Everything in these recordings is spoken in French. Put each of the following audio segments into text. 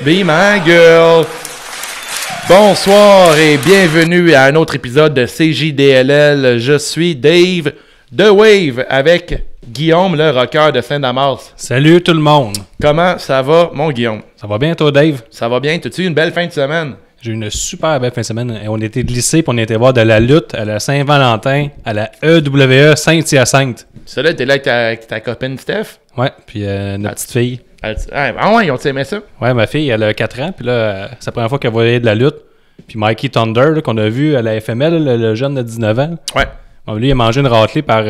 Be my girl. Bonsoir et bienvenue à un autre épisode de CJDLL. Je suis Dave The Wave avec Guillaume, le rocker de Saint-Damas. Salut tout le monde. Comment ça va, mon Guillaume? Ça va bien toi, Dave? Ça va bien. T'as-tu eu une belle fin de semaine? J'ai eu une super belle fin de semaine. On était glissés puis on était voir de la lutte à la Saint-Valentin, à la EWE Saint-Hyacinthe. Ça là, t'es là avec ta copine Steph? Ouais, puis notre petite fille. Ah ouais, ils ont-tu aimé ça? Ouais, ma fille, elle a 4 ans, puis là, c'est la première fois qu'elle voyait de la lutte. Puis Mikey Thunder, là, qu'on a vu à la FML, le jeune de 19 ans. Ouais. Bon, lui, il a mangé une raclée par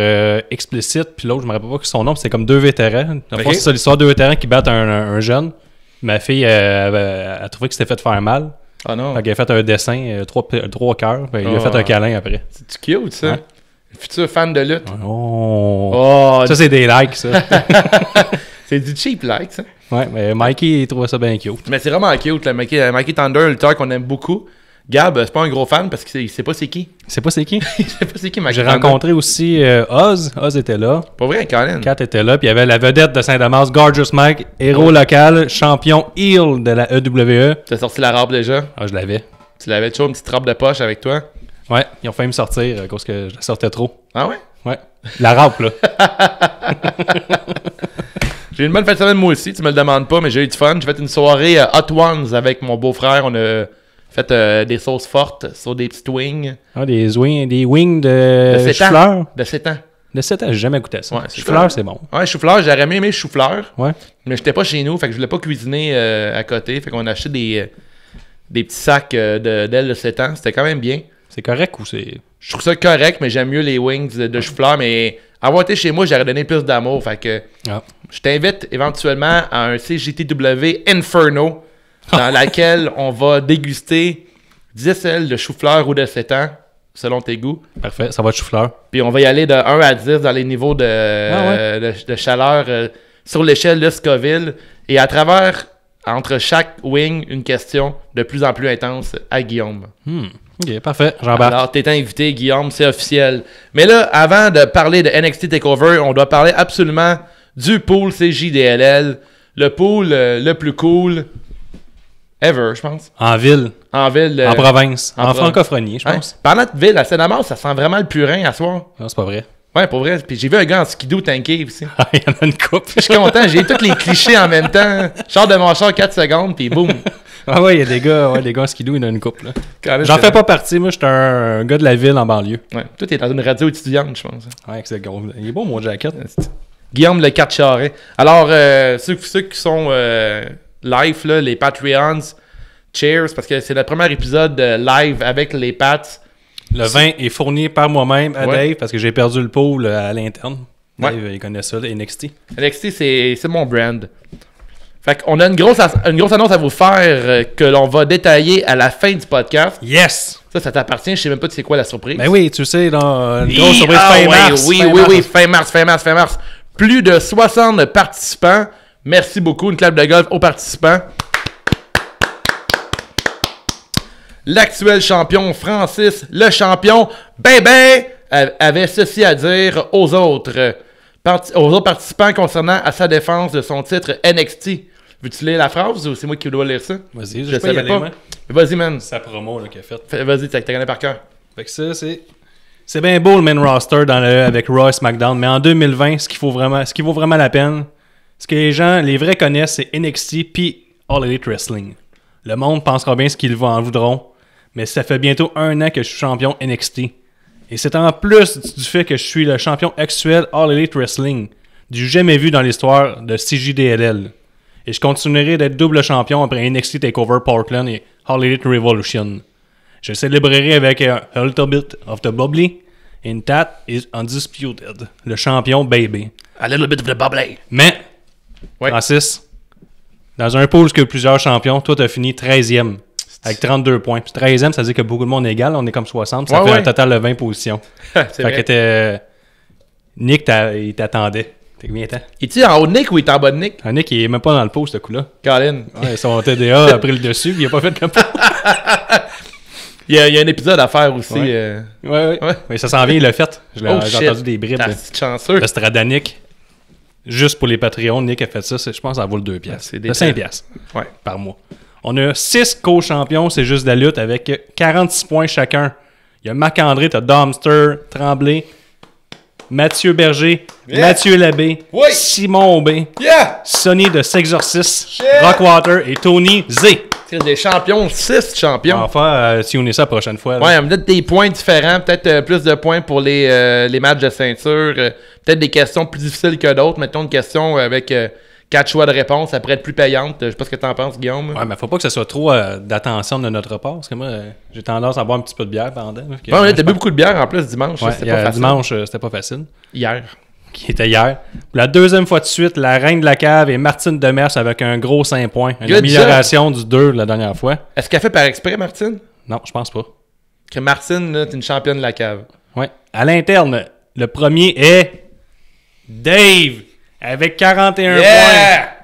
Explicit, puis l'autre, je me rappelle pas son nom, c'est comme 2 vétérans. Okay. C'est ça l'histoire de 2 vétérans qui battent un jeune. Ma fille, a trouvé que c'était fait faire mal. Ah non. Fait qu'elle a fait un dessin, 3 cœurs, puis il a fait un câlin après. C'est cute, ça? Ouais. Futur fan de lutte. Oh! Ça, c'est des likes, ça. C'est du cheap like, ça. Ouais, mais Mikey, il trouvait ça bien cute. Mais c'est vraiment cute, là. Mikey Thunder, le lutteur qu'on aime beaucoup. Gab, c'est pas un gros fan parce qu'il sait pas c'est qui. C'est pas c'est qui? Il sait pas c'est qui, Mikey J'ai Thunder. rencontré aussi Oz. Oz était là. Pas vrai, Colin? Kat était là. Puis il y avait la vedette de Saint-Damas, Gorgeous Mike, héros local, champion heel de la EWE. T'as sorti la robe déjà? Ah, je l'avais. Tu l'avais toujours une petite robe de poche avec toi? Ouais, ils ont failli me sortir à cause que je la sortais trop. Ah ouais? Ouais. La robe, là. J'ai eu une bonne fin de semaine moi aussi, tu me le demandes pas, mais j'ai eu du fun. J'ai fait une soirée Hot Ones avec mon beau-frère. On a fait des sauces fortes sur des petites wings. Ah, des wings de chou-fleur. De 7 ans. De 7 ans, j'ai jamais goûté ça. Ouais, chou-fleur, c'est bon. Ouais, chou-fleur, j'aurais aimé chou-fleur. Ouais. Mais j'étais pas chez nous, fait que je voulais pas cuisiner à côté. Fait qu'on a acheté des petits sacs d'ailes de 7 ans. C'était quand même bien. C'est correct ou c'est... Je trouve ça correct, mais j'aime mieux les wings de chou-fleur. Mais avoir été chez moi, j'aurais donné plus d'amour. Fait que je t'invite éventuellement à un CJTW Inferno dans laquelle on va déguster 10 ailes de chou-fleur ou de 7 ans, selon tes goûts. Parfait, ça va être chou-fleur. Puis on va y aller de 1 à 10 dans les niveaux de chaleur sur l'échelle de Scoville. Et à travers, entre chaque wing, une question de plus en plus intense à Guillaume. Ok, parfait, j'embarque. Alors, t'es invité, Guillaume, c'est officiel. Mais là, avant de parler de NXT TakeOver, on doit parler absolument du pool CJDLL. Le pool le plus cool ever, je pense. En ville. En ville. En province. En francophonie, je pense. Parlant de ville, à Saint-Damas, ça sent vraiment le purin à soir. Non, c'est pas vrai. Ouais, pour vrai. Puis j'ai vu un gars en skidoo tanké aussi. Il y en a une coupe. Je suis content, j'ai tous les clichés en même temps. Je sors de mon char 4 secondes, puis boum. Ah ouais, il y a des gars en skidoo, il y en a une coupe, là. J'en fais pas partie, moi, je suis un gars de la ville en banlieue. Ouais, toi, t'es dans une radio étudiante, je pense. Ouais, c'est gros. Il est beau, mon jacket. Guillaume le 4 charret. Alors, ceux qui sont live, là, les Patreons, cheers, parce que c'est notre premier épisode live avec les Pats. Le vin est fourni par moi-même à Dave, parce que j'ai perdu le pool à l'interne. Dave, il connaît ça, NXT. NXT, c'est mon brand. Fait qu'on a une grosse annonce à vous faire que l'on va détailler à la fin du podcast. Yes! Ça t'appartient, je sais même pas c'est quoi la surprise. Ben oui, tu sais, là, une grosse surprise fin mars. Oui, fin mars. Plus de 60 participants. Merci beaucoup, une clap de golf aux participants. L'actuel champion Francis, le champion, avait ceci à dire aux autres participants concernant à sa défense de son titre NXT. Veux-tu lire la phrase ou c'est moi qui dois lire ça? Vas-y, je savais pas. Vas-y, man. C'est sa promo là, qu'il a faite. Vas-y, t'as gagné par cœur. Fait que ça, c'est bien beau le main roster avec Raw et SmackDown, mais en 2020, ce qui vaut vraiment la peine, ce que les vrais connaissent, c'est NXT puis All Elite Wrestling. Le monde pensera bien ce qu'ils en voudront, mais ça fait bientôt 1 an que je suis champion NXT. Et c'est en plus du fait que je suis le champion actuel All Elite Wrestling, du jamais vu dans l'histoire de CJDLL. Et je continuerai d'être double champion après NXT TakeOver Portland et All Elite Revolution. Je célébrerai avec a little bit of the bubbly, and that is undisputed. Le champion baby. A little bit of the bubbly. Mais, Francis, dans un pool que plusieurs champions, toi t'as fini 13e. Avec 32 points. Puis 13e, ça veut dire que beaucoup de monde est égal. On est comme 60. Ça fait un total de 20 positions. C'est vrai. Fait que Nick, il t'attendait. T'es combien de temps? Es-tu en haut de Nick ou il est en bas de Nick? Nick, il est même pas dans le pot, ce coup-là. Colin. Ouais, son TDA a pris le dessus, puis il a pas fait le pot. Il y a un épisode à faire aussi. Ouais. Mais ça s'en vient, il l'a fait. J'ai entendu des bribes. T'es chanceux. Le Stradanic, juste pour les Patreons, Nick a fait ça. Je pense que ça vaut le 2$. C'est de 5$ ouais. par mois. On a 6 co-champions, c'est juste de la lutte, avec 46 points chacun. Il y a Marc-André, t'as Domster, Tremblay, Mathieu Berger, Mathieu Labbé, Simon Aubé, Sonny de Sexorcist, Rockwater et Tony Z. C'est des champions, 6 champions. On va faire sionner ça la prochaine fois. Ouais, peut-être des points différents, peut-être plus de points pour les matchs de ceinture, peut-être des questions plus difficiles que d'autres. Mettons une question avec 4 choix de réponse, ça pourrait être plus payante. Je sais pas ce que t'en penses, Guillaume. Ouais, mais faut pas que ce soit trop d'attention de notre part, parce que moi, j'ai tendance à boire un petit peu de bière pendant. Ouais, t'as bu beaucoup de bière en plus dimanche. Ouais, c'était pas facile. Dimanche, c'était pas facile. Hier. Qui était hier. La deuxième fois de suite, la reine de la cave et Martine Demers avec un gros 5 points. Une amélioration du 2 la dernière fois. Est-ce qu'elle fait par exprès, Martine? Non, je pense pas. Que Martine, là, t'es une championne de la cave. Ouais. À l'interne, le premier est Dave avec 41 points.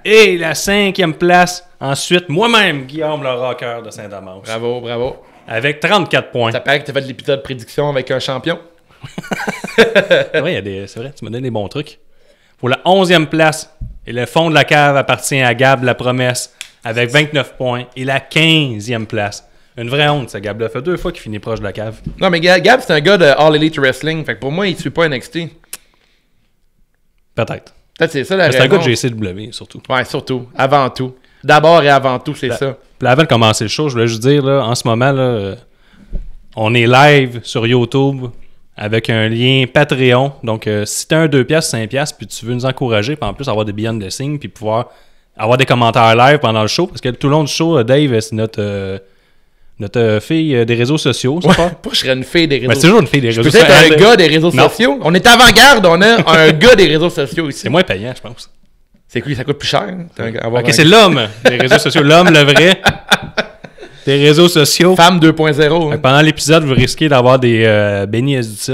Et la 5e place, ensuite, moi-même, Guillaume le rocker de Saint-Damas. Bravo, bravo. Avec 34 points. Ça paraît que t'as fait de l'épisode prédiction avec un champion. Ouais, c'est vrai, tu me donnes des bons trucs. Pour la 11e place, et le fond de la cave appartient à Gab La Promesse avec 29 points. Et la 15e place. Une vraie honte, ça, Gab. Ça fait 2 fois qu'il finit proche de la cave. Non, mais Gab, c'est un gars de All Elite Wrestling. Fait que pour moi, il suit pas NXT. Peut-être. Peut-être c'est ça la raison. C'est un gars de JCW, surtout. Ouais, surtout. Avant tout. D'abord et avant tout, c'est ça. Puis avant de commencer le show, je voulais juste dire, là, en ce moment, là, on est live sur YouTube avec un lien Patreon. Donc, si tu as un 2$, 5$, puis tu veux nous encourager, puis en plus avoir des behind the scenes, puis pouvoir avoir des commentaires live pendant le show, parce que tout le long du show, Dave, c'est notre fille des réseaux sociaux, c'est pas? Je serais une fille des réseaux sociaux. C'est toujours une fille des réseaux sociaux. Peut-être un gars des réseaux sociaux. On est avant-garde, on a un gars des réseaux sociaux ici. C'est moins payant, je pense. C'est quoi, ça coûte plus cher? Ok, c'est l'homme des réseaux sociaux. L'homme, le vrai, des réseaux sociaux. Femme 2.0. Pendant l'épisode, vous risquez d'avoir des Benny a dit ça,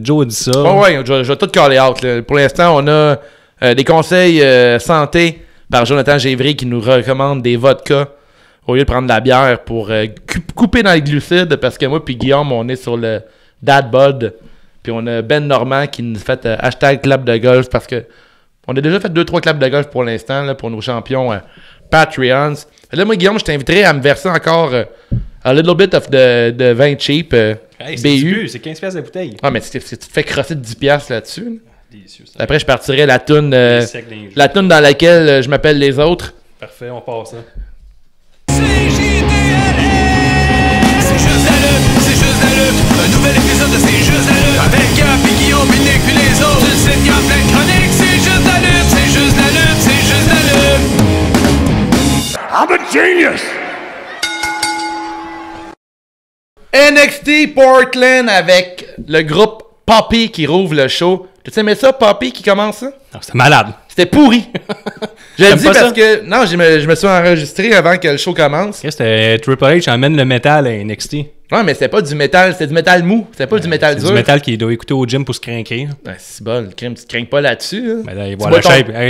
Joe a dit ça. Ouais, je vais tout caller out. Là. Pour l'instant, on a des conseils santé par Jonathan Gévry qui nous recommande des vodkas au lieu de prendre de la bière pour couper dans les glucides, parce que moi puis Guillaume, on est sur le Dad Bod. Puis on a Ben Normand qui nous fait hashtag clap de golf, parce que on a déjà fait 2-3 claps de golf pour l'instant là, pour nos champions Patreons. Là, moi, Guillaume, je t'inviterai à me verser encore a little bit of de vin cheap BU. C'est 15$ la bouteille. Ah, mais tu te fais crosser de 10$ là-dessus. Délicieux, ça. Après, je partirai la toune dans laquelle je m'appelle les autres. Parfait, on passe ça. Un nouvel épisode de C'est juste la lutte. Avec Gab et Guillaume et Nick puis les autres. Tu sais qu'il y a plein de chroniques. C'est juste la lutte, c'est juste la lutte, c'est juste la lutte. I'm a genius. NXT Portland avec le groupe Poppy qui rouvre le show. Tu aimé ça, Poppy qui commence ça? Non, c'était malade. C'était pourri. J'ai dit parce ça? que... Non, je me suis enregistré avant que le show commence. C'était Triple H amène le métal à NXT. Ouais, mais c'était pas du métal, c'était du métal mou. C'était pas du métal dur. Du métal qu'il doit écouter au gym pour se craquer. Ouais, c'est bon, tu te craignes pas là-dessus. Là. Mais là, il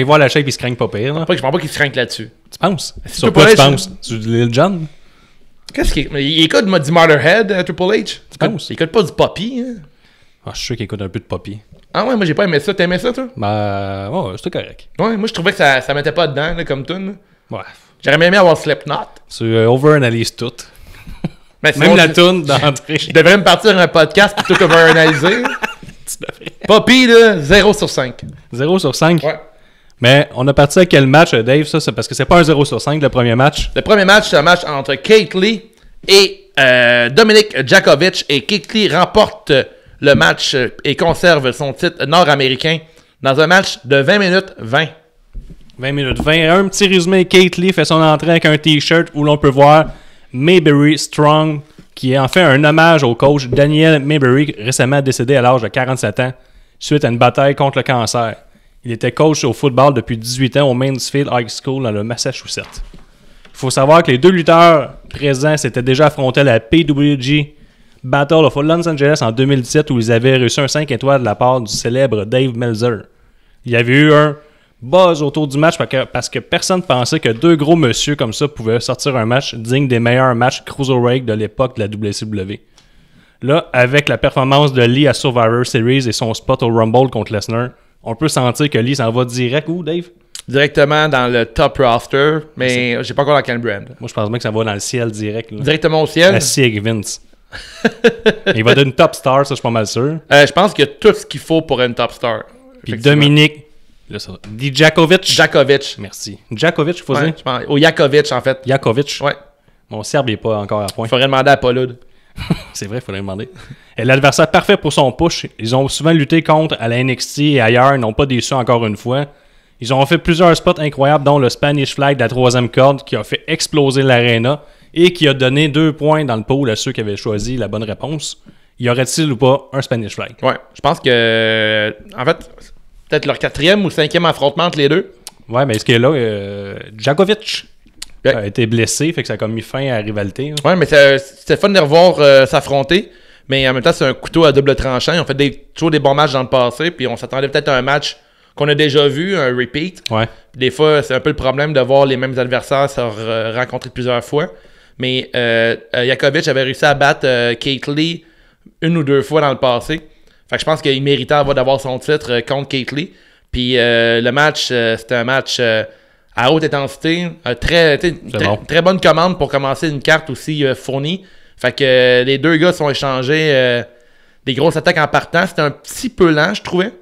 voit la shape, il se craigne pas pire. Là. Je pense pas qu'il se craigne là-dessus. Tu penses? Si Sur quoi tu penses? Sur Lil Jon? Qu'est-ce qu'il... Il écoute du Motherhead, Triple H. Tu penses? Il écoute pas du Poppy. Hein? Ah, je suis sûr qu'il écoute un peu de Poppy. Ah ouais, moi j'ai pas aimé ça. T'aimais ça, toi? Ben, ouais, c'était correct. Ouais, moi je trouvais que ça mettait pas dedans, là, comme tune. Ouais. J'aurais bien aimé avoir Slipknot. Tu overanalyses tout. Mais même la tune d'entrée. Je devrais me partir un podcast pour tout overanalyser. Tu devrais. Poppy, là, 0 sur 5. 0 sur 5? Ouais. Mais on a parti à quel match, Dave? Ça, c'est parce que c'est pas un 0 sur 5, le premier match. Le premier match, c'est un match entre Kate Lee et Dominic Djakovic. Et Kate Lee remporte le match et conserve son titre nord-américain dans un match de 20 minutes 20. 20 minutes 20. Un petit résumé, Kate Lee fait son entrée avec un t-shirt où l'on peut voir Mayberry Strong, qui est en fait un hommage au coach Daniel Mayberry, récemment décédé à l'âge de 47 ans, suite à une bataille contre le cancer. Il était coach au football depuis 18 ans au Mansfield High School dans le Massachusetts. Il faut savoir que les deux lutteurs présents s'étaient déjà affrontés à la PWG Battle of Los Angeles en 2017 où ils avaient reçu un 5 étoiles de la part du célèbre Dave Meltzer. Il y avait eu un buzz autour du match parce que personne ne pensait que deux gros monsieur comme ça pouvaient sortir un match digne des meilleurs matchs cruiserweight de l'époque de la WCW. Là, avec la performance de Lee à Survivor Series et son spot au Rumble contre Lesnar, on peut sentir que Lee s'en va direct où, Dave? directement dans le top roster, mais j'ai pas encore dans quel brand. Moi, je pense bien que ça va dans le ciel direct. Là. Directement au ciel? Assis avec Vince. Il va être une top star, ça, je suis pas mal sûr. Je pense qu'il y a tout ce qu'il faut pour une top star. Puis Dominique... Là, ça... Djakovic. Merci. Djakovic, il faut dire? Ou Jakovic, en fait. Jakovic. Ouais. Mon Serbe n'est pas encore à point. Il faudrait demander à Paulude. C'est vrai, il faudrait demander. Et l'adversaire parfait pour son push. Ils ont souvent lutté contre à la NXT et ailleurs. Ils n'ont pas déçu encore une fois. Ils ont fait plusieurs spots incroyables, dont le Spanish Flag de la 3e corde qui a fait exploser l'arena et qui a donné 2 points dans le pool à ceux qui avaient choisi la bonne réponse. Y aurait-il ou pas un Spanish Flag? Ouais, je pense que... En fait, peut-être leur 4e ou 5e affrontement entre les deux. Ouais, mais ce qu'il y a là, Djakovic a été blessé, fait que ça a comme mis fin à la rivalité. Là. Ouais, mais c'était fun de revoir s'affronter. Mais en même temps, c'est un couteau à double tranchant. Ils ont fait toujours des bons matchs dans le passé. Puis on s'attendait peut-être à un match qu'on a déjà vu, un repeat. Ouais. Des fois, c'est un peu le problème de voir les mêmes adversaires se rencontrer plusieurs fois. Mais Jakovic avait réussi à battre Kate Lee 1 ou 2 fois dans le passé. Fait que je pense qu'il méritait d'avoir son titre contre Kate Lee. Puis le match, c'était un match à haute intensité. Très bonne commande pour commencer une carte aussi fournie. Fait que les deux gars sont échangés des grosses attaques en partant. C'était un petit peu lent, je trouvais.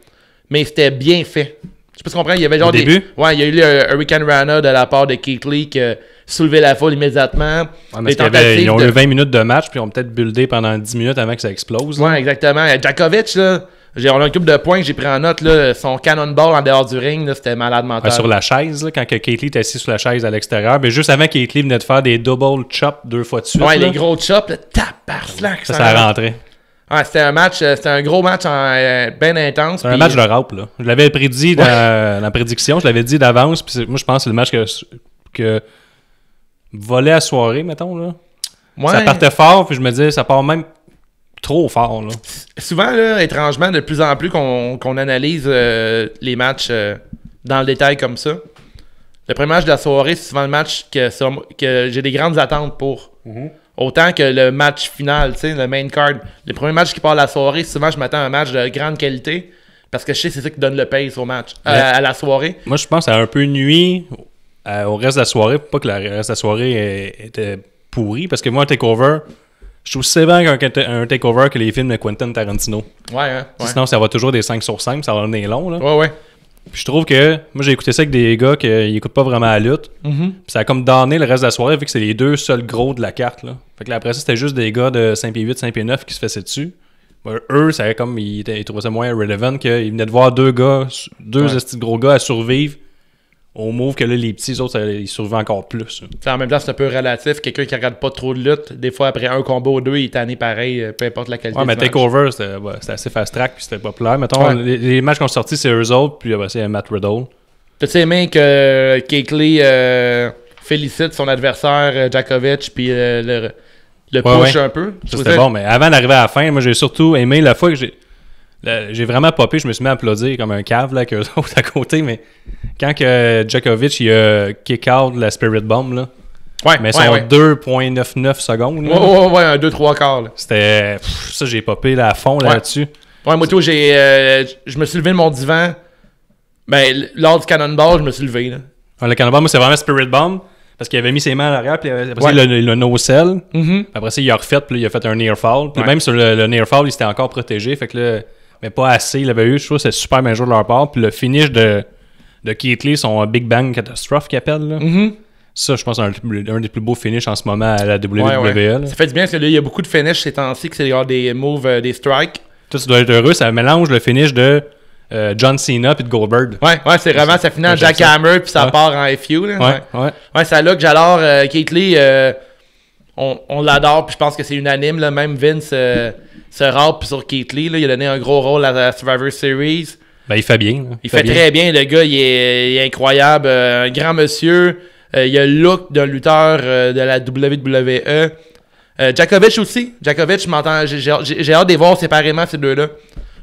Mais c'était bien fait. Je sais pas si tu comprends. Il y avait genre début? Ouais, il y a eu le Hurricane Rana de la part de Keith Lee qui a soulevé la foule immédiatement. Ouais, mais ils ont eu 20 minutes de match puis ils ont peut-être buildé pendant 10 minutes avant que ça explose. Ouais, exactement. Djakovic, là, on a un couple de points que j'ai pris en note. Là, son cannonball en dehors du ring, là, c'était malade mental. Sur la chaise, là, quand Kate Lee était assis sur la chaise à l'extérieur. Mais juste avant, Kate Lee venait de faire des double chops 2 fois de suite. Ouais, là. les gros chops, tape-par-slack. Ça rentrait. Ouais, c'était un gros match bien intense. C'est un match de rap, là. Je l'avais prédit dans la prédiction, je l'avais dit d'avance. Puis moi, je pense que c'est le match que volait à soirée, mettons. Là. Ouais. Ça partait fort, puis je me disais, ça part même trop fort. Là. Souvent, là, étrangement, de plus en plus qu'on analyse les matchs dans le détail comme ça, le premier match de la soirée, c'est souvent le match que j'ai des grandes attentes pour. Mm-hmm. Autant que le match final, tu sais, le main card. Le premier match qui part la soirée, souvent, je m'attends à un match de grande qualité parce que je sais que c'est ça qui donne le pace au match, à la soirée. Moi, je pense que ça a un peu nuit au reste de la soirée. Pas que le reste de la soirée était pourri, parce que moi, un takeover, je trouve sévère un takeover que les films de Quentin Tarantino. Ouais. Sinon, ça va toujours des 5 sur 5, ça va donner long. Là. Ouais. Puis je trouve que, moi j'ai écouté ça avec des gars qui écoutent pas vraiment la lutte. Mm-hmm. Puis ça a comme donné le reste de la soirée, vu que c'est les deux seuls gros de la carte. Là. Fait que là, après ça, c'était juste des gars de 5 pieds 8, 5 pieds 9 qui se faisaient dessus. Ben, eux, ça avait comme, ils trouvaient ça moins relevant qu'ils venaient de voir deux gros gars à survivre. Au move que là, les petits autres, ils survivent encore plus. En même temps, c'est un peu relatif. Quelqu'un qui regarde pas trop de lutte, des fois, après un combat ou deux, il est tanné pareil, peu importe la qualité. Ouais, mais TakeOver, c'était assez fast-track, puis c'était populaire. Mettons, les matchs qui ont sorti, c'est eux autres, puis après, c'est Matt Riddle. T'as-tu aimé que Kate Lee félicite son adversaire, Djakovic, puis le push un peu? C'était bon, mais avant d'arriver à la fin, moi, j'ai surtout aimé la fois que j'ai vraiment popé, je me suis mis à applaudir comme un cave là, avec eux autres à côté, mais quand que Djakovic il a kick out la Spirit Bomb, là, mais son 2.99 secondes. Là, un 2-3 quarts. Là. C'était. Ça, j'ai popé là, à fond là-dessus. Ouais, moi, je me suis levé de mon divan. Ben, lors du Cannonball, je me suis levé. Là. Ouais, le Cannonball, moi, c'est vraiment Spirit Bomb. Parce qu'il avait mis ses mains à l'arrière, puis après ça, le no-sell. Mm-hmm. Après ça, il a refait, puis il a fait un near fall. Puis même sur le near fall, il s'était encore protégé. Fait que là, mais pas assez. Il avait eu, je trouve, c'est super bien joué de leur part. Puis le finish de Keith Lee, son Big Bang Catastrophe qu'il appelle. Là. Mm-hmm. Ça, je pense, c'est un des plus beaux finishes en ce moment à la WWE. Ouais. Ça fait du bien, parce que là, il y a beaucoup de finishes ces temps-ci, que c'est des moves, des strikes. Toi, tu dois être heureux. Ça mélange le finish de John Cena puis de Goldberg. Ouais, c'est vraiment, ça finit en jackhammer puis ça part en FU. Là. Ouais, c'est là que j'adore Keith Lee. On l'adore, puis je pense que c'est unanime. Là. Même Vince se rappe sur Keith Lee. Là. Il a donné un gros rôle à la Survivor Series. Ben, il fait bien. Il fait très bien. Le gars, il est incroyable. Un grand monsieur. Il a le look d'un lutteur de la WWE. Djakovic aussi. Djakovic, j'ai hâte de les voir séparément, ces deux-là.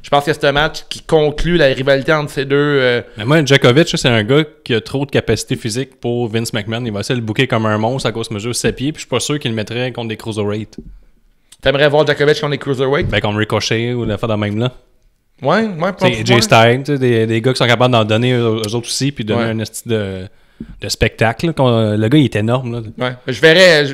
Je pense que c'est un match qui conclut la rivalité entre ces deux. Mais moi, Djakovic, c'est un gars qui a trop de capacité physique pour Vince McMahon. Il va essayer de le booker comme un monstre à cause de mesure 7 pieds, puis je suis pas sûr qu'il le mettrait contre des cruiserweights. T'aimerais voir Djakovic contre des cruiserweights? Ben, contre Ricochet ou la fois de même là. Ouais, Jay Styles, des gars qui sont capables d'en donner eux autres aussi, puis donner un esti de spectacle. Là. Le gars, il est énorme. Là. Ouais. Je verrais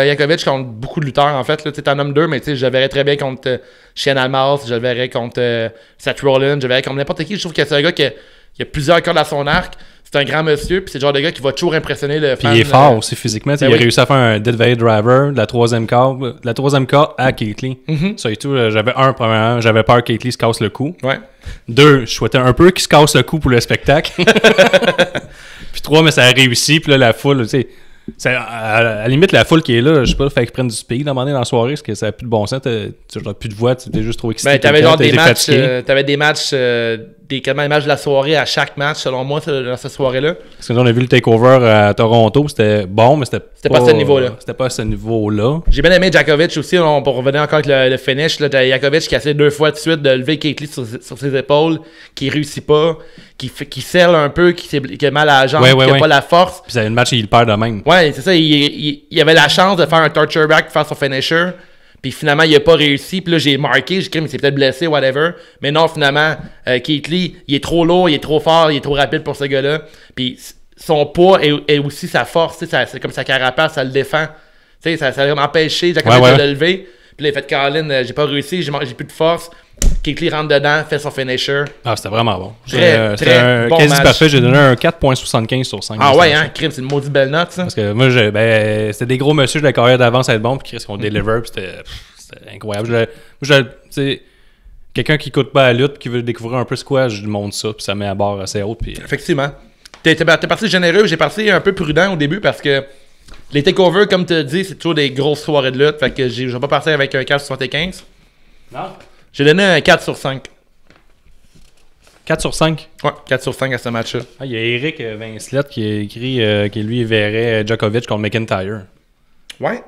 Jakovic contre beaucoup de lutteurs, en fait. Tu en nommes 2, mais je le verrais très bien contre Shane Almas, je le verrais contre Seth Rollins, je le verrais contre n'importe qui. Je trouve que c'est un gars qui a plusieurs cordes à son arc. C'est un grand monsieur, puis c'est le genre de gars qui va toujours impressionner le fan. Puis il est fort aussi physiquement. Il a réussi à faire un Dead Valley Driver de la troisième corde à Keith Lee. Ça et tout, j'avais premièrement, j'avais peur que Keith Lee se casse le cou. Ouais. 2, je souhaitais un peu qu'il se casse le cou pour le spectacle. Puis 3, mais ça a réussi, puis là, la foule, tu sais, à la limite, la foule qui est là, je sais pas, fait qu'ils prennent du speed à un moment donné dans la soirée, parce que ça n'a plus de bon sens, tu n'as plus de voix, tu étais juste trop excité. Ben, t'avais genre des matchs, des matchs de la soirée à chaque match, selon moi, dans cette soirée-là. Parce que nous, on a vu le takeover à Toronto, c'était bon, mais c'était pas à ce niveau-là. C'était pas à ce niveau-là. J'ai bien aimé Jakovic aussi, pour revenir encore avec le finish, là, Jakovic qui a essayé 2 fois de suite de lever Keith Lee sur ses épaules, qui réussit pas, qui serre un peu, qui a mal à la jambe, qui a pas la force. Puis le match, il le perd de même. Ouais, c'est ça, il avait la chance de faire un torture back, de faire son finisher. Puis finalement, il a pas réussi. Puis là, j'ai marqué, j'ai cru, mais il s'est peut-être blessé, whatever. Mais non, finalement, Keith Lee, il est trop lourd, il est trop fort, il est trop rapide pour ce gars-là. Puis son poids est aussi sa force, c'est comme sa carapace, ça le défend. Ça a vraiment empêché Jakovic de le lever. Puis là, il a fait Colin, j'ai pas réussi, j'ai plus de force. Keith Lee rentre dedans, fait son finisher. Ah, c'était vraiment bon. C'était un bon quasi match. Parfait. J'ai donné un 4.75 sur 5. Ah ouais, hein, crime, c'est une maudite belle note, ça. Parce que moi, c'était des gros messieurs de la carrière d'avance à être bon, puis Chris, qu'on deliver, puis c'était incroyable. Quelqu'un qui écoute pas la lutte, puis qui veut découvrir un peu ce quoi, je lui montre ça, puis ça met à barre assez haute. Puis... Effectivement. T'es parti généreux, j'ai parti un peu prudent au début, parce que les takeovers, comme tu as dit, c'est toujours des grosses soirées de lutte, fait que je vais pas partir avec un 4,75. Non. J'ai donné un 4 sur 5. 4 sur 5? Ouais, 4 sur 5 à ce match-là. Ah, il y a Eric Vincelette qui a écrit qu'il lui verrait Djokovic contre McIntyre. Ouais.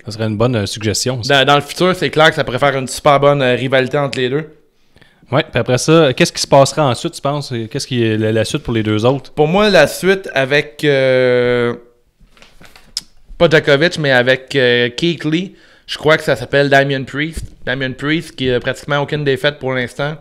Ça serait une bonne suggestion. Dans le futur, c'est clair que ça pourrait faire une super bonne rivalité entre les deux. Ouais, puis après ça, qu'est-ce qui se passera ensuite, tu penses? Qu'est-ce qui est la suite pour les deux autres? Pour moi, la suite avec... pas Djokovic, mais avec Keith Lee, je crois que ça s'appelle Damian Priest. Damian Priest, qui a pratiquement aucune défaite pour l'instant,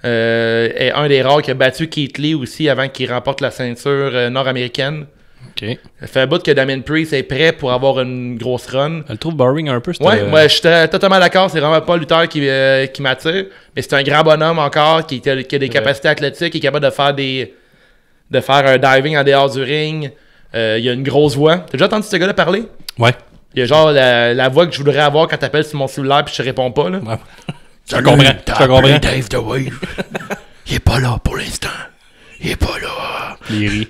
est un des rares qui a battu Keith Lee aussi avant qu'il remporte la ceinture nord-américaine. OK. Ça fait un bout que Damian Priest est prêt pour avoir une grosse run. Elle le trouve boring un peu. Ouais, je suis totalement d'accord. C'est vraiment pas le lutteur qui m'attire. Mais c'est un grand bonhomme encore qui a des capacités athlétiques, qui est capable de faire un diving en dehors du ring. Il a une grosse voix. T'as déjà entendu ce gars-là parler? Ouais. Il y a genre la voix que je voudrais avoir quand t'appelles sur mon cellulaire puis je te réponds pas. Là. Ouais. Je comprends. Dave the Wave. Il est pas là pour l'instant. Il est pas là. Il rit.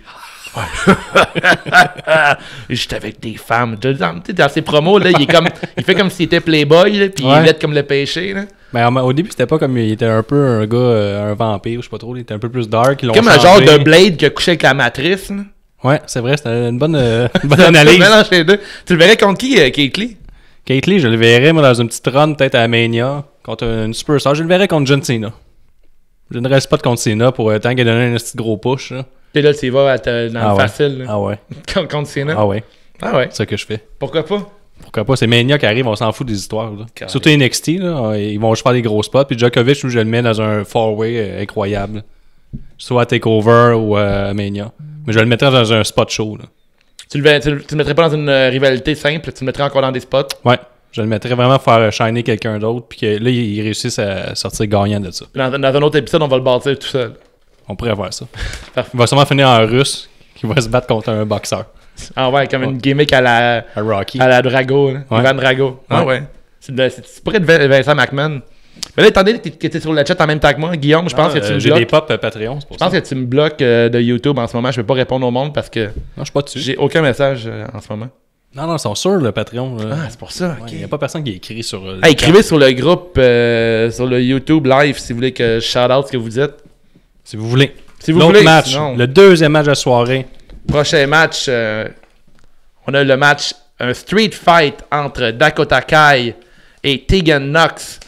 J'étais avec des femmes. Dans ses promos, là, il fait comme s'il était Playboy, là, puis il est comme le péché. Là. Mais au début, c'était pas comme il était un peu un gars, un vampire, je sais pas trop. Il était un peu plus dark. Comme un genre de Blade qui a couché avec la matrice. Là. Ouais, c'est vrai, c'était une bonne analyse. Tu le verrais contre qui, Keith Lee? Keith Lee, je le verrais moi, dans une petite run peut-être à Mania contre une superstar. Je le verrais contre John Cena. Je ne reste pas contre Cena pour tant qu'il a donné un petit gros push. Là. Et là, tu vas dans le facile. Là. Ah ouais. Contre Cena. Ah ouais. Ah ouais. C'est ça que je fais. Pourquoi pas? Pourquoi pas? C'est Mania qui arrive, on s'en fout des histoires. Là. Surtout NXT, là, ils vont juste faire des gros spots. Puis Djokovic, je le mets dans un four-way incroyable. Soit à TakeOver ou à Mania. Mais je le mettrais dans un spot show. Là. Tu le mettrais pas dans une rivalité simple, tu le mettrais encore dans des spots? Ouais. Je le mettrais vraiment faire shiner quelqu'un d'autre, puis que là, il réussisse à sortir gagnant de ça. Dans un autre épisode, on va le bâtir tout seul. On pourrait voir ça. Il va sûrement finir en russe, qui va se battre contre un boxeur. Ah ouais, comme une gimmick à la Rocky. À la Drago, là. Ivan Drago. Ah ouais. Tu pourrais être Vincent McMahon. Mais là, étant donné que tu étais sur le chat en même temps que moi, Guillaume, je pense que tu me bloques. J'ai des pop Patreon, c'est pour ça. Je pense que tu me bloques de YouTube en ce moment. Je ne peux pas répondre au monde parce que. Non, je suis pas dessus. J'ai aucun message en ce moment. Non, ils sont sur le Patreon. Ah, c'est pour ça. Il n'y a pas personne qui écrit sur. Écrivez sur le groupe, sur le YouTube live si vous voulez que je shout out ce que vous dites. Si vous voulez. Si vous L'autre voulez. match, sinon... le deuxième match de la soirée. Prochain match, on a le match, un street fight entre Dakota Kai et Tegan Knox.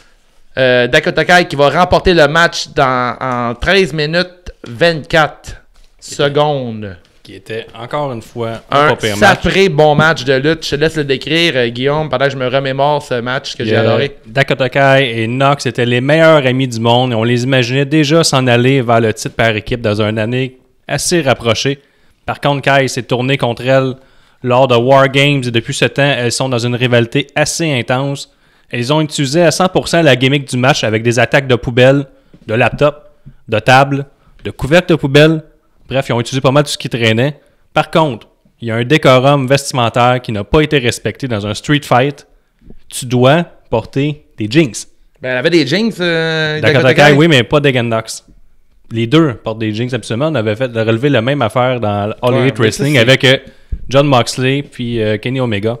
Dakota Kai qui va remporter le match en 13 minutes 24 secondes. qui était encore une fois un pas pire match. sacré bon match de lutte. Je te laisse le décrire, Guillaume, pendant que je me remémore ce match que j'ai adoré. Dakota Kai et Nox étaient les meilleurs amis du monde et on les imaginait déjà s'en aller vers le titre par équipe dans une année assez rapprochée. Par contre, Kai s'est tourné contre elle lors de War Games et depuis ce temps, elles sont dans une rivalité assez intense. Elles ont utilisé à 100% la gimmick du match avec des attaques de poubelle, de laptop, de table, de couvercle de poubelle. Bref, ils ont utilisé pas mal tout ce qui traînait. Par contre, il y a un décorum vestimentaire qui n'a pas été respecté dans un street fight. Tu dois porter des jeans. Ben, elle avait des jeans, Dakota Kai, oui, mais pas Tegan Nox. Les deux portent des jeans, absolument. On avait fait de relever la même affaire dans All Elite Wrestling avec John Moxley puis Kenny Omega.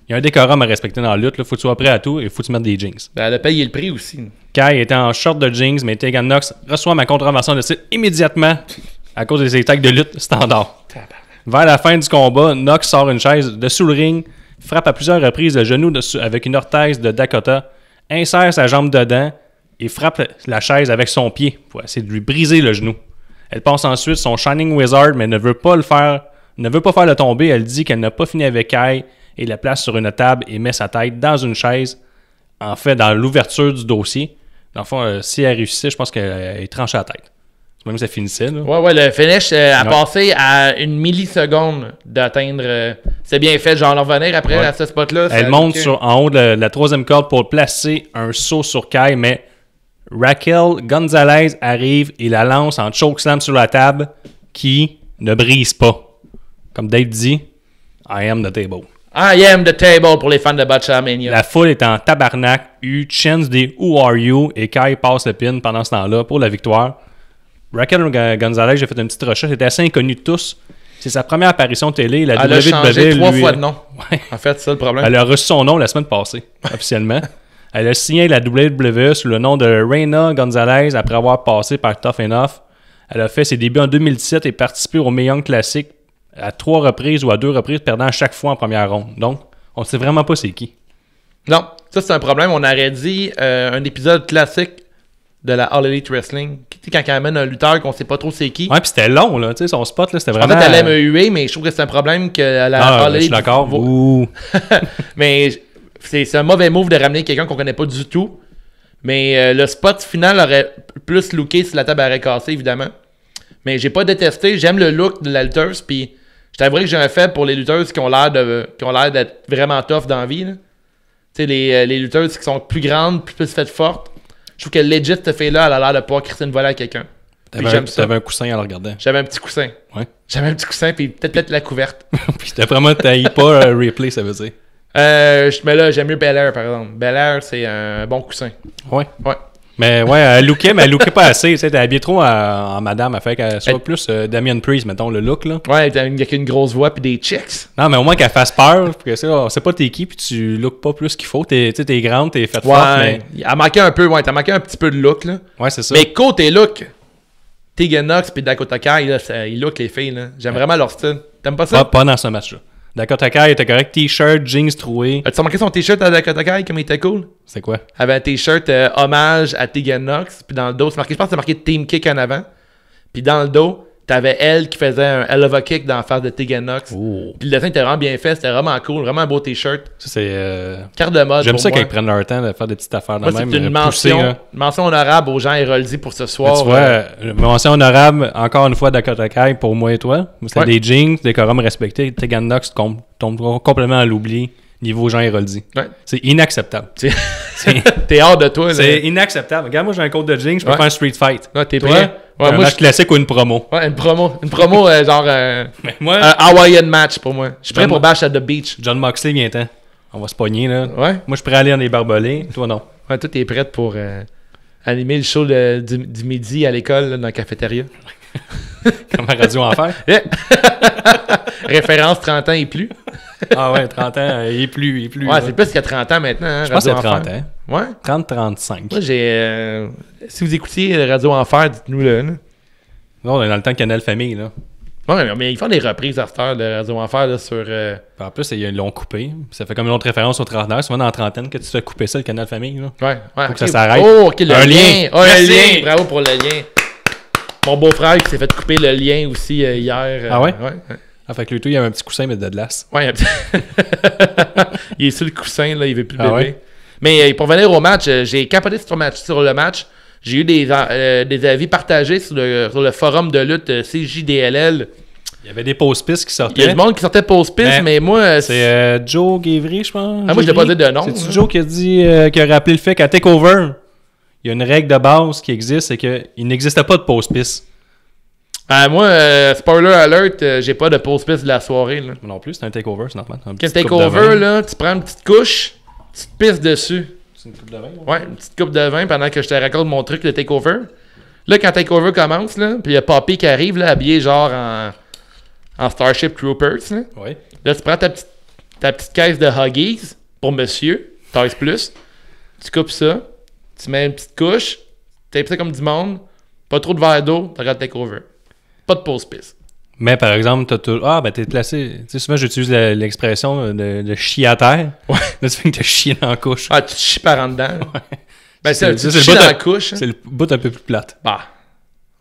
Il y a un décorum à respecter dans la lutte. Il faut que tu sois prêt à tout et il faut que tu mettes des jeans. Ben, elle a payé le prix aussi. Kai était en short de jeans, mais Tegan Nox reçoit ma contravention de titre immédiatement à cause des attaques de lutte standard. Vers la fin du combat, Nox sort une chaise de sous le ring, frappe à plusieurs reprises le genou avec une orthèse de Dakota, insère sa jambe dedans et frappe la chaise avec son pied pour essayer de lui briser le genou. Elle passe ensuite son Shining Wizard, mais ne veut pas faire le tomber. Elle dit qu'elle n'a pas fini avec Kai et la place sur une table et met sa tête dans une chaise, en fait, dans l'ouverture du dossier. Dans le fond, si elle réussissait, je pense qu'elle tranchait la tête. Même ça finissait. Là. Ouais, le finish a passé à une milliseconde d'atteindre. C'est bien fait, genre revenir après à ce spot-là. Elle monte en haut de la troisième corde pour placer un saut sur Kai, mais Raquel Gonzalez arrive et la lance en chokeslam sur la table qui ne brise pas. Comme Dave dit, I am the table. I am the table pour les fans de Botchamania. La foule est en tabarnak. Chance des Who Are You et Kai passe le pin pendant ce temps-là pour la victoire. Raquel Gonzalez, j'ai fait une petite recherche, était assez inconnue de tous. C'est sa première apparition télé. La elle a changé 3 fois de nom. Ouais. En fait, c'est ça le problème. Elle a reçu son nom la semaine passée, officiellement. Elle a signé la WWE sous le nom de Reina Gonzalez après avoir passé par Tough Enough. Elle a fait ses débuts en 2017 et participé au Mae Young Classic à 3 reprises ou à 2 reprises, perdant à chaque fois en première ronde. Donc, on ne sait vraiment pas c'est qui. Non, ça c'est un problème. On aurait dit un épisode classique de la All Elite Wrestling. Quand elle amène un lutteur qu'on sait pas trop c'est qui. Ouais, puis c'était long, là. Tu sais, son spot, là, c'était vraiment. En fait, elle aime huer, mais je trouve que c'est un problème que la All Elite. Je suis d'accord. Mais c'est un mauvais move de ramener quelqu'un qu'on connaît pas du tout. Mais le spot final aurait plus looké si la table aurait cassé, évidemment. Mais j'ai pas détesté. J'aime le look de la lutteuse. Puis je t'avouerais que j'ai un fait pour les lutteuses qui ont l'air d'être vraiment tough dans la vie. Tu sais, les lutteuses qui sont plus grandes, plus faites fortes. Je trouve que legit, cette fille-là, elle a l'air de pouvoir crisser une volée à quelqu'un. T'avais un coussin en le regardant. J'avais un petit coussin. Ouais. J'avais un petit coussin, puis peut-être la couverte. Puis t'as vraiment taillé pas replay, ça veut dire. Mais là, j'aime mieux Bel Air, par exemple. Bel Air, c'est un bon coussin. Ouais. Mais ouais, elle lookait, mais elle lookait pas assez. Tu sais, t'es habillé trop en madame. Elle fait qu'elle soit plus Damien Priest, mettons, le look, là. Ouais, avec une grosse voix puis des chicks. Non, mais au moins qu'elle fasse peur. Puis que on sait pas t'es qui, puis tu lookes pas plus qu'il faut. T'es grande, t'es faite forte. Mais... Elle manquait un peu, t'as manqué un petit peu de look, là. Ouais, c'est ça. Mais côté look, Tegan Nox puis Dakota Kai, là, ils look les filles, là. J'aime vraiment leur style. T'aimes pas ça? Pas dans ce match-là. Dakota Kai était correct, t-shirt, jeans troués. As-tu remarqué son t-shirt à Dakota Kai comme il était cool? C'est quoi? Elle avait un t-shirt hommage à Tegan Nox, puis dans le dos, je pense que c'est marqué Team Kick en avant. Puis dans le dos, t'avais elle qui faisait un hell of a kick dans la face de Tegan Nox. Oh. Puis le dessin était vraiment bien fait, c'était vraiment cool, vraiment un beau t-shirt. Ça, c'est. Carte de mode. J'aime ça moi. quand ils prennent leur temps de faire des petites affaires de Moi, même. c'est une mention honorable aux gens Héroldi pour ce soir. Tu vois, mention honorable, encore une fois, Dakota Kai pour moi et toi. C'était des jeans, des décorums respectés. Tegan Nox tombe complètement à l'oubli niveau Jean Héroldi. Ouais. C'est inacceptable. T'es hors de toi. C'est inacceptable. Regarde, moi j'ai un code de jeans, je peux faire un street fight. Ouais, t'es prêt? Ouais, un match classique ou une promo? Ouais, une promo genre moi, un Hawaiian match pour moi. Je suis prêt pour Bash at the Beach. John Moxley, viens-t'en. On va se pogner, là. Ouais. Moi, je suis prêt à aller dans les barbelés. Toi, non. Ouais, toi, t'es prête pour animer le show du midi à l'école, là, dans la cafétéria. Comme à Radio Enfer. Référence 30 ans et plus. Ah ouais, 30 ans et plus. Ouais, c'est plus qu'il y a 30 ans maintenant. Hein, je pense que c'est 30 ans. Ouais. 30-35. Moi, j'ai... si vous écoutiez Radio Enfer, dites-nous-le. Là. Non, on est dans le temps Canal Famille, là. Ouais, mais ils font des reprises à cette heure de Radio Enfer là, sur... En plus, ils l'ont coupé. Ça fait comme une autre référence aux trentenaires. C'est souvent dans la trentaine que tu fais couper ça, le Canal Famille. Là. Ouais. Faut que ça s'arrête. Oh, ok, le un lien. Oh, Merci. le lien. Bravo pour le lien. Mon beau-frère qui s'est fait couper le lien aussi hier. Ah ouais? Ouais. Ah, fait que lui, il y avait un petit coussin, mais de glace. Ouais, il est sur le coussin, là, il veut plus le Ah bébé. ouais? Mais pour venir au match, j'ai capoté sur le match. J'ai eu des avis partagés sur le forum de lutte CJDLL. Il y avait des pause pistes qui Il y a sortaient. du monde qui sortait pause-piste, mais moi... C'est Joe Guévry, je pense. Ah, moi, je l'ai pas dit de nom. C'est Joe qui a dit, qui a rappelé le fait qu'à TakeOver, il y a une règle de base qui existe, c'est qu'il n'existait pas de pause piste. Moi, spoiler alert, j'ai pas de pause-piste de la soirée. Là. Non plus, c'est un TakeOver, c'est normal. Quand TakeOver, là, tu prends une petite couche, tu te pisses dessus. C'est une coupe de vin? Ouais, une petite coupe de vin pendant que je te raconte mon truc de TakeOver. Là, quand TakeOver commence, là, puis il y a Poppy qui arrive, là, habillé genre en Starship Troopers. Là. Oui. Là, tu prends ta petite caisse de Huggies pour monsieur, taille plus. Tu coupes ça, tu mets une petite couche, tu tapes ça comme du monde, pas trop de verre d'eau, tu regardes TakeOver. Pas de pause-piste. Mais par exemple, t'as tout. Ah, ben t'es placé. Tu sais, souvent j'utilise l'expression de chier à terre. Ouais. Là, tu fais que t'as chié dans la couche. Ah, tu te chies par en dedans. Ouais. Ben, C'est tu le chies bout dans de- la couche. Hein. C'est le bout un peu plus plate. Bah.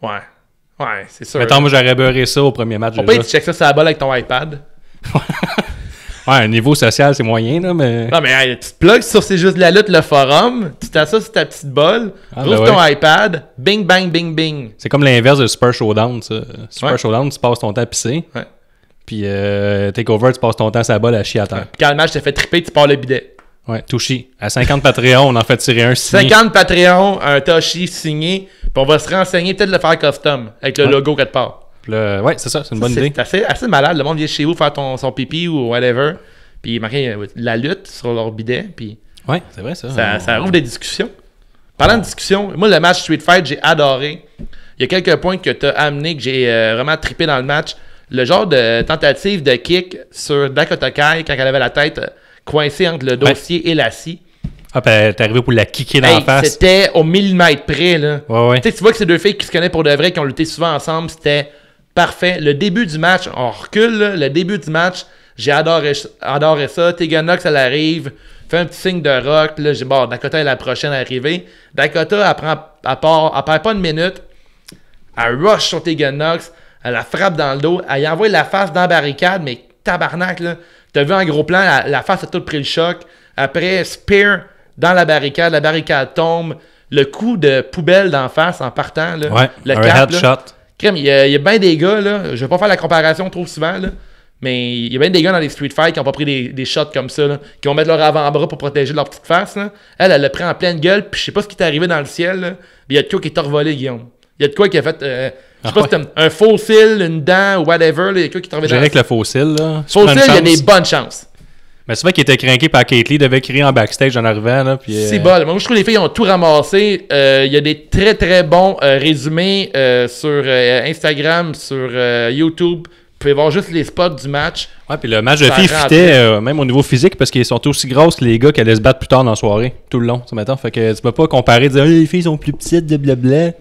Ouais. Ouais, c'est sûr. Mettons, moi j'aurais beurré ça au premier match. On déjà. peut tu checkes ça sur la balle avec ton iPad. Ouais, un niveau social, c'est moyen, là, mais. Non, mais hey, tu te plugues sur C'est juste la lutte, le forum, tu t'assois sur ta petite balle, Ah, ouvres ben ton ouais. iPad, bing, bang, bing, bing. C'est comme l'inverse de Super Showdown, ça. Super Ouais. Showdown, tu passes ton temps à pisser. Ouais. Puis TakeOver, tu passes ton temps à sa balle à chier à terre. Puis quand le match te fait triper, tu pars le bidet. Ouais, touchy. À 50 Patreon, on en fait tirer un signé. 50 Patreon, un Toshi signé, puis on va se renseigner, peut-être le faire custom, avec le Ouais. logo quelque part. Puis là, ouais, c'est ça, c'est une bonne idée. C'est assez malade, le monde vient chez vous faire son pipi ou whatever, puis il marquait la lutte sur leur bidet, puis Ouais, c'est vrai, ça. ça ouvre des discussions. Parlant de discussion, moi le match Street Fight, j'ai adoré. Il y a quelques points que tu as amenés que j'ai vraiment trippé dans le match. Le genre de tentative de kick sur Dakota Kai quand elle avait la tête coincée entre le dossier et la scie. Ah, ben, t'es arrivé pour la kicker dans la Hey, face. c'était au millimètre près, là. Ouais, ouais. Tu sais, tu vois que c'est deux filles qui se connaissent pour de vrai, qui ont lutté souvent ensemble, c'était parfait. Le début du match, on recule, là, le début du match, j'ai adoré ça. Tegan Nox, elle arrive, fait un petit signe de rock, puis là, j'ai bon, Dakota est la prochaine à arriver. Dakota, elle perd pas une minute, elle rush sur Tegan Nox, elle la frappe dans le dos, elle y envoie la face dans la barricade, mais tabarnak, là. T'as vu en gros plan, la face a tout pris le choc. Après, spear dans la barricade tombe. Le coup de poubelle d'en face en partant, là, Ouais, le un cap, là. headshot. Crème, il y a bien des gars, là, je vais pas faire la comparaison trop souvent, là, mais il y a bien des gars dans les street fights qui ont pas pris des shots comme ça, là, qui vont mettre leur avant-bras pour protéger leur petite face. Là. Elle l'a pris en pleine gueule, puis je sais pas ce qui est arrivé dans le ciel, là, mais il y a de quoi qui est revolé, Guillaume. Il y a de quoi qui a fait, je sais pas ouais. si c'était un faux cil, une dent, ou whatever, là, il y a de quoi qui est Je revolé dirais dans que le fossile, là. faux cil, il y a des bonnes chances. Mais c'est vrai qu'il était craqué par Kate Lee, devait crier en backstage en arrivant, là. Puis, C'est bon. Moi, je trouve que les filles ont tout ramassé. Il y a des très, très bons résumés sur Instagram, sur YouTube. Vous pouvez voir juste les spots du match. Ouais, puis le match de Ça filles rentre. fitait, même au niveau physique, parce qu'ils sont aussi grosses que les gars qui allaient se battre plus tard dans la soirée, tout le long, ça m'attend. Fait que tu peux pas comparer, dire les filles sont plus petites, blablabla.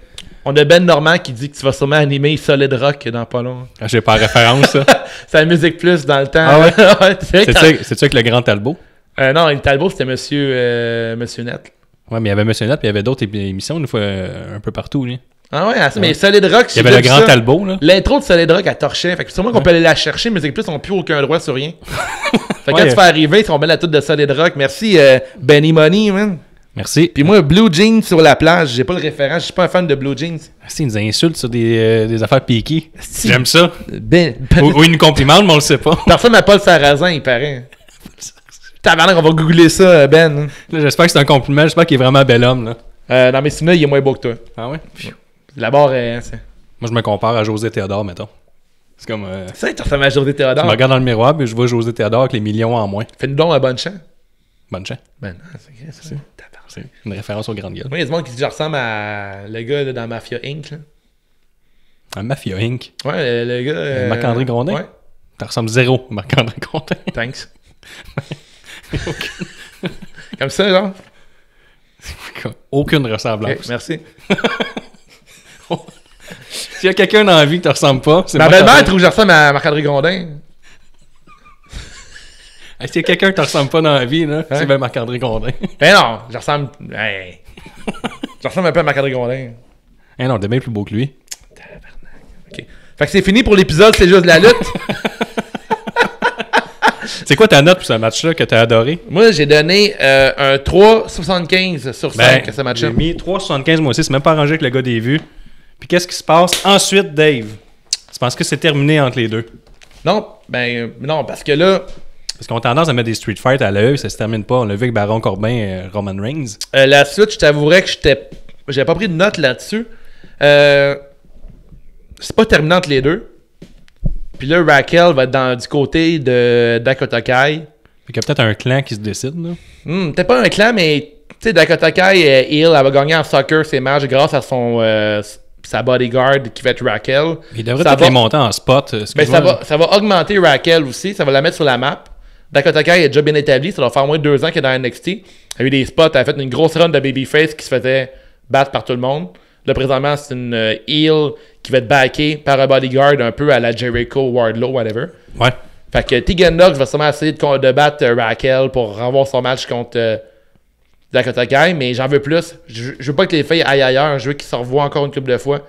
On a Ben Normand qui dit que tu vas sûrement animer Solid Rock dans pas long. Ah, j'ai pas la référence, ça. C'est la musique plus dans le temps. Ah ouais? Ouais, c'est vrai que C'est-tu avec le grand Talbot? non, le Talbot, c'était Monsieur Net. Ouais, mais il y avait Monsieur Net, puis il y avait d'autres émissions, une fois, un peu partout, lui. Ah ouais, mais Solid Rock, Il y avait le grand Talbot, là. L'intro de Solid Rock, elle torchait. Fait que sûrement qu'on peut aller la chercher, Musique Plus, on n'a plus aucun droit sur rien. Fait que quand Ouais. tu fais arriver, on met la toute de Solid Rock. Merci, Benny Money, man. Merci. Puis moi, Blue Jeans sur la plage, j'ai pas le référent, je suis pas un fan de Blue Jeans. Merci, il nous insulte sur des affaires piquées. Si. J'aime ça. Ben, Ou il nous complimente, mais on le sait pas. personne n'a pas le sarrasin, il paraît. Tabarnak, on va googler ça, Ben. Là, j'espère que c'est un compliment, j'espère qu'il est vraiment un bel homme, là. Dans mes souvenirs, il est moins beau que toi. Ah ouais? La barre est... c'est Moi, je me compare à José Théodore, mettons. C'est comme... ça que tu ressembles à José je Théodore. me regarde dans le miroir, puis je vois José Théodore avec les millions en moins. Fais-nous donc un bon chant. Bonne chance. Ben non, c'est vrai, ça. Tabarnak. C'est une référence aux grandes gueules. Moi, il y a du monde qui dit que je ressemble à le gars là, dans Mafia Inc. Là. Un Mafia Inc. Ouais, le gars... Marc-André Grondin? Ouais, Ça ressemble zéro à Marc-André Grondin. thanks. Comme ça, genre. Aucune ressemblance. Ok, merci. S'il y a quelqu'un dans la vie qui te ressemble pas, c'est Ma Marc-André. belle-mère trouve que je ressemble à Marc-André Grondin. Hey, s'il y a quelqu'un qui te ressemble pas dans la vie, là, c'est bien Marc-André Grondin. Ben non, je ressemble... Hey. Je ressemble un peu à Marc-André Grondin. Eh non, t'es bien plus beau que lui. OK. Fait que c'est fini pour l'épisode, c'est juste de la lutte. C'est quoi ta note pour ce match-là que t'as adoré? Moi, j'ai donné un 3,75 sur 5 à ce match-là. J'ai mis 3,75 moi aussi. C'est même pas arrangé avec le gars des vues. Puis qu'est-ce qui se passe ensuite, Dave? Tu penses que c'est terminé entre les deux? Non, non, parce que là... Parce qu'on a tendance à mettre des street fights à l'œil, ça se termine pas. On l'a vu avec Baron Corbin et Roman Reigns. La suite, je t'avouerais que j'avais pas pris de note là-dessus. C'est pas terminé entre les deux. Puis là, Raquel va être du côté de Dakota Kai. Fait qu'il y a peut-être un clan qui se décide, là. Peut-être pas un clan, mais tu sais, Dakota Kai, elle va gagner en soccer ses matchs grâce à sa bodyguard qui va être Raquel. Il devrait peut-être les monter en spot. Ça va augmenter Raquel aussi, ça va la mettre sur la map. Dakota Kai est déjà bien établie, ça doit faire au moins 2 ans qu'elle est dans NXT. Elle a eu des spots, elle a fait une grosse run de babyface qui se faisait battre par tout le monde. Là, présentement, c'est une heel qui va être backée par un bodyguard un peu à la Jericho, Wardlow, whatever. Ouais. Fait que Tegan Nox va sûrement essayer de battre Raquel pour avoir son match contre Dakota Kai, mais j'en veux plus. Je veux pas que les filles aillent ailleurs, je veux qu'ils se revoient encore une couple de fois.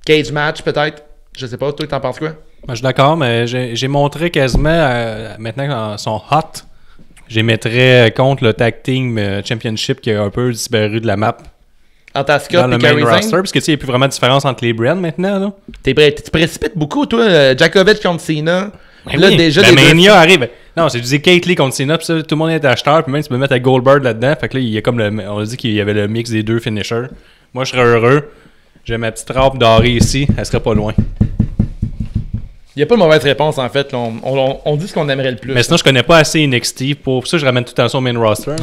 Cage match, peut-être. Je sais pas, toi, t'en penses quoi? Je suis d'accord, mais j'ai montré quasiment, maintenant qu'ils sont hot, j'ai mettrais contre le Tag Team Championship qui a un peu disparu de la map. Asuka dans le main roster, parce que tu sais, il n'y a plus vraiment de différence entre les brands maintenant. Là. Tu précipites beaucoup, toi. Djokovic contre Cena. Ben là, oui. Déjà, Mania arrive. Non, c'est du Kate Lee contre Cena, puis ça, tout le monde est acheteur, puis même tu peux mettre à Goldberg là-dedans. Fait que là, il y a comme on a dit qu'il y avait le mix des deux finishers. Moi, je serais heureux. J'ai ma petite robe dorée ici, elle serait pas loin. Il n'y a pas de mauvaise réponse, en fait. On dit ce qu'on aimerait le plus. Mais sinon, je connais pas assez NXT. Pour ça, je ramène tout le temps sur main roster.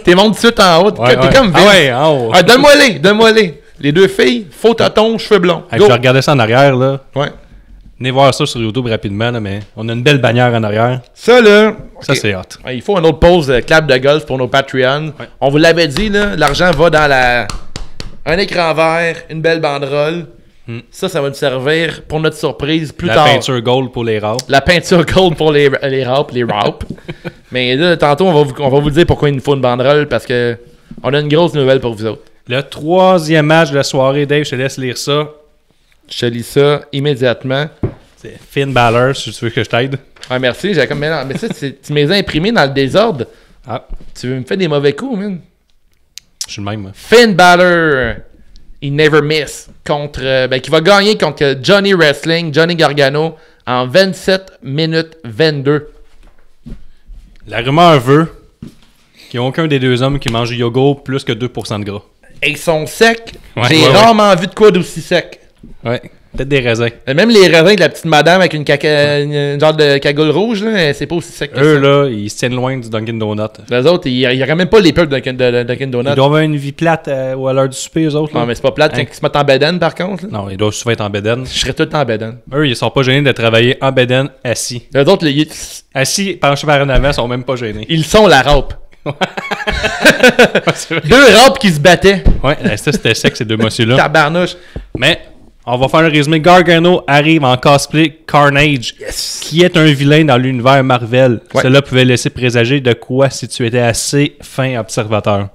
T'es monté tout de suite en haut. Ouais, t'es comme Vince. Ah ouais, en haut. Ah, donne-moi-les. Les deux filles, faux tonton, cheveux blonds. Je vais regarder ça en arrière, là. Ouais. Venez voir ça sur YouTube rapidement, là, mais on a une belle bannière en arrière. Ça, là... Ça, c'est hot. Il faut une autre pause clap de golf pour nos Patreons. Ouais. On vous l'avait dit, là, l'argent va dans un écran vert, une belle banderole. Ça va nous servir pour notre surprise plus tard. La peinture gold pour les râpes. La peinture gold pour les râpes, Mais là, tantôt, on va vous dire pourquoi il nous faut une banderole, parce que on a une grosse nouvelle pour vous autres. Le 3e match de la soirée, Dave, je te laisse lire ça. Je te lis ça immédiatement. C'est Finn Balor, si tu veux que je t'aide. Ah, merci. J'ai comme... Mais ça, tu m'es imprimé dans le désordre. Ah. Tu veux me faire des mauvais coups, man? Je suis le même. Finn Balor, il never miss, qui va gagner contre Johnny Wrestling, Johnny Gargano, en 27 minutes 22. La rumeur veut qu'il n'y a aucun des deux hommes qui mange du yogourt plus que 2% de gras. Et ils sont secs. Ouais, J'ai rarement vu de quoi d'aussi sec. Ouais, peut-être des raisins. Et même les raisins de la petite madame avec une genre de cagoule rouge, là, c'est pas aussi sec que ça. Eux, là, ils se tiennent loin du Dunkin' Donut. Les autres, il n'y a même pas les peurs de Dunkin' Donut. Ils doivent avoir une vie plate ou à l'heure du souper, eux autres. Là. Non, mais c'est pas plate quand ils se mettent en bedaine, par contre. Là. Non, ils doivent souvent être en bedaine. Je serais tout le temps en bedaine. Eux, ils sont pas gênés de travailler en bedaine, assis. Les autres, assis, penchés par en avant, ils sont même pas gênés. Ils sont la râpe. Deux râpes qui se battaient. Ouais, ça, c'était sec, ces deux messieurs-là. Tabarnouche. Mais... on va faire un résumé. Gargano arrive en cosplay Carnage, qui est un vilain dans l'univers Marvel. Ouais. Cela pouvait laisser présager de quoi si tu étais assez fin observateur.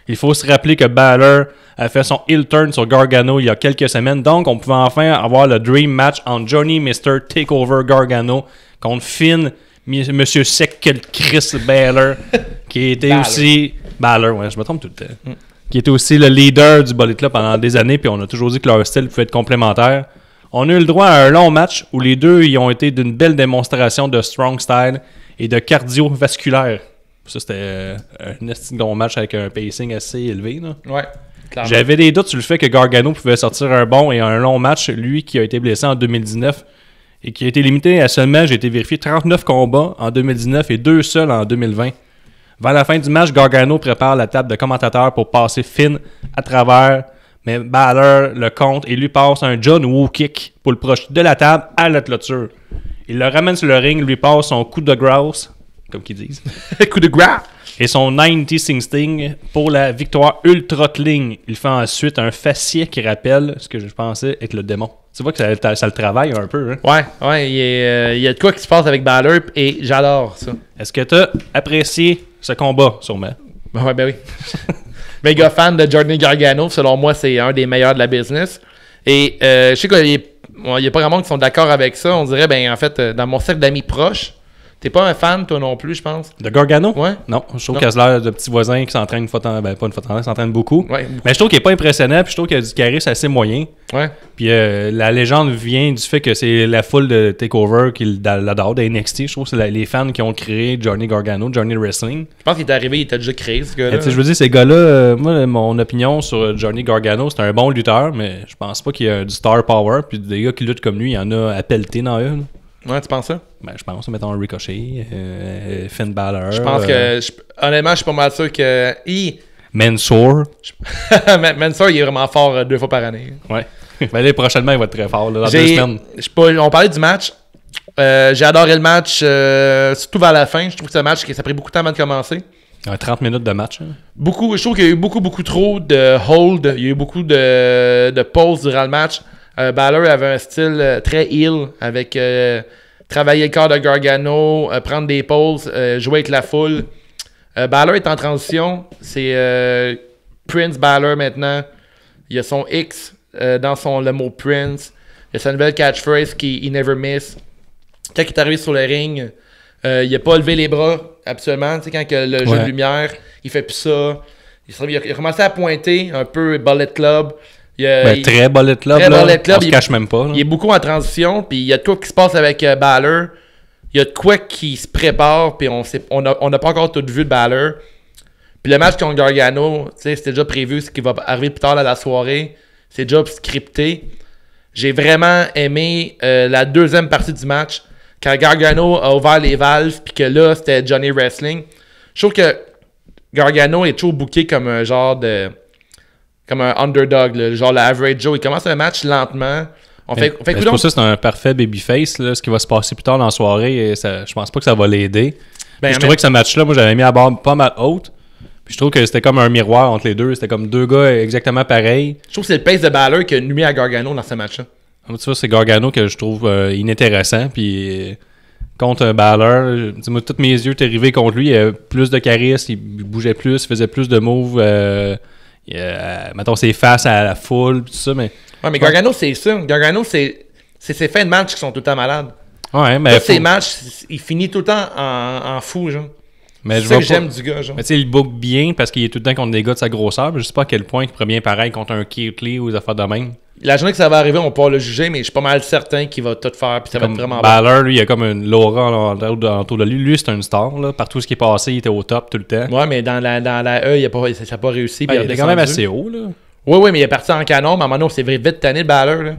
Il faut se rappeler que Balor a fait son heel turn sur Gargano il y a quelques semaines, donc on pouvait enfin avoir le dream match entre Johnny Mr. Takeover Gargano contre Finn, Monsieur Sec Chris Balor, qui était aussi... Balor, ouais, je me trompe tout le temps. Qui était aussi le leader du Bullet Club pendant des années, puis on a toujours dit que leur style pouvait être complémentaire. On a eu le droit à un long match où les deux y ont été d'une belle démonstration de strong style et de cardiovasculaire. Ça, c'était un long match avec un pacing assez élevé. Là. Ouais, clairement. J'avais des doutes sur le fait que Gargano pouvait sortir un bon et un long match, lui qui a été blessé en 2019 et qui a été limité à seulement, j'ai été vérifié, 39 combats en 2019 et 2 seuls en 2020. Vers la fin du match, Gargano prépare la table de commentateurs pour passer Finn à travers, mais Balor le compte et lui passe un John Woo kick pour le proche de la table à la clôture. Il le ramène sur le ring, lui passe son coup de grouse, comme qu'ils disent. Coup de grouse! Et son 90 Sting pour la victoire ultra clean. Il fait ensuite un faciès qui rappelle ce que je pensais être le démon. Tu vois que ça le travaille un peu. Hein? Ouais, il y a de quoi qui se passe avec Balor et j'adore ça. Est-ce que tu as apprécié ce combat, sûrement? Ouais, ben oui. Méga fan de Johnny Gargano. Selon moi, c'est un des meilleurs de la business. Et je sais que il y a pas grand monde qui sont d'accord avec ça. On dirait, ben en fait, dans mon cercle d'amis proches, t'es pas un fan, toi non plus, je pense. De Gargano? Ouais. Non, je trouve qu'il a l'air de petit voisin qui s'entraîne une fois pas une fois de temps, qui s'entraîne beaucoup. Ouais. Mais je trouve qu'il est pas impressionnant, puis je trouve qu'il a du charisme assez moyen. Ouais. Puis la légende vient du fait que c'est la foule de TakeOver qui l'adore, de NXT. Je trouve que c'est les fans qui ont créé Johnny Gargano, Johnny Wrestling. Je pense qu'il est arrivé, il était déjà créé, ce gars-là. Je veux dire, ces gars-là, moi, mon opinion sur Johnny Gargano, c'est un bon lutteur, mais je pense pas qu'il y a du star power. Puis des gars qui luttent comme lui, il y en a à pelleter dans eux. Là. Ouais, tu penses ça? Ben, je pense, mettons Ricochet, Finn Balor. Je pense que, honnêtement, je suis pas mal sûr que... Mansoor. Mansoor, il est vraiment fort 2 fois par année. Ouais. Ben là, prochainement, il va être très fort, là, dans 2 semaines. On parlait du match. J'ai adoré le match, surtout vers la fin. Je trouve que c'est un match ça a pris beaucoup de temps avant de commencer. 30 minutes de match. Hein. Je trouve qu'il y a eu beaucoup trop de hold. Il y a eu beaucoup de pauses durant le match. Balor avait un style très heel avec travailler le corps de Gargano, prendre des pauses, jouer avec la foule. Balor est en transition. C'est Prince Balor maintenant. Il y a son X dans le mot Prince. Il y a sa nouvelle catchphrase qui « never miss ». Quand il est arrivé sur le ring, il n'a pas levé les bras absolument. Tu sais, quand que le jeu de lumière, il fait plus ça. Il a commencé à pointer un peu Bullet Club. Très Bullet Club, très là, Bullet Club, on se cache même pas. Là. Il est beaucoup en transition, puis il y a de quoi qui se passe avec Balor. Il y a de quoi qui se prépare, puis on n'a pas encore tout vu de Balor. Puis le match contre Gargano, c'était déjà prévu, ce qui va arriver plus tard dans la soirée. C'est déjà scripté. J'ai vraiment aimé la deuxième partie du match, quand Gargano a ouvert les valves, puis que là, c'était Johnny Wrestling. Je trouve que Gargano est toujours booké comme un genre de... comme un underdog, là, genre l'average Joe. Il commence le match lentement. C'est pour ça que c'est un parfait babyface. Là, ce qui va se passer plus tard dans la soirée, je pense pas que ça va l'aider. Je trouvais que ce match-là, moi, j'avais mis à barre pas mal haute. Puis je trouve que c'était comme un miroir entre les deux. C'était comme 2 gars exactement pareils. Je trouve que c'est le pace de Balor qui a nuit à Gargano dans ce match-là. Tu vois, c'est Gargano que je trouve inintéressant. Puis contre Balor, moi, tous mes yeux étaient rivés contre lui. Il avait plus de charisme, il bougeait plus, il faisait plus de moves. Mettons, c'est face à la foule, tout ça. Mais Gargano, c'est ça. Gargano, c'est ses fins de match qui sont tout le temps malades. Ouais, mais tous ses matchs, il finit tout le temps en fou, genre. Mais c'est ça que j'aime du gars, genre. Mais tu sais, il book bien parce qu'il est tout le temps contre des gars de sa grosseur. Mais je sais pas à quel point il pourrait bien pareil contre un Keith Lee ou des affaires de même. La journée que ça va arriver, on pourra le juger, mais je suis pas mal certain qu'il va tout faire, puis ça va être vraiment Balor, lui, il a comme une Laura autour de lui. Lui, c'est une star, là. Partout ce qui est passé, il était au top tout le temps. Ouais, mais dans la E, ça n'a pas réussi. Il était quand même assez haut, là. Oui, mais il est parti en canon, mais à un moment donné, c'est vite tanné de Balor, là.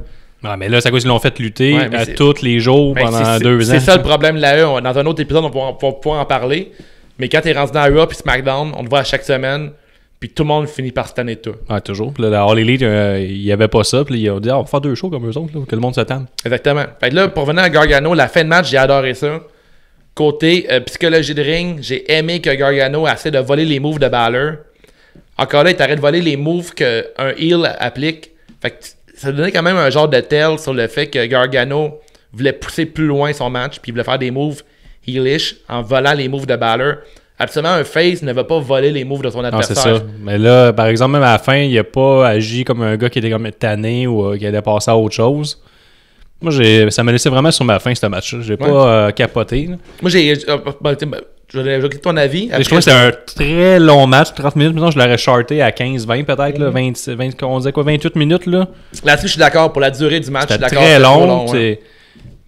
Non, mais là, c'est à cause qu'ils l'ont fait lutter tous les jours pendant 2 ans. C'est ça le problème de la E. Dans un autre épisode, on va pouvoir en parler. Mais quand t'es rendu dans Raw puis SmackDown, on te voit à chaque semaine, puis tout le monde finit par se tanner de tout. Ouais, toujours. Puis là, dans All Elite, il n'y avait pas ça. Puis ils ont dit, on va faire 2 shows comme eux autres, là, que le monde se tanne. Exactement. Fait que là, pour revenir à Gargano, la fin de match, j'ai adoré ça. Côté psychologie de ring, j'ai aimé que Gargano essaie de voler les moves de Balor. Encore là, il t'arrête de voler les moves qu'un heel applique. Fait que ça donnait quand même un genre de tell sur le fait que Gargano voulait pousser plus loin son match, puis il voulait faire des moves heelish en volant les moves de Balor. Absolument, un face ne va pas voler les moves de son adversaire. Non, c'est ça. Mais là, par exemple, même à la fin, il n'a pas agi comme un gars qui était comme tanné ou qui allait passer à autre chose. Moi, ça m'a laissé vraiment sur ma faim, ce match-là. J'ai pas capoté. Là. Moi, je vais cliquer ton avis. Je trouve que c'était un très long match, 30 minutes. Maintenant, je l'aurais charté à 15-20 peut-être, là, 20, on disait quoi, 28 minutes. Là-dessus, je suis d'accord. Pour la durée du match, je suis d'accord. Très long.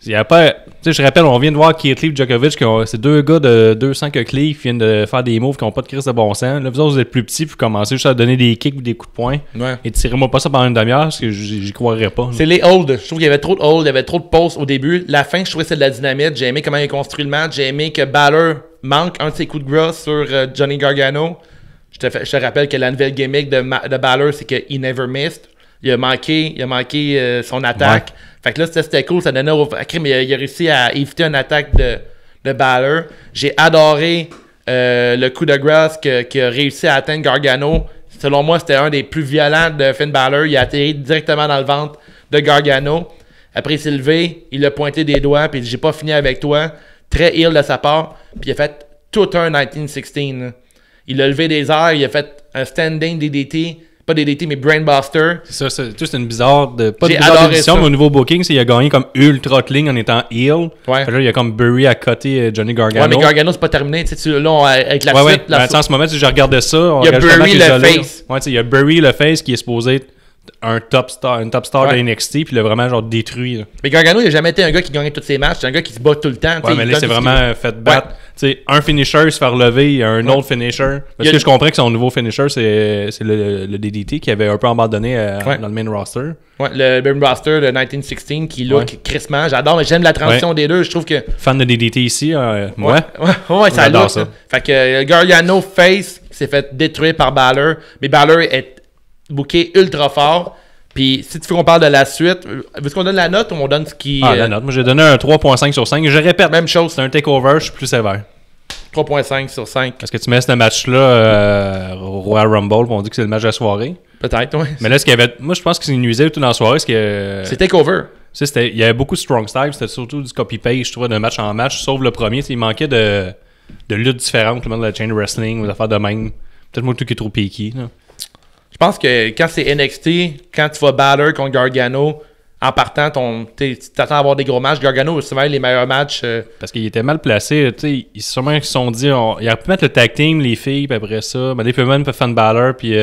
Il y a pas, tu sais, je rappelle, on vient de voir Keith Lee et Djokovic, c'est 2 gars de 200 que Lee qui viennent de faire des moves qui n'ont pas de crise de bon sens. Là, vous autres, vous êtes plus petits, vous commencez juste à donner des kicks ou des coups de poing. Ouais. Et tirez-moi pas ça pendant une demi-heure parce que j'y croirais pas. Là. C'est les holds. Je trouve qu'il y avait trop de holds, il y avait trop de pauses au début. La fin, je trouvais que c'était de la dynamite. J'ai aimé comment il a construit le match. J'ai aimé que Balor manque un de ses coups de gras sur Johnny Gargano. Je te rappelle que la nouvelle gimmick de Balor, c'est qu'il never missed. Il a manqué son attaque. Ouais. Fait que là, c'était cool. Ça donnait mais il a réussi à éviter une attaque de Balor. J'ai adoré le coup de grâce qu'il a réussi à atteindre Gargano. Selon moi, c'était un des plus violents de Finn Balor. Il a atterri directement dans le ventre de Gargano. Après, il s'est levé. Il a pointé des doigts. Puis j'ai pas fini avec toi. Très heel de sa part. Puis il a fait tout un 1916. Là. Il a levé des airs. Il a fait un standing DDT. Pas DDT, mais Brainbuster. C'est ça, c'est une bizarre de. Pas de J'ai bizarre adoré d'édition, ça. mais au niveau booking, c'est qu'il a gagné comme ultra clean en étant heel. Ouais. Fait là, il y a comme Bury à côté Johnny Gargano. Ouais, mais Gargano, c'est pas terminé. Tu sais, là, avec la Ouais, suite. ouais. En ce moment, si je regardais ça, on Il y a regarde justement Bury que le Isolé, face. Ouais, tu sais, il y a Bury le face qui est supposé être une top star Ouais. de NXT, puis il l'a vraiment genre détruit. Là. Mais Gargano, il a jamais été un gars qui gagnait tous ses matchs. C'est un gars qui se bat tout le temps. tu Ouais, sais, mais il là, c'est donne tout ce vraiment fait battre. Tu sais, un finisher se faire lever, un autre finisher. Parce que je comprends que son nouveau finisher, c'est le DDT qui avait un peu abandonné dans le main roster. Ouais, le Brainbuster de 1916 qui look crissement. J'adore, mais j'aime la transition des deux. Je trouve que. Fan de DDT ici, moi. Ouais, ça J'adore look. ça. Fait que Gargano face s'est fait détruire par Balor. Mais Balor est booké ultra fort. Puis si tu veux qu'on parle de la suite, veux-tu qu'on donne la note ou on donne ce qui. La note. Moi, j'ai donné un 3.5 sur 5. Je répète, Même chose. c'est un takeover, je suis plus sévère. 3.5 sur 5. Est-ce que tu mets ce match-là au Royal Rumble, puis on dit que c'est le match de la soirée? Peut-être, oui. Mais là, ce qu'il y avait. Moi, je pense que c'est nuisait tout dans la soirée. C'est takeover. Il y avait beaucoup de strong style, c'était surtout du copy-paste, je trouvais, de match en match, sauf le premier. Il manquait de luttes différentes, de la chain wrestling, ou des affaires de même. Peut-être moi, tout qui est trop piqué. Je pense que quand c'est NXT, quand tu vas Balor contre Gargano, en partant, tu t'attends à avoir des gros matchs. Gargano, c'est souvent les meilleurs matchs. Parce qu'il était mal placé. Ils se sont dit, il aurait pu mettre le tag team, les filles, puis après ça, Dave Pillman peut faire Balor, puis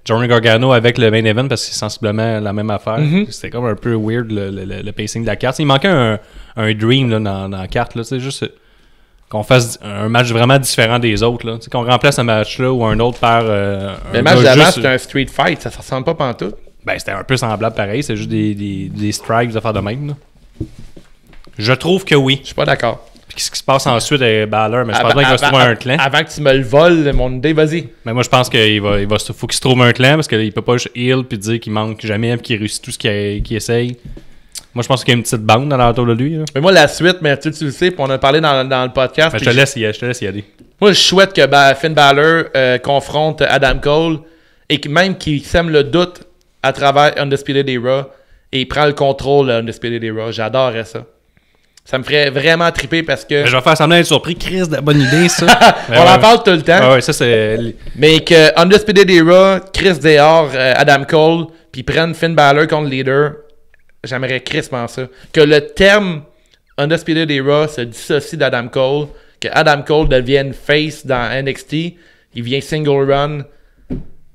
Johnny Gargano avec le main event, parce que c'est sensiblement la même affaire. C'était comme un peu weird le pacing de la carte. Il manquait un dream là, dans la carte. C'est juste qu'on fasse un match vraiment différent des autres. Là. Qu'on remplace un match-là ou un autre par. Le match d'avant, c'était un street fight, ça ne ressemble pas pantoute. Ben, c'était un peu semblable pareil, c'est juste des strikes, des affaires de même. Là. Je trouve que oui. Je suis pas d'accord. Puis ce qui se passe ensuite avec Balor, mais je pense bien qu'il va se trouver un clan. Avant que tu me le voles, mon idée, vas-y. Mais moi, je pense qu'il faut qu'il se trouve un clan parce qu'il peut pas juste heal puis dire qu'il manque jamais puis qu'il réussit tout ce qu'il essaye. Moi, je pense qu'il y a une petite bande dans l'entour de lui. Là. Mais moi, la suite, mais tu le sais, puis on a parlé dans le podcast. Ben, je te laisse y aller. Moi, je souhaite que Finn Balor confronte Adam Cole et même qu'il sème le doute à travers Undisputed Era et il prend le contrôle de Undisputed Era. J'adorerais ça. Ça me ferait vraiment triper parce que... Mais je vais faire semblant d'être surpris. Chris, de bonne idée, ça. On en parle tout le temps. Ouais, ça, c'est... Mais que Undisputed Era, Chris dehors, Adam Cole, puis prennent Finn Balor contre leader, j'aimerais crissement ça. Que le terme Undisputed Era se dissocie d'Adam Cole, que Adam Cole devienne face dans NXT, il vient single run,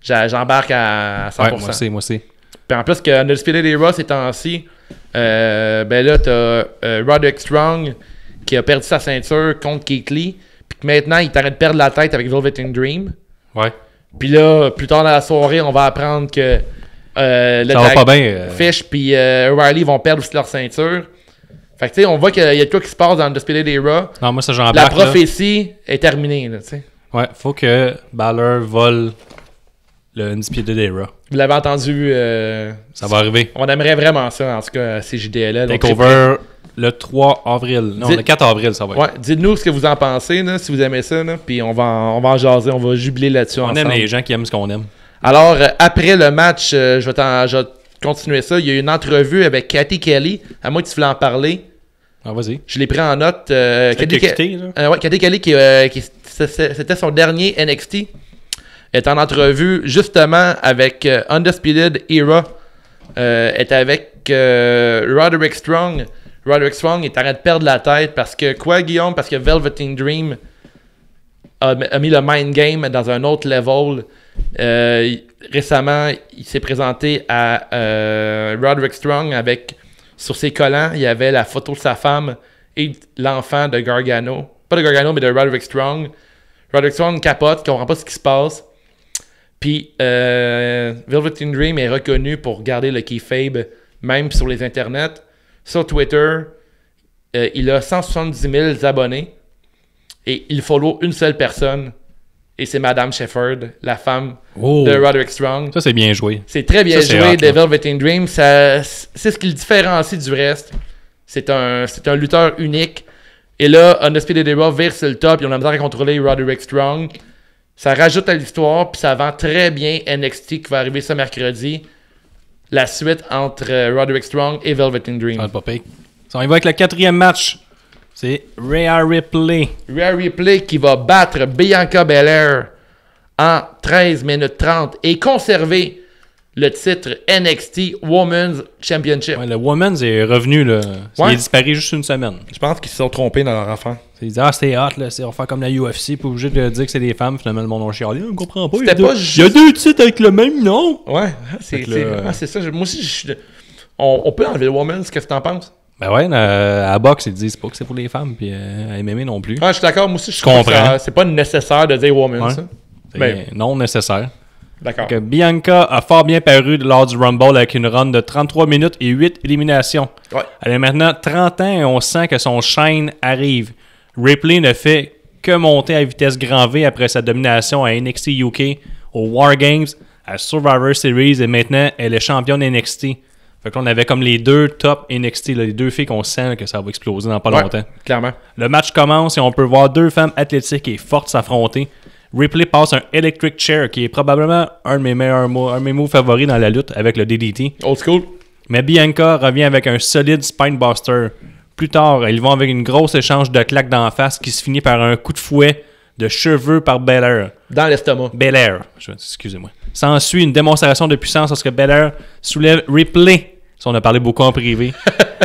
j'embarque à 100%. Ouais, moi aussi. Puis en plus que Undisputed Era ces temps-ci, ben là t'as Roderick Strong qui a perdu sa ceinture contre Keith Lee, puis que maintenant il t'arrête de perdre la tête avec Velvet in Dream. Ouais. Puis là, plus tard dans la soirée, on va apprendre que le ça va pas bien. Fish puis Riley vont perdre aussi leur ceinture. Fait que tu sais, on voit qu'il y a de quoi qui se passe dans Undisputed Era. Non, moi ça j'en La prophétie est terminée, là, tu sais. Ouais, faut que Balor vole le Undisputed Era. Vous l'avez entendu. Ça va arriver. On aimerait vraiment ça, en tout cas, CJDLL. Takeover le 3 avril. Non, le 4 avril, ça va être. Ouais, dites-nous ce que vous en pensez, là, si vous aimez ça, là, puis on va en jaser, on va jubiler là-dessus ensemble. On aime les gens qui aiment ce qu'on aime. Alors, après le match, je vais continuer ça. Il y a eu une entrevue avec Cathy Kelly. À moi, tu voulais en parler. Ah, vas-y. Je l'ai pris en note. Cathy Kelly, c'était son dernier NXT. Elle est en entrevue justement avec Undisputed Era. Elle est avec Roderick Strong. Roderick Strong est en train de perdre la tête parce que, quoi, Guillaume? Parce que Velveteen Dream a mis le mind game dans un autre level. Récemment, il s'est présenté à Roderick Strong avec, sur ses collants, il y avait la photo de sa femme et l'enfant de Gargano. Pas de Gargano, mais de Roderick Strong. Roderick Strong capote, comprend pas ce qui se passe. Puis Velveteen Dream est reconnu pour garder le kayfabe, même sur les internets. Sur Twitter, il a 170 000 abonnés et il follow une seule personne. Et c'est Madame Shepherd, la femme de Roderick Strong. Ça, c'est bien joué. C'est très bien joué de Velveteen Dream. C'est ce qui le différencie du reste. C'est un lutteur unique. Et là, Undisputed Era vire sur le top. Ils ont la misère à contrôler Roderick Strong. Ça rajoute à l'histoire. Puis ça vend très bien NXT qui va arriver ce mercredi. La suite entre Roderick Strong et Velveteen Dream. Ça va pas pire. On y va avec le 4e match. C'est Rhea Ripley. Rhea Ripley qui va battre Bianca Belair en 13 minutes 30 et conserver le titre NXT Women's Championship. Ouais, le Women's est revenu, là. Ouais. Il est disparu juste une semaine. Je pense qu'ils se sont trompés dans leur affaire. Ils disent, c'était hot, là, on va faire comme la UFC, pas obligé de dire que c'est des femmes, finalement, le monde a chialé, on comprend pas. C'était pas juste... Il y a 2 titres avec le même nom. Ouais, c'est ça. Moi aussi, on peut enlever le Women's, qu'est-ce que t'en penses? Ben ouais, à boxe, ils disent pas que c'est pour les femmes, puis à MMA non plus. Ah, je suis d'accord, moi aussi, je comprends. C'est pas nécessaire de dire Women's, ça. C'est non nécessaire. D'accord. Donc, Bianca a fort bien paru lors du Rumble avec une run de 33 minutes et 8 éliminations. Ouais. Elle a maintenant 30 ans et on sent que son shine arrive. Ripley ne fait que monter à vitesse grand V après sa domination à NXT UK, aux War Games, à Survivor Series et maintenant elle est championne NXT. Fait qu'on avait comme les 2 top NXT, là, les 2 filles qu'on sent là, que ça va exploser dans pas longtemps. Clairement. Le match commence et on peut voir 2 femmes athlétiques et fortes s'affronter. Ripley passe un Electric Chair qui est probablement un de mes moves favoris dans la lutte avec le DDT. Old school. Mais Bianca revient avec un solide Spinebuster. Plus tard, ils vont avec une grosse échange de claques d'en face qui se finit par un coup de fouet de cheveux par Belair. Dans l'estomac. Belair, excusez-moi. S'ensuit une démonstration de puissance lorsque Belair soulève Ripley, si on a parlé beaucoup en privé,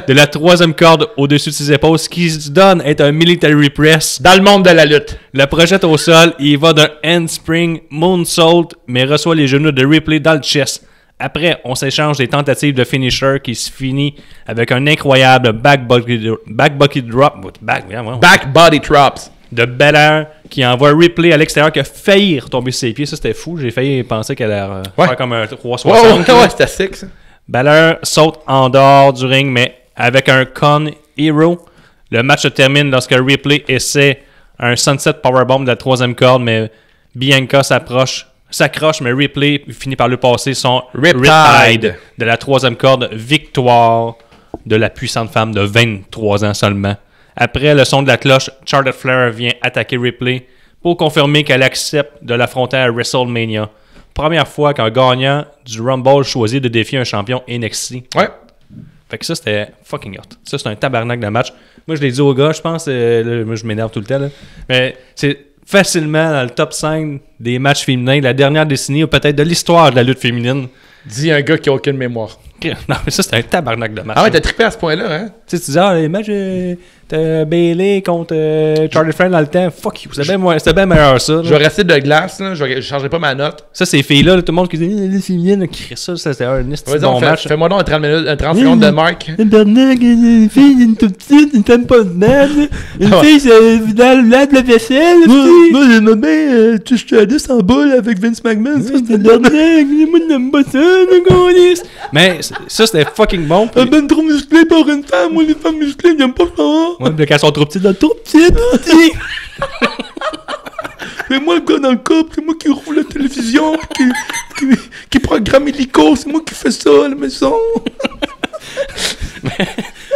de la 3e corde au-dessus de ses épaules, ce qui se donne être un military press. Dans le monde de la lutte. La projette au sol, il va d'un handspring moonsault, mais reçoit les genoux de Ripley dans le chest. Après, on s'échange des tentatives de finisher qui se finit avec un incroyable back body drop. Back body drops. De Belair qui envoie Ripley à l'extérieur qui a failli retomber sur ses pieds. Ça, c'était fou. J'ai failli penser qu'elle allait faire comme un 360. Ouais, c'était sick, ça. Belair saute en dehors du ring, mais avec un con hero. Le match se termine lorsque Ripley essaie un sunset powerbomb de la 3e corde, mais Bianca s'accroche, mais Ripley finit par lui passer son Riptide de la 3e corde. Victoire de la puissante femme de 23 ans seulement. Après le son de la cloche, Charlotte Flair vient attaquer Ripley pour confirmer qu'elle accepte de l'affronter à WrestleMania. Première fois qu'un gagnant du Rumble choisit de défier un champion NXT. Ouais. Fait que ça, c'était fucking hot. Ça, c'est un tabarnak de match. Moi, je l'ai dit aux gars, je pense, là, moi, je m'énerve tout le temps, là. Mais c'est facilement dans le top 5 des matchs féminins de la dernière décennie ou peut-être de l'histoire de la lutte féminine. Dis un gars qui a aucune mémoire. Non, mais ça, c'était un tabarnak de match. Ah ouais, t'as trippé à ce point-là, hein? Tu sais, tu dis, les matchs, t'as Bayley contre Charlie Flair dans le temps, fuck you, c'était bien meilleur ça. Là. Je vais rester de glace, là. Je changerai pas ma note. Ça, ces filles-là, tout le monde qui dit, les féminines, ça, c'était un bon match. Fais-moi donc un 30 secondes de marque. Tabarnak, une fille, une toute petite, une femme pas de merde. Une fille, c'est dans la vaisselle. Moi, j'aimais bien Trish Stratus en boule avec Vince McMahon. Ça, c'était tabarnak, moi, je n'aime pas ça, le gaulliste. Mais ça, c'était fucking bon. Un ben trop musclé par une femme, moi, les femmes musclées, j'aime pas ça. Ouais, mais quand elles sont trop petites, trop petites. C'est moi le gars dans le couple, c'est moi qui roule la télévision, qui programme l'hélico, c'est moi qui fais ça à la maison.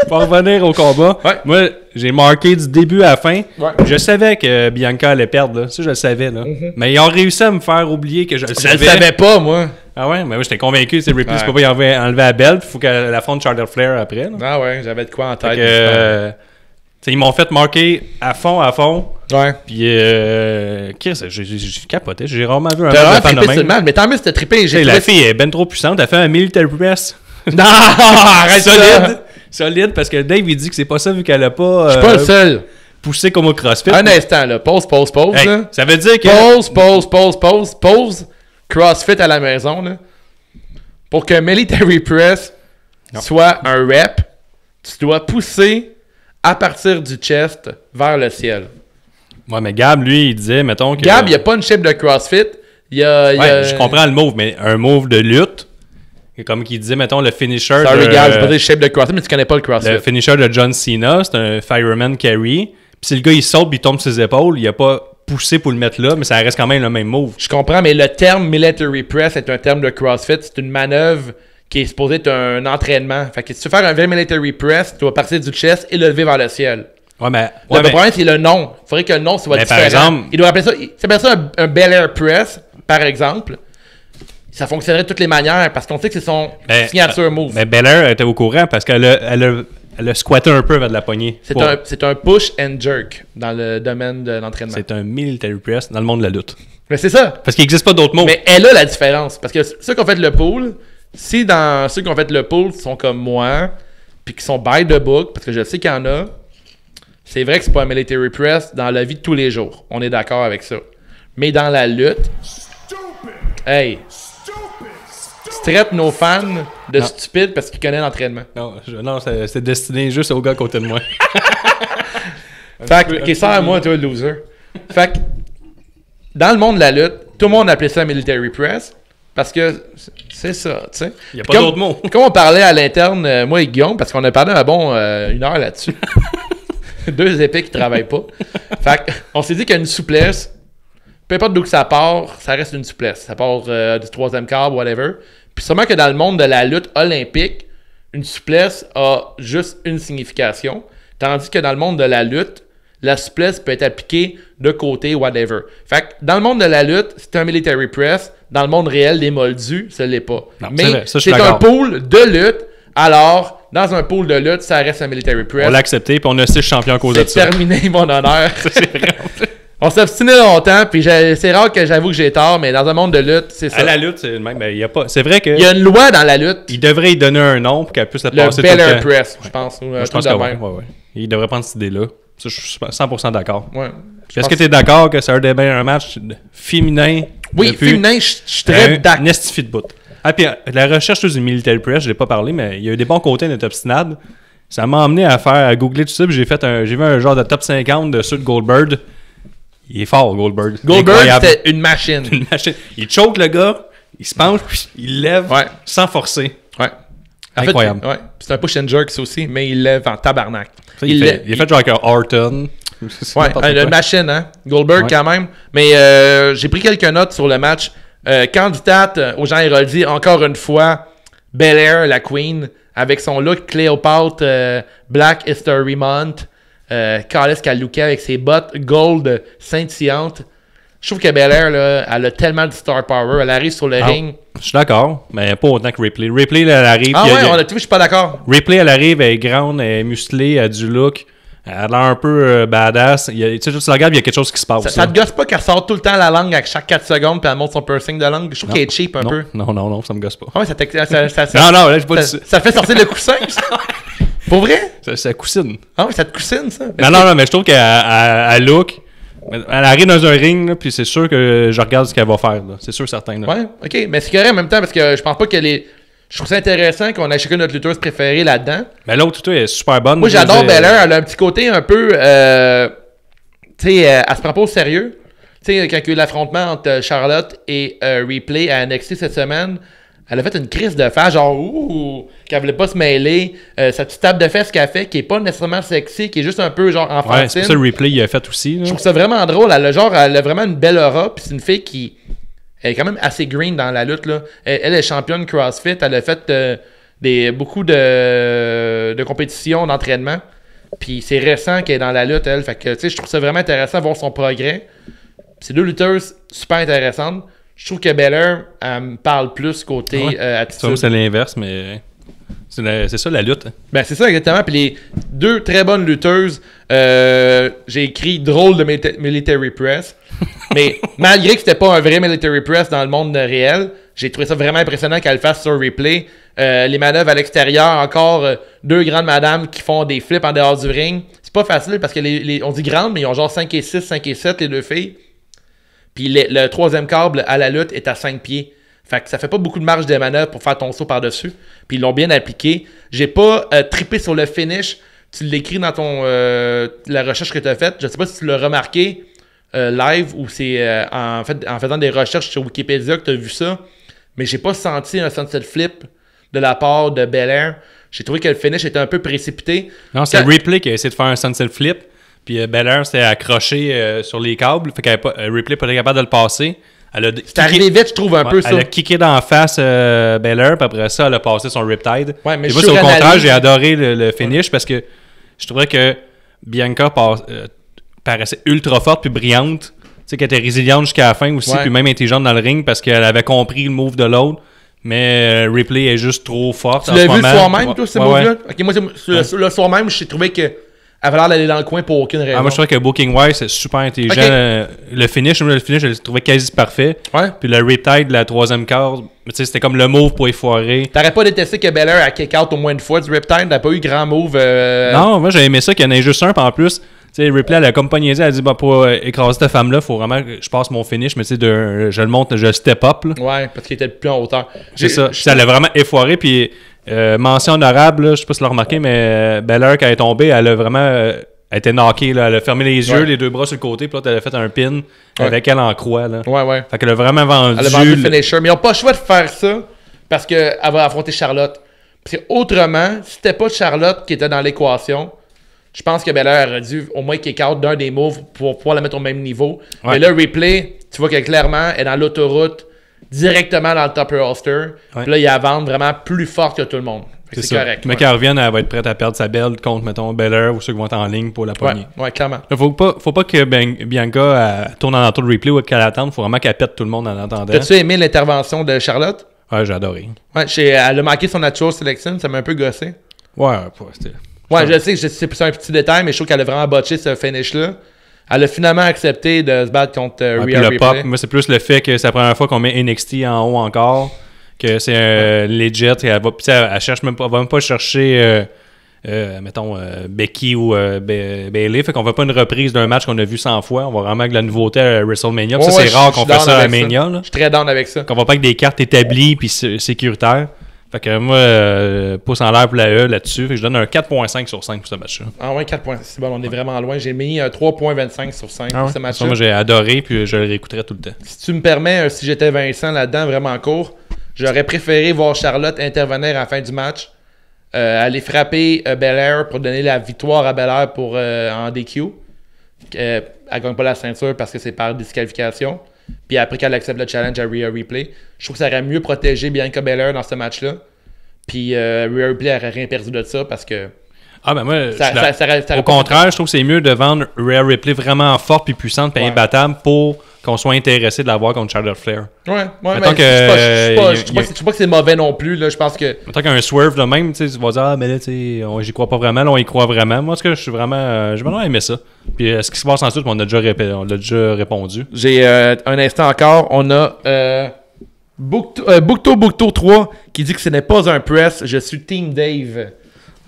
Pour revenir au combat, moi, j'ai marqué du début à la fin. Ouais. Je savais que Bianca allait perdre, là. Ça, je le savais, là. Mais ils ont réussi à me faire oublier que je le savais. Je le savais pas, moi. Ah ouais? Mais moi, j'étais convaincu que Ripley, c'est pas y enlever la belle, il faut qu'elle affronte Charlotte Flair après. Là. Ah ouais, j'avais de quoi en tête. Ils m'ont fait marquer à fond. Ouais. Puis, j'ai capoté. J'ai rarement vu un match de trippé sur le match, mais tant mieux c'était trippé. La fille est ben trop puissante. Elle fait un military press. Non, arrête solide, parce que Dave, il dit que c'est pas ça vu qu'elle a pas... Je suis pas le seul. Poussé comme au CrossFit. Un instant, là. Pause. Hey, là. Ça veut dire que... Pause. CrossFit à la maison, là. Pour que military press soit un rep, tu dois pousser à partir du chest vers le ciel. Ouais, mais Gab, lui, il disait, mettons que... Gab, il n'y a pas une shape de CrossFit. Je comprends le move, mais un move de lutte, comme qu'il disait, mettons, le finisher Gab, je vais dire shape de CrossFit, mais tu connais pas le CrossFit. Le finisher de John Cena, c'est un fireman carry. Puis si le gars, il saute, puis il tombe sur ses épaules, il a pas poussé pour le mettre là, mais ça reste quand même le même move. Je comprends, mais le terme military press est un terme de CrossFit. C'est une manœuvre qui est supposée être un entraînement. Fait que si tu veux faire un vrai military press, tu vas partir du chest et le lever vers le ciel. Ouais, mais... Le problème, c'est le nom. Il faudrait que le nom soit différent. Par exemple... Il doit appeler ça un Bel Air Press, par exemple. Ça fonctionnerait de toutes les manières, parce qu'on sait que c'est son signature move. Mais Bel Air était au courant, parce qu'elle Elle a squatté un peu vers de la poignée. C'est un push and jerk dans le domaine de l'entraînement. C'est un military press dans le monde de la lutte. Mais c'est ça. Parce qu'il n'existe pas d'autres mots. Mais elle a la différence. Parce que ceux qui ont fait le pool, si dans ceux qui ont fait le pool sont comme moi, puis qui sont by the book, parce que je sais qu'il y en a, c'est vrai que c'est pas un military press dans la vie de tous les jours. On est d'accord avec ça. Mais dans la lutte, hey, tu traites nos fans de stupides parce qu'ils connaissent l'entraînement. Non, c'est destiné juste au gars à côté de moi. Fait que, ok, sors à moi, toi, loser. Fait que, dans le monde de la lutte, tout le monde appelait ça military press parce que c'est ça, tu sais. Il n'y a pas d'autre mot. Comme on parlait à l'interne, moi et Guillaume, parce qu'on a parlé une heure là-dessus. 2 épées qui travaillent pas. Fait qu'on s'est dit qu'il y a une souplesse. Peu importe d'où que ça part, ça reste une souplesse. Ça part du 3e quart, whatever. Puis sûrement que dans le monde de la lutte olympique, une souplesse a juste une signification. Tandis que dans le monde de la lutte, la souplesse peut être appliquée de côté, whatever. Fait que dans le monde de la lutte, c'est un military press. Dans le monde réel des moldus, ce l'est pas. Non, mais c'est un pool de lutte. Alors, dans un pool de lutte, ça reste un military press. On l'a accepté, puis on a 6 champions à cause de ça. C'est terminé, mon honneur. C'est vrai. On s'est obstiné longtemps, puis c'est rare que j'avoue que j'ai tort, mais dans un monde de lutte, c'est ça. À la lutte, c'est le même. Ben, y a pas... C'est vrai que. Il y a une loi dans la lutte. Il devrait y donner un nom pour qu'elle puisse le passer Le tout le Bel Air temps. Press, je pense. Moi, je pense que ouais. Il devrait prendre cette idée-là. Ça, je suis 100% d'accord. Ouais. Est-ce que tu es d'accord que ça aurait été un match féminin? Oui, féminin, je suis très d'accord. Nestifie de bout. Ah, puis la recherche du military press, je l'ai pas parlé, mais il y a eu des bons côtés de notre obstinade. Ça m'a amené à googler tout ça, puis j'ai vu un genre de top 50 de ceux de Goldberg. Il est fort, Goldberg. Goldberg, c'était une machine. Une machine. Il choke le gars, il se penche, puis il lève sans forcer. Ouais. Incroyable. Ouais. C'est un push and jerk, ça aussi, mais il lève en tabarnak. Ça, il est fait genre avec un Orton. Ouais, une machine, hein. Goldberg, quand même. Mais j'ai pris quelques notes sur le match. Candidate aux gens érudits, encore une fois, Belair, la Queen, avec son look Cléopâtre, Black History Month. Callis Kaluka avec ses bottes gold scintillantes. Je trouve que Belair, là, elle a tellement de star power. Elle arrive sur le ring. Je suis d'accord, mais pas autant que Ripley. Ripley, elle arrive. Ah ouais, on a tout vu, je suis pas d'accord. Ripley, elle arrive, elle est grande, elle est musclée, elle a du look. Elle a l'air un peu badass. Tu sais, tu la regardes, il y a quelque chose qui se passe. Ça te gosse pas qu'elle sort tout le temps la langue à chaque 4 secondes puis elle monte son piercing de langue? Je trouve qu'elle est cheap un peu. Non, ça me gosse pas. Ah ouais, non, là, j'ai pas dit ça fait sortir le coussin, ça? Pour vrai? Ça coussine. Ah oui, ça te coussine, ça? Non, mais je trouve qu'elle look. Elle arrive dans un ring, puis c'est sûr que je regarde ce qu'elle va faire. Là. C'est sûr, certain. Là. Ouais, ok. Mais c'est correct en même temps parce que je pense pas qu'elle est. Je trouve ça intéressant qu'on ait chacun notre lutteuse préférée là-dedans. Mais l'autre, elle est super bonne. Moi, j'adore Belair. Elle a un petit côté un peu. Tu sais, elle se prend pas au sérieux. Tu sais, quand il y a eu l'affrontement entre Charlotte et Ripley à NXT cette semaine, elle a fait une crise de face, genre, ouh, qu'elle voulait pas se mêler. Sa petite tape de fesses qu'elle fait, qui est pas nécessairement sexy, qui est juste un peu, genre, enfantine. Ouais, c'est pour ça le Ripley, il a fait aussi. Là. Je trouve ça vraiment drôle. Elle a vraiment une belle aura, puis c'est une fille qui. Elle est quand même assez green dans la lutte, là. Elle est championne CrossFit. Elle a fait beaucoup de compétitions, d'entraînement. Puis c'est récent qu'elle est dans la lutte, elle. Fait que, tu sais, je trouve ça vraiment intéressant de voir son progrès. C'est 2 lutteuses super intéressantes. Je trouve que Belair, elle me parle plus côté attitude. C'est l'inverse, mais c'est ça la lutte. Hein. Ben, c'est ça exactement. Puis les 2 très bonnes lutteuses, j'ai écrit drôle de military press. Mais malgré que c'était pas un vrai military press dans le monde réel, j'ai trouvé ça vraiment impressionnant qu'elle le fasse sur replay. Les manœuvres à l'extérieur, encore 2 grandes madames qui font des flips en dehors du ring. C'est pas facile parce que on dit grandes, mais ils ont genre 5 et 6, 5 et 7, les 2 filles. Puis le 3e câble à la lutte est à 5 pieds. Fait que ça fait pas beaucoup de marge de manœuvre pour faire ton saut par-dessus. Puis ils l'ont bien appliqué. J'ai pas trippé sur le finish. Tu l'écris dans la recherche que tu as faite. Je sais pas si tu l'as remarqué live ou c'est en faisant des recherches sur Wikipédia que tu as vu ça. Mais j'ai pas senti un sunset flip de la part de Belair. J'ai trouvé que le finish était un peu précipité. Non, c'est Ripley qui a essayé de faire un sunset flip. Puis Belair s'était accroché sur les câbles. Fait qu'elle Ripley pas capable de le passer. C'est arrivé vite, je trouve, un peu ça. Elle a kické d'en face Belair, puis après ça, elle a passé son Riptide. Ouais, mais moi, au contraire, j'ai adoré le finish parce que je trouvais que Bianca paraissait ultra forte puis brillante. Tu sais, qu'elle était résiliente jusqu'à la fin aussi, puis même intelligente dans le ring parce qu'elle avait compris le move de l'autre. Mais Ripley est juste trop forte. Tu l'as vu le soir même, toi, ce move-là? Ok, moi, le soir même, j'ai trouvé que elle avait l'air d'aller dans le coin pour aucune raison. Moi, je trouvais que Booking-wise, c'est super intelligent. Okay. Le finish, je le trouvais quasi parfait. Ouais. Puis le riptide de la troisième carte, c'était comme le move pour effoirer. T'aurais pas détesté que Belair a kick-out au moins une fois du riptide? T'as pas eu grand move? Non, moi, j'ai aimé ça qu'il y en ait juste un. Puis en plus, Ripley, elle a comme pogné, elle a dit, pour écraser cette femme-là, faut vraiment que je passe mon finish, mais je le monte, je step up. Là. Ouais, parce qu'il était plus en hauteur. C'est ça. Ça l'a vraiment effoiré. Puis mention honorable, là, je sais pas si tu l'as remarqué, mais Belair, quand elle est tombée, elle a vraiment... Elle était knockée, là. Elle a fermé les yeux, les deux bras sur le côté, puis là, elle a fait un pin avec elle en croix. Là. Ouais. Fait qu'elle a vraiment vendu. Elle a vendu le finisher. Mais ils n'ont pas le choix de faire ça parce qu'elle va affronter Charlotte. Parce que autrement, si c'était pas Charlotte qui était dans l'équation, je pense que Belair aurait dû au moins kick out d'un des moves pour pouvoir la mettre au même niveau. Ouais. Mais là, Ripley, tu vois que clairement, elle est dans l'autoroute, directement dans le top roster. Ouais. Puis là, il y a à vendre vraiment plus fort que tout le monde. C'est correct. Mais quand elle revienne, elle va être prête à perdre sa belle contre, mettons, Belair ou ceux qui vont être en ligne pour la poignée. Ouais, clairement. Il faut pas que Bianca tourne en entour de Ripley ou qu'elle attende. Il faut vraiment qu'elle pète tout le monde en attendant. T'as-tu aimé l'intervention de Charlotte? Ouais, j'ai adoré. Ouais, elle a manqué son natural selection, ça m'a un peu gossé. Ouais, je sais que c'est un petit détail, mais je trouve qu'elle a vraiment botché ce finish-là. Elle a finalement accepté de se battre contre Rhea Ripley. Pop, moi, c'est plus le fait que c'est la première fois qu'on met NXT en haut encore. Que c'est legit, elle va même pas chercher Becky ou Bayley, fait qu'on va pas une reprise d'un match qu'on a vu 100 fois, on va vraiment avec la nouveauté à WrestleMania. Ça, c'est rare qu'on fait ça à Mania. Je suis très down avec ça. Qu'on va pas avec des cartes établies puis sécuritaires. Fait que moi, pouce en l'air pour la E là-dessus. Fait que je donne un 4.5 sur 5 pour ce match-là. Ah ouais, 4.5. C'est bon, on est vraiment loin. J'ai mis un 3.25 sur 5 pour ce match-là. Moi, j'ai adoré puis je le réécouterai tout le temps. Si tu me permets, si j'étais Vincent là-dedans, vraiment court, j'aurais préféré voir Charlotte intervenir à la fin du match, aller frapper Belair pour donner la victoire à Belair en DQ. Elle ne gagne pas la ceinture parce que c'est par disqualification. Puis après qu'elle accepte le challenge à Rhea Ripley, je trouve que ça aurait mieux protégé Bianca Belair dans ce match-là. Puis Rhea Ripley n'aurait rien perdu de ça parce que... Ah ben moi, au contraire, je trouve que c'est mieux de vendre Rhea Ripley vraiment forte puis puissante puis imbattable pour qu'on soit intéressé de la voir contre Charlotte Flair. Ouais, mais je trouve pas que c'est mauvais non plus. Là, je pense que... Mettons qu'un swerve de même, tu vas dire, ah, mais là, j'y crois pas vraiment, là, on y croit vraiment. Moi, en tout cas, j'ai vraiment aimé ça. Puis ce qui se passe ensuite, on l'a déjà répondu. J'ai un instant encore, on a Bookto 3 qui dit que ce n'est pas un press, je suis Team Dave.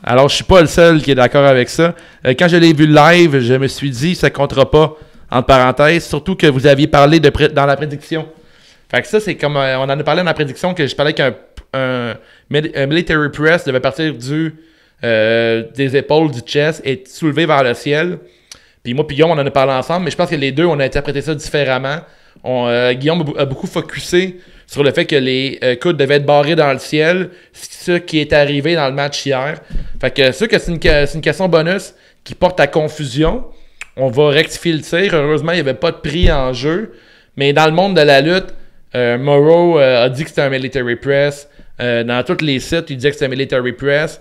Alors, je suis pas le seul qui est d'accord avec ça. Quand je l'ai vu live, je me suis dit, ça comptera pas, entre parenthèses, surtout que vous aviez parlé dans la prédiction. Fait que ça, c'est comme, on en a parlé dans la prédiction, que je parlais qu'un military press devait partir des épaules, du chest, et soulevé vers le ciel. Puis moi puis Guillaume, on en a parlé ensemble, mais je pense que les deux, on a interprété ça différemment. Guillaume a beaucoup focusé sur le fait que les coudes devaient être barrés dans le ciel, ce qui est arrivé dans le match hier. Fait que c'est une question bonus qui porte à confusion. On va rectifier le tir. Heureusement, il n'y avait pas de prix en jeu. Mais dans le monde de la lutte, Morrow a dit que c'était un military press. Dans tous les sites, il disait que c'était un military press.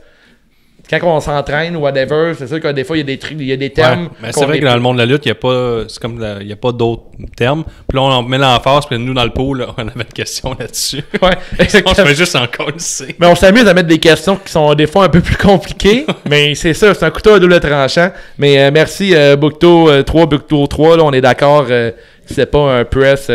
Quand on s'entraîne ou whatever, c'est sûr que des fois, il y a des trucs, il y a des termes. Ouais, mais c'est vrai que dans le monde de la lutte, il n'y a pas d'autres termes. Puis là, on met l'emphase, puis nous, dans le pool, on avait une question là-dessus. Ouais, exactement. On se fait juste encore ici. Mais on s'amuse à mettre des questions qui sont des fois un peu plus compliquées. Mais c'est ça, c'est un couteau à double tranchant. Mais merci, Bookto 3, là, on est d'accord que c'est pas un press.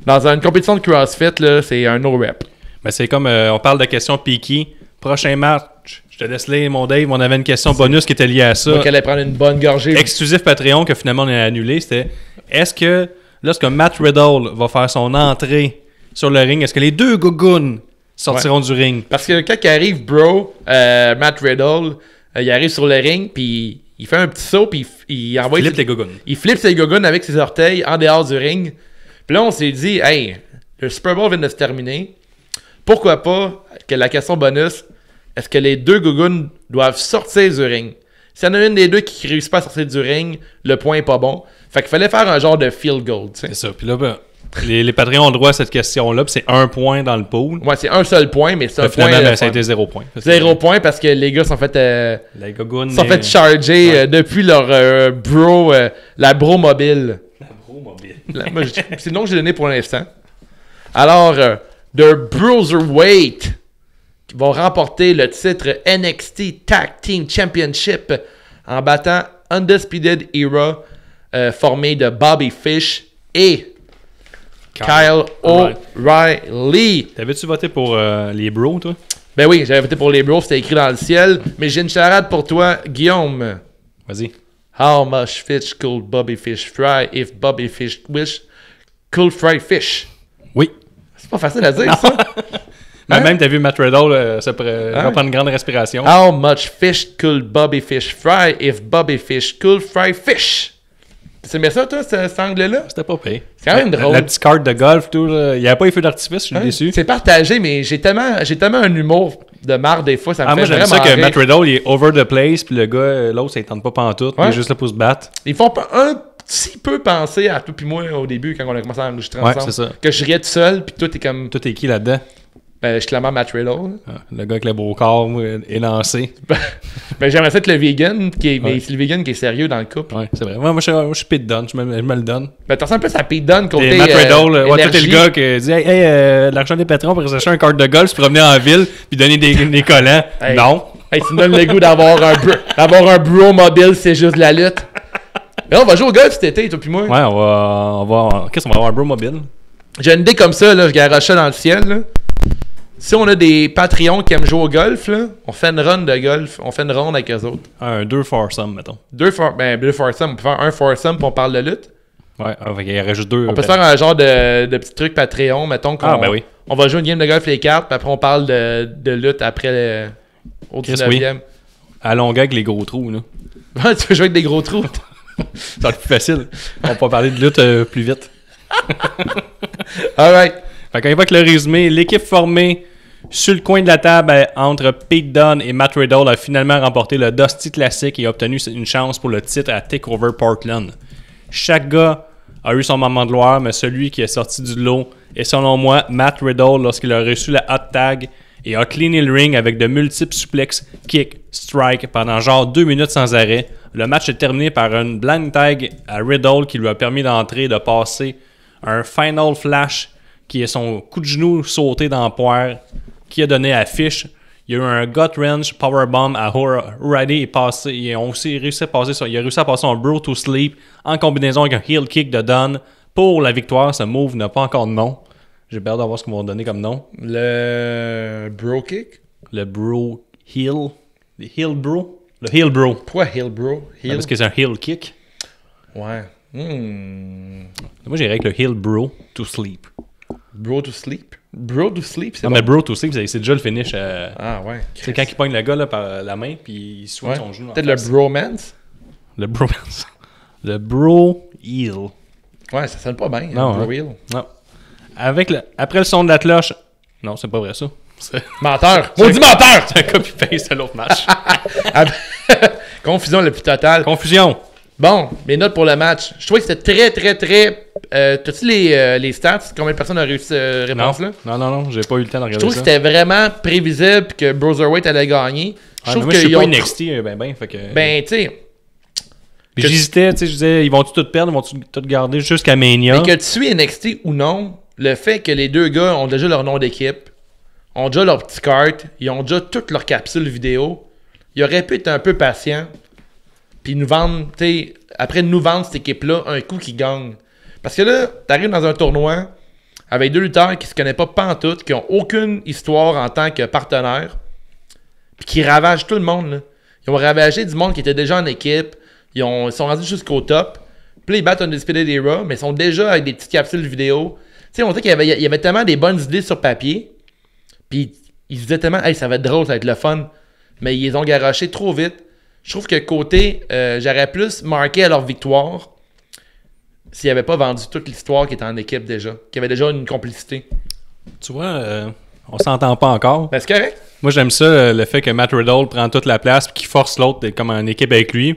Dans une compétition de CrossFit, là, c'est un no-rep. Mais c'est comme, on parle de questions piquées. Prochain match, je te laisse lire, mon Dave. On avait une question bonus qui était liée à ça. Donc, elle allait prendre une bonne gorgée. Exclusif Patreon que finalement on a annulé. C'était, est-ce que lorsque Matt Riddle va faire son entrée sur le ring, est-ce que les deux gougounes sortiront du ring? Parce que quand il arrive, Matt Riddle, il arrive sur le ring, puis il fait un petit saut, puis il envoie... les gougounes. Il flippe ses gougounes avec ses orteils en dehors du ring. Puis là, on s'est dit, hey, le Super Bowl vient de se terminer. Pourquoi pas que la question bonus, est-ce que les deux gougounes doivent sortir du ring? S'il y en a une des deux qui ne réussit pas à sortir du ring, le point n'est pas bon. Fait qu'il fallait faire un genre de field goal. T'sais. C'est ça. Puis là, les Patreons ont droit à cette question-là, puis c'est 1 point dans le pool. Ouais, c'est un seul point, mais c'est un point. Finalement, ça a été 0 point. 0 point parce que les gars sont fait, les gougounes fait charger depuis leur la bro mobile. La bro mobile. C'est le nom que j'ai donné pour l'instant. Alors, de Bruiserweight qui vont remporter le titre NXT Tag Team Championship en battant Undisputed Era formé de Bobby Fish et Kyle O'Reilly. T'avais-tu voté pour les bros, toi? Ben oui, j'avais voté pour les bros, c'était écrit dans le ciel. Mais j'ai une charade pour toi, Guillaume. Vas-y. How much fish could Bobby Fish fry if Bobby Fish could fry fish? Oui. C'est pas facile à dire, ça. Mais même, t'as vu Matt Riddle, ça pourrait prendre une grande respiration. How much fish could Bobby Fish fry if Bobby Fish could fry fish? Tu aimais ça, toi, cet angle-là? C'était pas pire. C'est quand même drôle. La petite carte de golf, tout, là, il n'y avait pas eu feu d'artifice, je suis déçu. C'est partagé, mais j'ai tellement un humour de marre des fois, ça me fait moi, j'aime vraiment ça que rire. Matt Riddle, il est over the place, puis le gars, l'autre, ça ne tente pas pantoute, il est juste là pour se battre. Ils font un petit peu penser à toi puis moi au début, quand on a commencé à enregistrer ensemble. C'est ça. Que je riais tout seul, puis toi, t'es comme... Toi, t'es qui là-dedans? Ben, je suis clairement Matt Riddle. Le gars avec le beau corps est lancé. Ben, j'aimerais ça être le vegan, mais c'est le vegan qui est sérieux dans le couple. Ouais, c'est vrai. Moi, je suis Pete Dunne, je me le donne. Ben, t'en ressembles plus à Pete Dunne côté Matt Riddle, toi, t'es énergie. le gars qui dit hey, l'argent des patrons pour s'acheter un carte de golf, se promener en ville, puis donner des collants. Hey. Non. Hey, tu me donnes le goût d'avoir un bro mobile, c'est juste la lutte. Mais on va jouer au golf cet été, toi puis moi. Ouais, qu'est-ce qu'on va avoir un bro mobile? J'ai une idée comme ça, là, je garoche ça dans le ciel, là. Si on a des Patreons qui aiment jouer au golf, là, on fait une run de golf, on fait une ronde avec eux autres. Un 2 foursome, mettons. Deux foursome, on peut faire un foursome puis on parle de lutte. Ouais, il y aurait juste deux. On peut se faire un genre de petit truc Patreon, mettons qu'on oui. on va jouer une game de golf les cartes, puis après on parle de lutte après au 19e. Oui. À Longueuil avec les gros trous, là. Ouais, tu veux jouer avec des gros trous. Ça va être plus facile. On peut parler de lutte plus vite. Alright. Fait qu'on évoque le résumé, l'équipe formée sur le coin de la table entre Pete Dunne et Matt Riddle a finalement remporté le Dusty Classic et a obtenu une chance pour le titre à TakeOver Portland. Chaque gars a eu son moment de gloire, mais celui qui est sorti du lot est selon moi Matt Riddle lorsqu'il a reçu la hot tag et a cleané le ring avec de multiples suplexes, kicks, strikes pendant genre 2 minutes sans arrêt. Le match est terminé par une blind tag à Riddle qui lui a permis d'entrer et de passer un Final Flash qui est son coup de genou sauté dans la poire, qui a donné à Fish. Il y a eu un gut wrench powerbomb à O'Reilly et ils ont aussi réussi à passer un Bro to Sleep en combinaison avec un heel kick de Dunn pour la victoire. Ce move n'a pas encore de nom. J'ai peur d'avoir ce qu'ils vont donner comme nom. Le bro kick? Le bro heel. Le heel bro? Le heel bro. Pourquoi heel bro? Heel? Parce que c'est un heel kick. Ouais. Moi, j'irais avec le heel bro to sleep. Bro to sleep? Bro to sleep, c'est non, bon. mais bro to sleep, c'est déjà le finish. Ah ouais. C'est quand il pogne le gars là, par la main puis il swing son genou. Peut-être le bromance? Le bromance. Le bro heel. Ouais, ça sonne pas bien. Non, bro heel. Non. Après le son de la cloche. Non, c'est pas vrai ça. Menteur! Maudit menteur! C'est un copy-paste de l'autre match. Confusion le plus totale. Confusion. Bon, mes notes pour le match. Je trouvais que c'était très... T'as-tu les stats? Combien de personnes ont réussi cette réponse-là? Non, j'ai pas eu le temps de regarder ça. Je trouve que c'était vraiment prévisible que Bruiserweight allait gagner. Je trouve moi, je suis pas NXT, fait que... Ben, tu sais... J'hésitais, tu sais, je disais, ils vont-tu tout perdre, ils vont-tu tout garder jusqu'à Mania? Mais que tu suis NXT ou non, le fait que les deux gars ont déjà leur nom d'équipe, ont déjà leur petit carte, ils ont déjà toutes leurs capsules vidéo, ils auraient pu être un peu patients, puis nous vendre, tu sais, après nous vendre cette équipe-là, un coup qui gagne. Parce que là, t'arrives dans un tournoi avec deux lutteurs qui se connaissent pas pantoute, qui ont aucune histoire en tant que partenaire, puis qui ravagent tout le monde, là. Ils ont ravagé du monde qui était déjà en équipe, ils sont rendus jusqu'au top, puis là, ils battent Undisputed Era, mais ils sont déjà avec des petites capsules vidéo. Tu sais, on sait qu'il y avait tellement des bonnes idées sur papier, puis ils se disaient tellement, hey, ça va être drôle, ça va être le fun, mais ils les ont garochés trop vite. Je trouve que côté, j'aurais plus marqué à leur victoire s'ils n'avaient pas vendu toute l'histoire qui était en équipe déjà, qui avait déjà une complicité. Tu vois, on s'entend pas encore. Ben, c'est correct. Moi, j'aime ça, le fait que Matt Riddle prend toute la place et qu'il force l'autre d'être comme en équipe avec lui.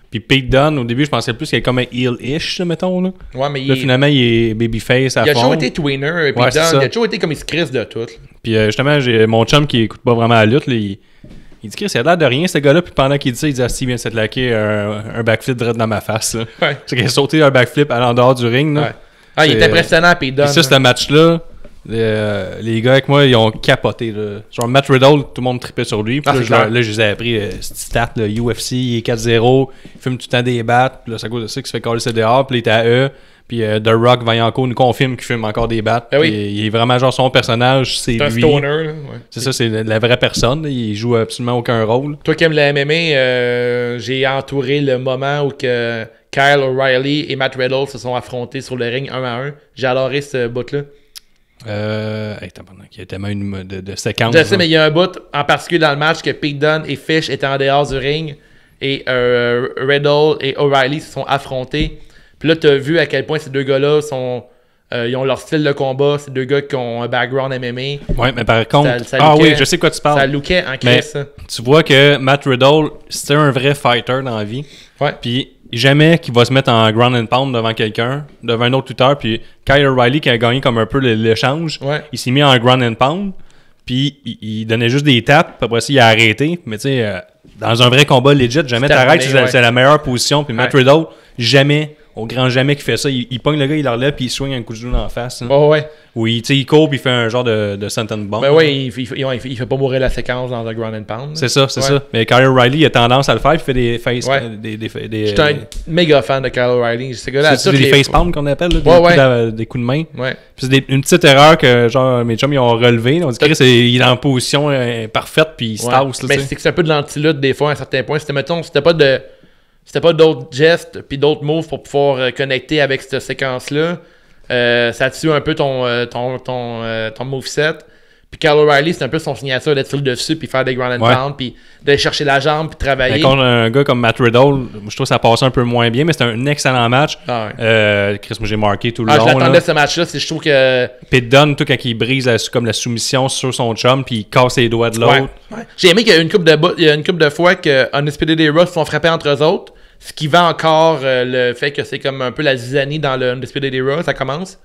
Puis Pete Dunne, au début, je pensais plus qu'il est comme un heel-ish, mettons. Là, ouais, mais là finalement, il est babyface à fond. Il a toujours été tweener, Pete Dunne. Il a toujours été comme il se crisse de tout. Puis justement, j'ai mon chum qui écoute pas vraiment la lutte, là, il dit qu'il a l'air de rien, ce gars-là. Puis pendant qu'il dit ça, il dit « Ah, si, il vient de se laquer un backflip direct dans ma face. » C'est qu'il a sauté un backflip à l'endehors du ring. Là. Ouais. Ah, il est impressionnant, Pete Dunne. Puis ça, ce match-là, les gars avec moi, ils ont capoté. Là. Genre Matt Riddle, tout le monde tripait sur lui. Puis là, je les ai appris, cette stat, là, UFC, il est 4-0, il fume tout le temps des battes. Puis là, c'est à cause de ça qu'il se fait coller ses dehors. Puis il était à eux. Puis The Rock, Vaillancourt, nous confirme qu'il fume encore des battes. Ben oui. Il est vraiment genre son personnage, c'est lui. C'est un stoner. Là, ouais. C'est ça, c'est la vraie personne. Là. Il joue absolument aucun rôle. Toi qui aimes le MMA, j'ai entouré le moment où que Kyle O'Reilly et Matt Riddle se sont affrontés sur le ring 1-1. J'ai adoré ce bout-là. Il y a tellement une de séquence. Je sais, mais il y a un bout en particulier dans le match que Pete Dunne et Fish étaient en dehors du ring et Riddle et O'Reilly se sont affrontés. Puis là, tu as vu à quel point ces deux gars-là ils ont leur style de combat. C'est deux gars qui ont un background MMA. Ouais, mais par contre... Ça oui, je sais quoi tu parles. Ça lookait en mais crise. tu vois que Matt Riddle, c'était un vrai fighter dans la vie. Ouais. Puis jamais qu'il va se mettre en ground and pound devant quelqu'un, devant un autre lutteur. Puis Kyle O'Reilly, qui a gagné comme un peu l'échange, il s'est mis en ground and pound. Puis il donnait juste des tapes. Puis après ça, il a arrêté. Mais tu sais, dans un vrai combat legit, jamais t'arrêtes. C'est la meilleure position. Puis Matt Riddle, jamais... Au grand jamais qui fait ça, il pogne le gars, il le relève puis il swing un coup de genou dans la face. Ou il court puis il fait un genre de senton bomb. Ben ouais, il fait pas mourir la séquence dans un ground and pound. C'est ça. Mais Kyle O'Reilly, il a tendance à le faire, il fait des face... J'étais un méga fan de Kyle O'Reilly. C'est des face palms qu'on appelle, là, des coups de main. Ouais. Puis c'est une petite erreur que genre mes chums ils ont relevé. On dit qu'il est en position parfaite puis il se tasse. Mais c'est un peu de l'anti-lutte des fois à un certain point. C'était pas d'autres gestes puis d'autres moves pour pouvoir connecter avec cette séquence-là. Ça tue un peu ton moveset. Puis Kyle O'Reilly, c'est un peu son signature d'être sur le dessus puis faire des ground and pound puis d'aller chercher la jambe puis travailler. Mais contre un gars comme Matt Riddle, je trouve que ça passait un peu moins bien, mais c'était un excellent match. Chris, moi j'ai marqué tout le long. Je l'attendais ce match-là, je trouve que... Pete Dunne, tout quand il brise comme la soumission sur son chum puis il casse les doigts de l'autre. Ouais. J'ai aimé qu'il y a une couple de fois que Undisputed Era se sont frappés entre eux autres. Ce qui vend encore le fait que c'est comme un peu la zizanie dans le Undisputed Era, ça commence.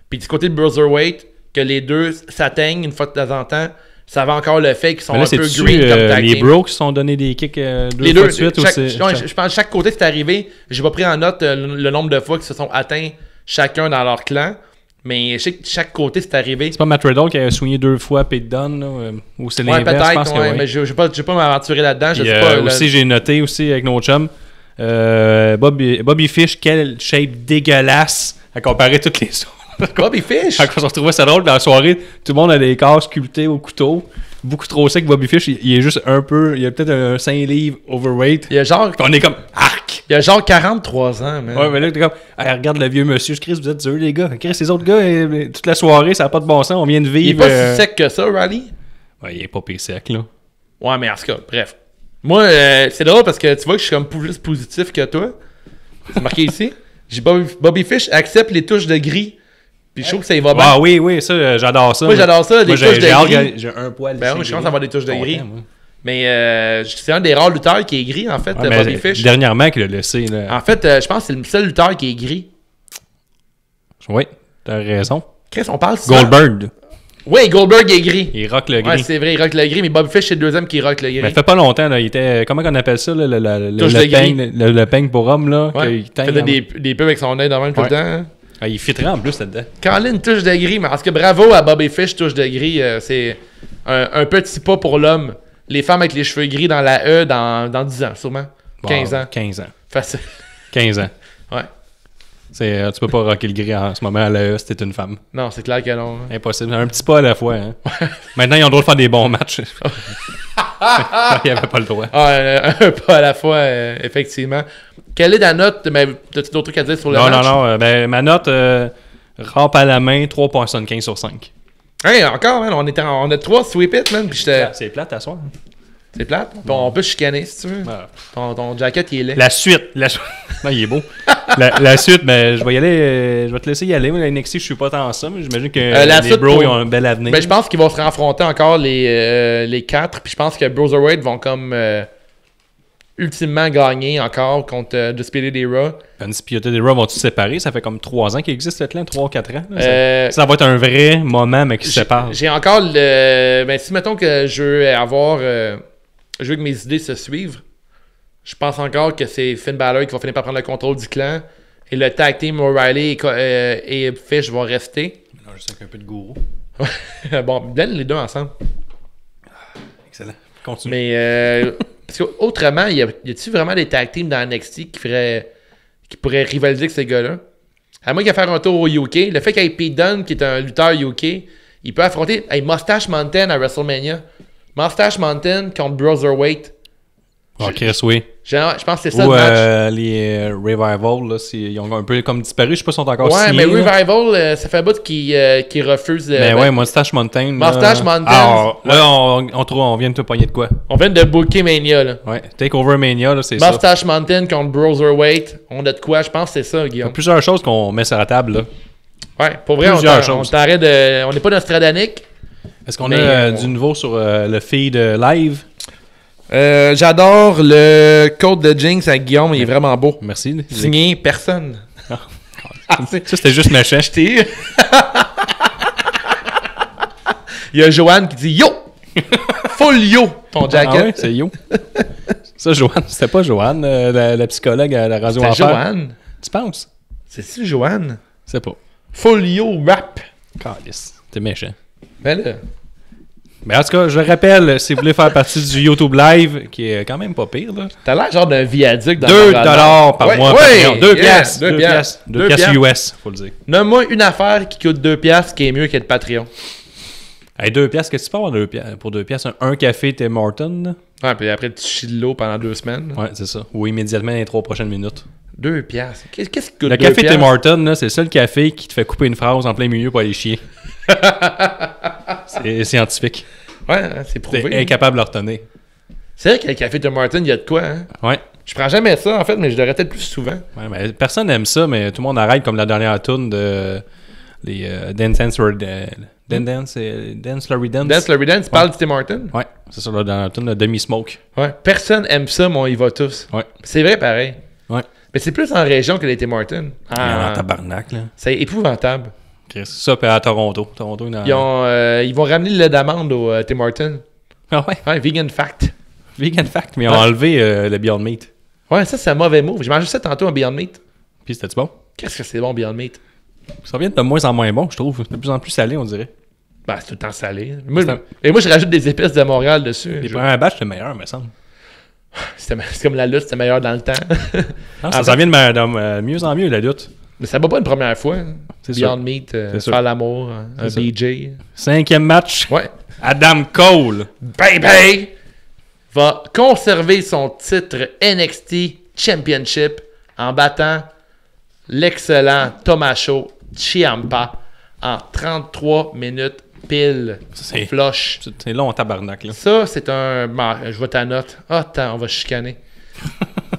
Puis du côté de Bruiserweight, que les deux s'atteignent une fois de temps en temps, ça vend encore le fait qu'ils sont un peu green comme tag les team. bros qui se sont donné des kicks deux fois de suite. Je pense que chaque côté c'est arrivé. J'ai pas pris en note le nombre de fois qu'ils se sont atteints chacun dans leur clan. Mais je sais que chaque côté c'est arrivé. C'est pas Matt Riddle qui a soigné 2 fois Pete Dunne ou c'est l'inverse, peut-être, je pense que mais je vais pas m'aventurer là-dedans. Aussi, j'ai noté aussi avec nos chums Bobby Fish, quelle shape dégueulasse à comparer toutes les autres. Bobby Fish? Quand on se retrouvait ça drôle dans la soirée, tout le monde a des corps sculptés au couteau. Beaucoup trop sec. Bobby Fish, il est juste un peu... Il a peut-être un 5 livres overweight. Il y a genre... On est comme... Arc! Il y a genre 43 ans, man. Ouais, mais là, t'es comme... Hey, regarde le vieux monsieur. Chris, vous êtes dur, les gars. Chris, ces autres gars, toute la soirée, ça n'a pas de bon sens. On vient de vivre... Il est pas si sec que ça, Riley? Ouais, il est pas pire sec, là. Ouais, mais en tout cas, bref. Moi, c'est drôle parce que tu vois que je suis comme plus positif que toi. C'est marqué ici. J'ai Bobby Fish accepte les touches de gris. Puis je trouve que ça y va bien. Ah oui, ça, j'adore ça. Moi, j'adore ça, des touches de gris. J'ai un poil. Ben oui, je commence à avoir des touches de gris. Mais c'est un des rares lutteurs qui est gris, en fait, Bobby Fish. Dernièrement qu'il a laissé. Là. En fait, je pense que c'est le seul lutteur qui est gris. Oui, t'as raison. Chris, on parle Goldberg. Oui, Goldberg est gris. Il rock le gris. Ouais, c'est vrai, il rock le gris, mais Bobby Fish, c'est le deuxième qui rock le gris. Mais ça fait pas longtemps, là, il était... Comment on appelle ça, le peigne pour homme, là? Ouais, il faisait des pubs avec son œil dans tout le temps. Hein. Ah, il fitterait en plus là-dedans. Colin, touche de gris, mais parce que bravo à Bobby Fish, touche de gris, c'est un petit pas pour l'homme. Les femmes avec les cheveux gris dans la E dans 10 ans, sûrement. 15 ans. 15 ans. Facile. 15 ans. Ouais. Tu peux pas rocker le gris en ce moment à la E si t'es une femme. Non, c'est clair que non. Impossible. Un petit pas à la fois. Hein. Maintenant, ils ont le droit de faire des bons matchs. Il n'y avait pas le droit. Un pas à la fois, effectivement. Quelle est ta note? T'as-tu d'autres trucs à dire sur le match? Non. Ma note, rampe à la main, 3.75 sur 5. Hey, encore, man, on a 3 sweep it, man. C'est plate à soir. C'est plate? On peut chicaner, si tu veux. Ton jacket, il est laid. La suite. Non, il est beau. la suite, mais je vais y aller. Je vais te laisser y aller. La NXT, je suis pas tant ça, mais j'imagine que les bros ils ont un bel avenir. Ben, je pense qu'ils vont se renfronter encore les 4. Puis je pense que Bruiserweight vont comme ultimement gagner encore contre Undisputed Era. Undisputed Era vont-ils se séparer? Ça fait comme 3 ans qu'il existe ce clan, 3-4 ans. Là, ça va être un vrai moment, mais qui se sépare. J'ai encore le... Ben, si mettons que je veux avoir... je veux que mes idées se suivent. Je pense encore que c'est Finn Balor qui va finir par prendre le contrôle du clan. Et le tag team O'Reilly et Fish vont rester. Non, juste avec un peu de gourou. Bon, donne les deux ensemble. Excellent. Continue. Mais, parce qu'autrement, y a-tu vraiment des tag teams dans NXT qui pourraient rivaliser avec ces gars-là? À moins qu'à faire un tour au UK, le fait qu'il y ait Pete Dunne, qui est un lutteur UK, il peut affronter Mustache Mountain à WrestleMania. Mustache Mountain contre Brotherweight. Oh, Chris, oui. Je pense que c'est ça Ou le match. les Revival, là, ils ont un peu comme disparu. Je sais pas si ils sont encore Ouais, signés. mais là. Revival, ça fait un bout qu'ils refusent. Mais ouais, Mustache Mountain. Mustache Mountain. Alors, là, on vient de te pogner de quoi? On vient de booker Mania, là. Ouais, Takeover Mania, là, c'est ça. Mustache Mountain contre Brotherweight. On a de quoi? Je pense que c'est ça, Il y a Guillaume. plusieurs choses qu'on met sur la table, là. Ouais, pour vrai, on t'arrête de... On n'est pas Nostradamus. Est-ce qu'on a du nouveau sur le feed live? J'adore le code de Jinx à Guillaume, il est vraiment beau. Merci. Signé personne. Ça, c'était juste méchant. Il y a Joanne qui dit Yo! Full yo! Ton jacket. Ah ouais, c'est yo. Ça, Joanne, c'était pas Joanne, la psychologue à la radio C'est Enfer. Joanne. Tu penses? C'est-tu Joanne? C'est pas. Full yo rap. Calice. T'es méchant. Ben là. Mais en tout cas, je le rappelle, si vous voulez faire partie du YouTube Live, qui est quand même pas pire, là. T'as l'air genre d'un viaduc dans $2 Montréal. par Ouais, mois. ouais, 2 yeah, piastres. 2 piastres. 2 piastres US, faut le dire. Nomme-moi une affaire qui coûte 2 piastres qui est mieux que le Patreon. Hey, 2 piastres, qu'est-ce que tu peux avoir pour 2 piastres? Un café Tim Hortons, là? Ouais, puis après, tu chies de l'eau pendant 2 semaines. Ouais, c'est ça. Ou immédiatement dans les 3 prochaines minutes. 2 piastres. Qu'est-ce qui coûte 2 Le piastres? café Tim Hortons, là, c'est le seul café qui te fait couper une phrase en plein milieu pour aller chier. C'est scientifique. Ouais, c'est prouvé. T'es incapable de le retenir. C'est vrai qu'à le café Tim Martin, il y a de quoi, hein? Ouais. Je prends jamais ça, en fait, mais je devrais peut-être plus souvent. Ouais, mais personne n'aime ça, mais tout le monde arrête comme la dernière tune de les Dance Larry Dance. Dance Larry Dance, tu parles de Tim Martin? Ouais, c'est ça, la dernière tune de Demi-Smoke. Ouais. Personne aime ça, mais on y va tous. Ouais. C'est vrai, pareil. Ouais. Mais c'est plus en région que les Tim Martin. Ah, tabarnak, là. C'est épouvantable. Chris, ça, puis à Toronto. Ils vont ramener le lait d'amande au Tim Martin. Ah ouais? Ouais, vegan fact. Vegan fact, mais ils ont enlevé le Beyond Meat. Ouais, ça, c'est un mauvais move. J'ai mangé ça tantôt, un Beyond Meat. Puis c'était-tu bon? Qu'est-ce que c'est bon, Beyond Meat? Ça vient de moins en moins bon, je trouve. De plus en plus salé, on dirait. Ben, c'est tout le temps salé. Et moi, je rajoute des épices de Montréal dessus. Les premiers batchs, c'était meilleur, me semble. C'est comme la lutte, c'était meilleur dans le temps. Non, ça vient de mieux en mieux, la lutte. Mais ça va pas une première fois. Hein. C'est Beyond sûr. Meat, C'est sûr. faire l'amour, un C'est BJ. 5e match. Ouais. Adam Cole. Baby va conserver son titre NXT Championship en battant l'excellent Tommaso Ciampa en 33 minutes pile. C'est- Flush. C'est long en tabarnak, là. Ça, c'est un... Je vois ta note. Ah, attends, on va chicaner.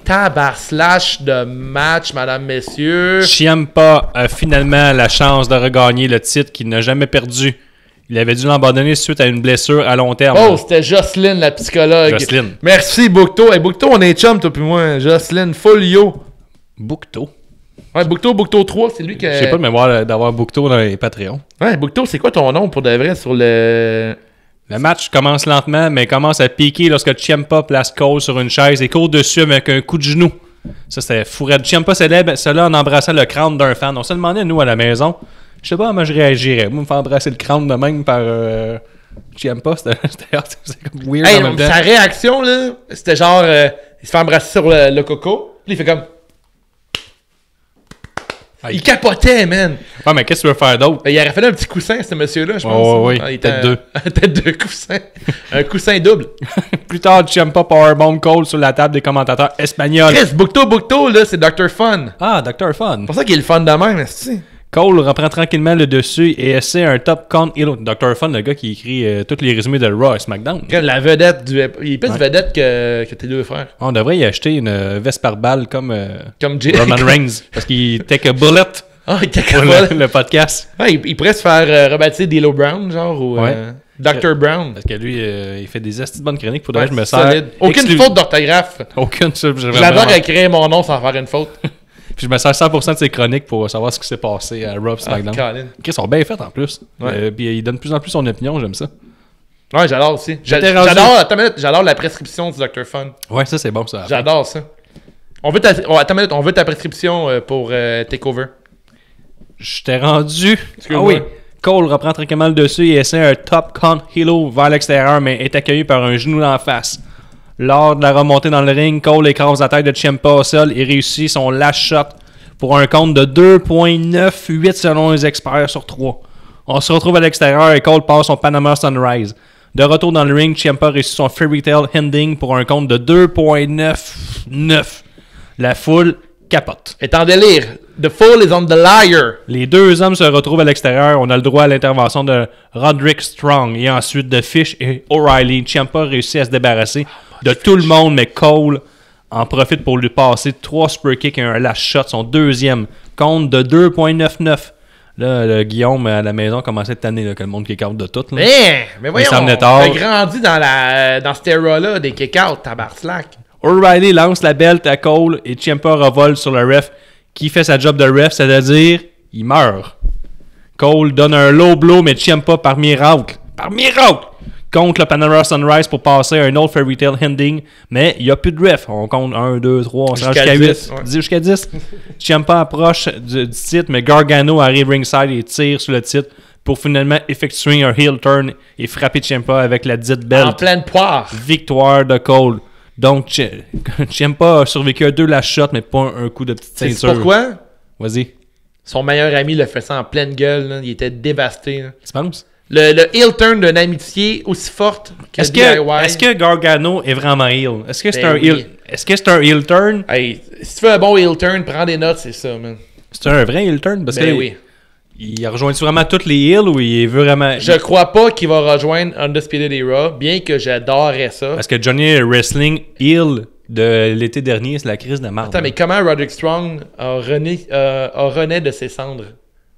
Tabar/slash de match, madame, messieurs. Ciampa a finalement la chance de regagner le titre qu'il n'a jamais perdu. Il avait dû l'abandonner suite à une blessure à long terme. Oh, c'était Jocelyne, la psychologue. Jocelyne. Merci, Boukto. Hey, Boukto, on est chum, toi puis moi. Jocelyne, full yo. Boukto. Ouais, Boukto 3, c'est lui qui... J'ai pas de mémoire d'avoir Boukto dans les Patreons. Ouais, Boukto, c'est quoi ton nom pour de vrai sur le... Le match commence lentement, mais commence à piquer lorsque Ciampa place Cole sur une chaise et court dessus avec un coup de genou. Ça, c'était fourré. Ciampa célèbre cela en embrassant le crâne d'un fan. On se demandait, nous, à la maison, je sais pas comment je réagirais. Moi, me faire embrasser le crâne de même par Ciampa, c'était comme weird Hey, en même temps. sa réaction, là, c'était genre... il se fait embrasser sur le coco, puis il fait comme... Il capotait, man. Ouais, mais qu'est-ce que tu veux faire d'autre? Ben, il aurait fallu un petit coussin, ce monsieur-là, je pense. Ouais, Ah, il peut-être était- deux. Peut-être 2 coussins. Un coussin double. Plus tard, Ciampa powerbomb Cole sur la table des commentateurs espagnols. Chris, Boukto, là, c'est Dr. Fun. Ah, Dr. Fun. C'est pour ça qu'il est le fun de même, est-ce Cole reprend tranquillement le dessus et essaie un top count hero. Dr. Fun, le gars qui écrit tous les résumés de Raw et SmackDown. La vedette du... Il est plus vedette que tes deux frères. On devrait y acheter une veste par balle comme Comme Jay. Roman Reigns. Parce qu'il take a bullet Ah, il était pour capable. le podcast. Ouais, il pourrait se faire rebaptiser D'Lo Brown, genre, ou Ouais. Dr. Brown. Parce que lui, il fait des astuces de bonnes chroniques. Faudrait Ouais, que je me sers. solide. Aucune faute d'orthographe. Aucune. J'adore écrire mon nom sans faire une faute. Puis je me sers 100% de ses chroniques pour savoir ce qui s'est passé à Raw et SmackDown. Colin. Ils sont bien faites en plus. Ouais. Puis il donne de plus en plus son opinion, j'aime ça. Ouais, j'adore aussi. J'étais rendu- Attends une minute, j'adore la prescription du Dr. Fun. Ouais, ça c'est bon ça. J'adore ça. Attends une minute, on veut ta prescription pour Takeover. Je t'ai rendu. Excuse-moi. Ah oui. Cole reprend tranquillement le dessus et essaie un top count hilo vers l'extérieur, mais est accueilli par un genou d'en face. Lors de la remontée dans le ring, Cole écrase la tête de Ciampa au sol et réussit son last shot pour un compte de 2.98 selon les experts sur 3. On se retrouve à l'extérieur et Cole passe son Panama Sunrise. De retour dans le ring, Ciampa réussit son Fairy Tail Ending pour un compte de 2.99. La foule capote. Est en délire. The fool is on the liar. Les deux hommes se retrouvent à l'extérieur. On a le droit à l'intervention de Roderick Strong et ensuite de Fish et O'Reilly. Ciampa réussit à se débarrasser de tout le monde, mais Cole en profite pour lui passer 3 super kicks et un last shot, son deuxième compte de 2.99. Là, le Guillaume à la maison commençait cette année que le monde kick-out de tout. Là. Mais voyons, ça on venait tard. a grandi dans cette era-là des kick-out, tabarnak. O'Reilly lance la belt à Cole et Ciampa revole sur le ref qui fait sa job de ref, c'est-à-dire il meurt. Cole donne un low blow, mais Ciampa par miracle, compte le Panama Sunrise pour passer à un autre Fairy Tail Ending, mais il n'y a plus de ref. On compte 1, 2, 3, on se rend jusqu'à 8. 10, ouais. Jusqu'à 10. Ciampa approche du titre, mais Gargano arrive ringside et tire sur le titre pour finalement effectuer un heel turn et frapper Ciampa avec la dite belt. En pleine poire. Victoire de Cole. Donc, Ciampa a survécu à 2 last shots, mais pas un coup de petite C'est ceinture. pourquoi? Vas-y. Son meilleur ami le fait ça en pleine gueule. Là. Il était dévasté. Là. Tu penses? Le heel turn d'une amitié aussi forte que Est-ce DIY. est-ce que Gargano est vraiment heel? Est-ce que c'est Ben un heel? oui. Est-ce que c'est un heel turn? Hey, si tu fais un bon heel turn, prends des notes, c'est ça, man. C'est un vrai heel turn? Parce Ben que oui. il rejoint vraiment toutes les heels ou il veut vraiment... Je crois pas qu'il va rejoindre Undisputed Era, bien que j'adorerais ça. Parce que Johnny Wrestling heel de l'été dernier, c'est la crise de marde. Attends, mais comment Roderick Strong a rené de ses cendres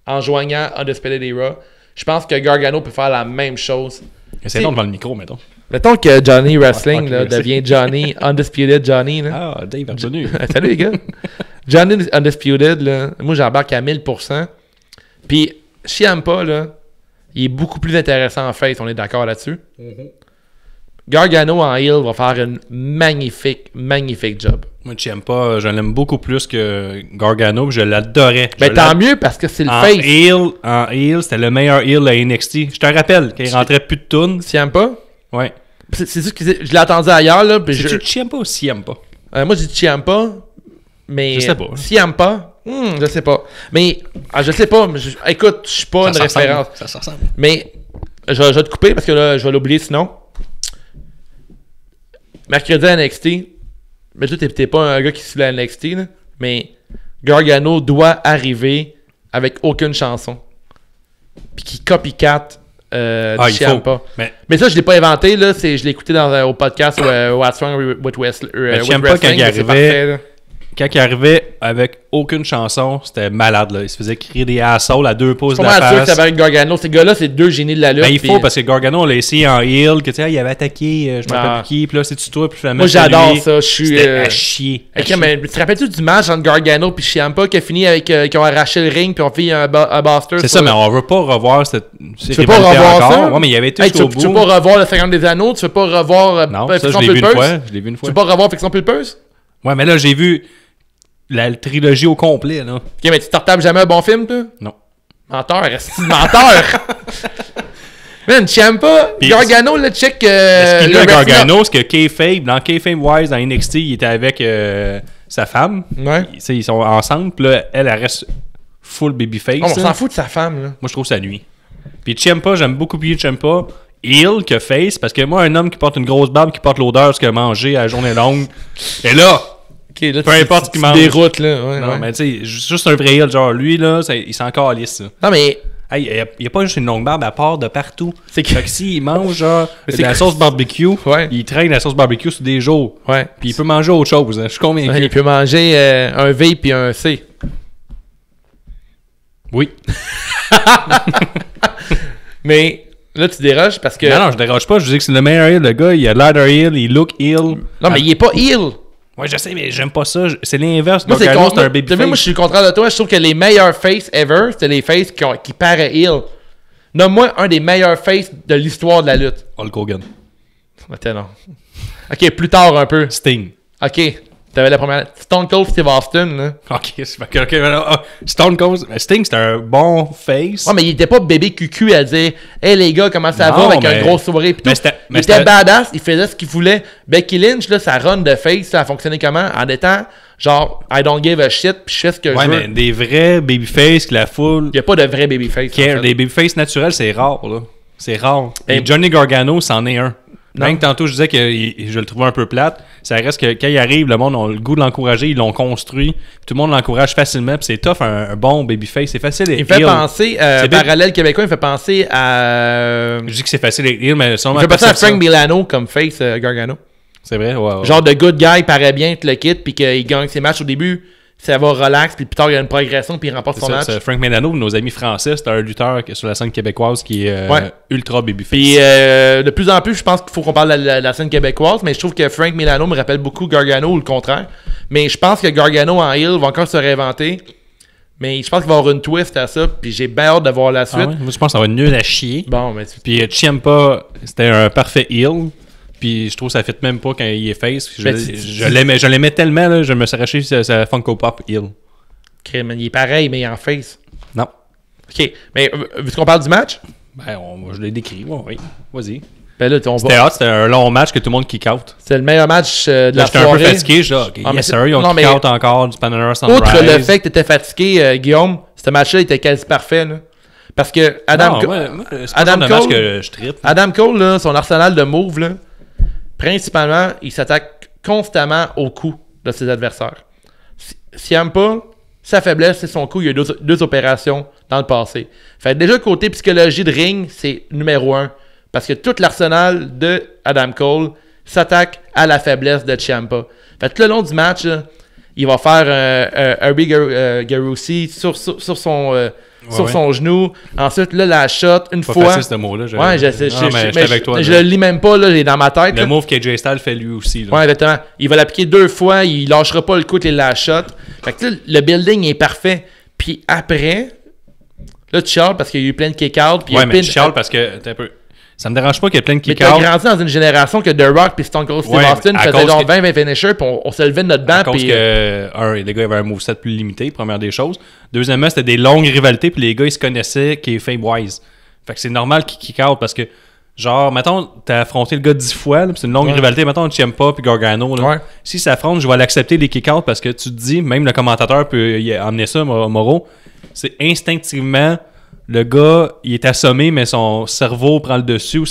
en joignant Undisputed Era? Je pense que Gargano peut faire la même chose. C'est donc devant le micro, mettons. Mettons que Johnny Wrestling Ok, là, merci. devient Johnny Undisputed Johnny. Là. Ah, Dave est revenu. Salut les gars. Johnny Undisputed, là, moi j'embarque à 1000%. Puis Ciampa, là, il est beaucoup plus intéressant en face, on est d'accord là-dessus. Gargano en heel va faire une magnifique job. Moi, Ciampa, je l'aime beaucoup plus que Gargano, je l'adorais. Ben tant mieux parce que c'est le En face. heel, c'était le meilleur heel à NXT. Je te rappelle, quand il rentrait plus de tunes. Ciampa, Ouais. c'est sûr que je l'ai entendu ailleurs. Là, puis C'est-tu Ciampa ou Ciampa? moi je dis Ciampa, mais Je sais pas. Ciampa, je sais pas. Mais je sais pas. Mais écoute, je suis pas une référence. Ça se ressemble. Mais je vais te couper parce que là, je vais l'oublier sinon. Mercredi à NXT, mais toi, t'es pas un gars qui suit la NXT, là, mais Gargano doit arriver avec aucune chanson. Puis qui copycat il Ciampa. faut. Mais ça, je l'ai pas inventé, là, je l'ai écouté au podcast What's Wrong with Wrestling. Ciampa, quand il c'est arrivait, parfait, là. Quand il arrivait avec aucune chanson, c'était malade. Là. Il se faisait crier des assholes à 2 pouces de Comment la sûr que face. c'est avec Gargano? Ces gars-là, c'est deux génies de la lutte. Ben, il puis- faut, parce que Gargano, on l'a essayé en heel, que tu sais, il avait attaqué, je me rappelle plus qui, puis là, c'est-tu toi, puis finalement, Moi, j'adore lui. ça. Je suis. C'était à chier. à Ok, chier. mais tu te rappelles-tu du match entre Gargano et Ciampa qui a fini avec. Qui ont arraché le ring puis ont fait un Buster? C'est ça, mais on veut pas revoir cette Tu veux pas revoir ça? Ouais, mais il avait été Hey, tu jusqu'au veux bout. pas revoir le 50 des anneaux? Tu veux pas revoir. Non, ça, je Fiction l'ai vu une Pulpeuse? fois. Je l'ai vu une Tu fois. veux pas revoir Fiction Pulpeuse? Ouais, mais là, j'ai vu la trilogie au complet, là. Ok, mais tu te retapes jamais un bon film, toi? Non. Menteur, reste menteur! Man, Ciampa, Puis- Gargano, le check. Ce qu'il a le Gargano, c'est que Kayfabe, dans Kayfabe Wise, dans NXT, il était avec sa femme. Ouais. Ils sont ensemble, puis là, elle reste full babyface. Oh, on là. s'en fout de sa femme, là. Moi, je trouve ça nuit. Puis Ciampa, j'aime beaucoup plus Ciampa heel que face, parce que moi, un homme qui porte une grosse barbe, qui porte l'odeur de ce qu'il a mangé à la journée longue, et là, Ok, là, peu importe ce qu'il mange. déroute, là. Ouais, non, ouais. mais tu sais, juste un vrai heel, genre lui, là, il s'en calisse, ça. Non, mais. Hey, il n'y a pas juste une longue barbe, elle part de partout. C'est que- Fait que s'il mange, genre, c'est de la que- sauce barbecue, Ouais. il traîne la sauce barbecue sur des jours. Ouais. Puis il peut manger autre chose, hein, je suis convaincu. Ouais, il peut manger un V puis un C. Oui. Mais là, tu déroges parce que. Non, je dérange pas, je dis que c'est le meilleur heel, le gars, il a l'air d'un heel, il look heel. Non, mais il est pas heel. Ouais, je sais, mais j'aime pas ça. C'est l'inverse. Moi, c'est Gargano, c'est un moi, babyface. moi, je suis le contraire de toi. Je trouve que les meilleurs faces ever, c'était les faces qui paraissent heel. Nomme-moi un des meilleurs faces de l'histoire de la lutte. Hulk Hogan. Attends, non. Ok, plus tard un peu. Sting. Ok, T'avais la première. Stone Cold Steve Austin, là. Ok, voilà. Stone Cold. Sting, c'était un bon face. Ouais, mais il était pas bébé cucu à dire hey les gars, comment ça va avec un gros sourire pis tout. Il était badass, il faisait ce qu'il voulait. Becky Lynch, là, sa run de face, ça a fonctionné comment? En étant genre I don't give a shit pis je fais ce que je veux. Ouais, mais des vrais babyface que la foule. Il y a pas de vrais babyface. Des babyface naturels, c'est rare, là. C'est rare. Et Johnny Gargano, c'en est un. Même que tantôt, je disais que je le trouvais un peu plate. Ça reste que quand il arrive, le monde a le goût de l'encourager. Ils l'ont construit. Tout le monde l'encourage facilement. Puis c'est tough, un bon babyface. C'est facile à Il fait penser, parallèle québécois, il fait penser à... Je dis que c'est facile à écrire, mais sûrement... Il fait penser à Frank Milano comme face Gargano. C'est vrai, ouais. Genre de good guy, paraît bien, te le quitte, puis qu'il gagne ses matchs au début. Ça va relax, puis plus tard, il y a une progression, puis il remporte son match. C'est Frank Milano, nos amis français, c'est un lutteur sur la scène québécoise qui est ultra babyface. Puis de plus en plus, je pense qu'il faut qu'on parle de la scène québécoise, mais je trouve que Frank Milano me rappelle beaucoup Gargano, ou le contraire. Mais je pense que Gargano en heel va encore se réinventer. Mais je pense qu'il va y avoir une twist à ça, puis j'ai bien hâte de voir la suite. Ah ouais? Moi, je pense que ça va être nul à chier. Bon, mais puis Ciampa, c'était un parfait heel. Puis je trouve que ça ne fit même pas quand il est face. Je l'aimais tellement, là, je me serais acheté sa Funko Pop heel. Il est pareil, mais il est en face. Non. OK. Mais vu qu'on parle du match? Ben, je l'ai décrit. Oui. Vas-y. Ben là, c'était un long match que tout le monde kick out. C'était le meilleur match de la soirée. J'étais un peu fatigué. Yes, sir, ils ont kick out encore du Panorama Sunrise. Outre le fait que tu étais fatigué, Guillaume, ce match-là était quasi parfait. Là. Parce que Adam Cole, là, son arsenal de moves, là, principalement, il s'attaque constamment au coup de ses adversaires. Ciampa, sa faiblesse, c'est son coup. Il y a deux opérations dans le passé. Fait que déjà, côté psychologie de ring, c'est numéro 1. Parce que tout l'arsenal de Adam Cole s'attaque à la faiblesse de Ciampa. Fait que le long du match, là, il va faire un Big Garussi sur son genou. Ensuite, là, la shot, une fois. Pas facile, ce mot-là. Ouais, j'étais avec toi. Je le lis même pas, là, il est dans ma tête. Le move qu'AJ Styles fait lui aussi. Là. Ouais, exactement. Il va l'appliquer 2 fois, il lâchera pas le coup et la shot. Fait que là, le building est parfait. Puis après, là, tu chiales parce qu'il y a eu plein de kick-out. Ouais, mais tu chiales parce que t'es un peu... Ça me dérange pas qu'il y ait plein de kick-out. Mais t'as grandi dans une génération que The Rock et Stone Cold Steve Austin faisaient genre 20 finishers, puis on se levait de notre banc. À cause que, les gars avaient un moveset plus limité, première des choses. Deuxièmement, c'était des longues rivalités, puis les gars, ils se connaissaient qui est fame-wise. Fait que c'est normal qu'ils kick-out, parce que, genre, mettons, t'as affronté le gars 10 fois, là, c'est une longue rivalité, mettons, Ciampa puis Gargano, là. Si ça affronte, je vais l'accepter des kick-out, parce que tu te dis, même le commentateur peut amener ça, Moreau, c'est instinctivement... Le gars, il est assommé, mais son cerveau prend le dessus.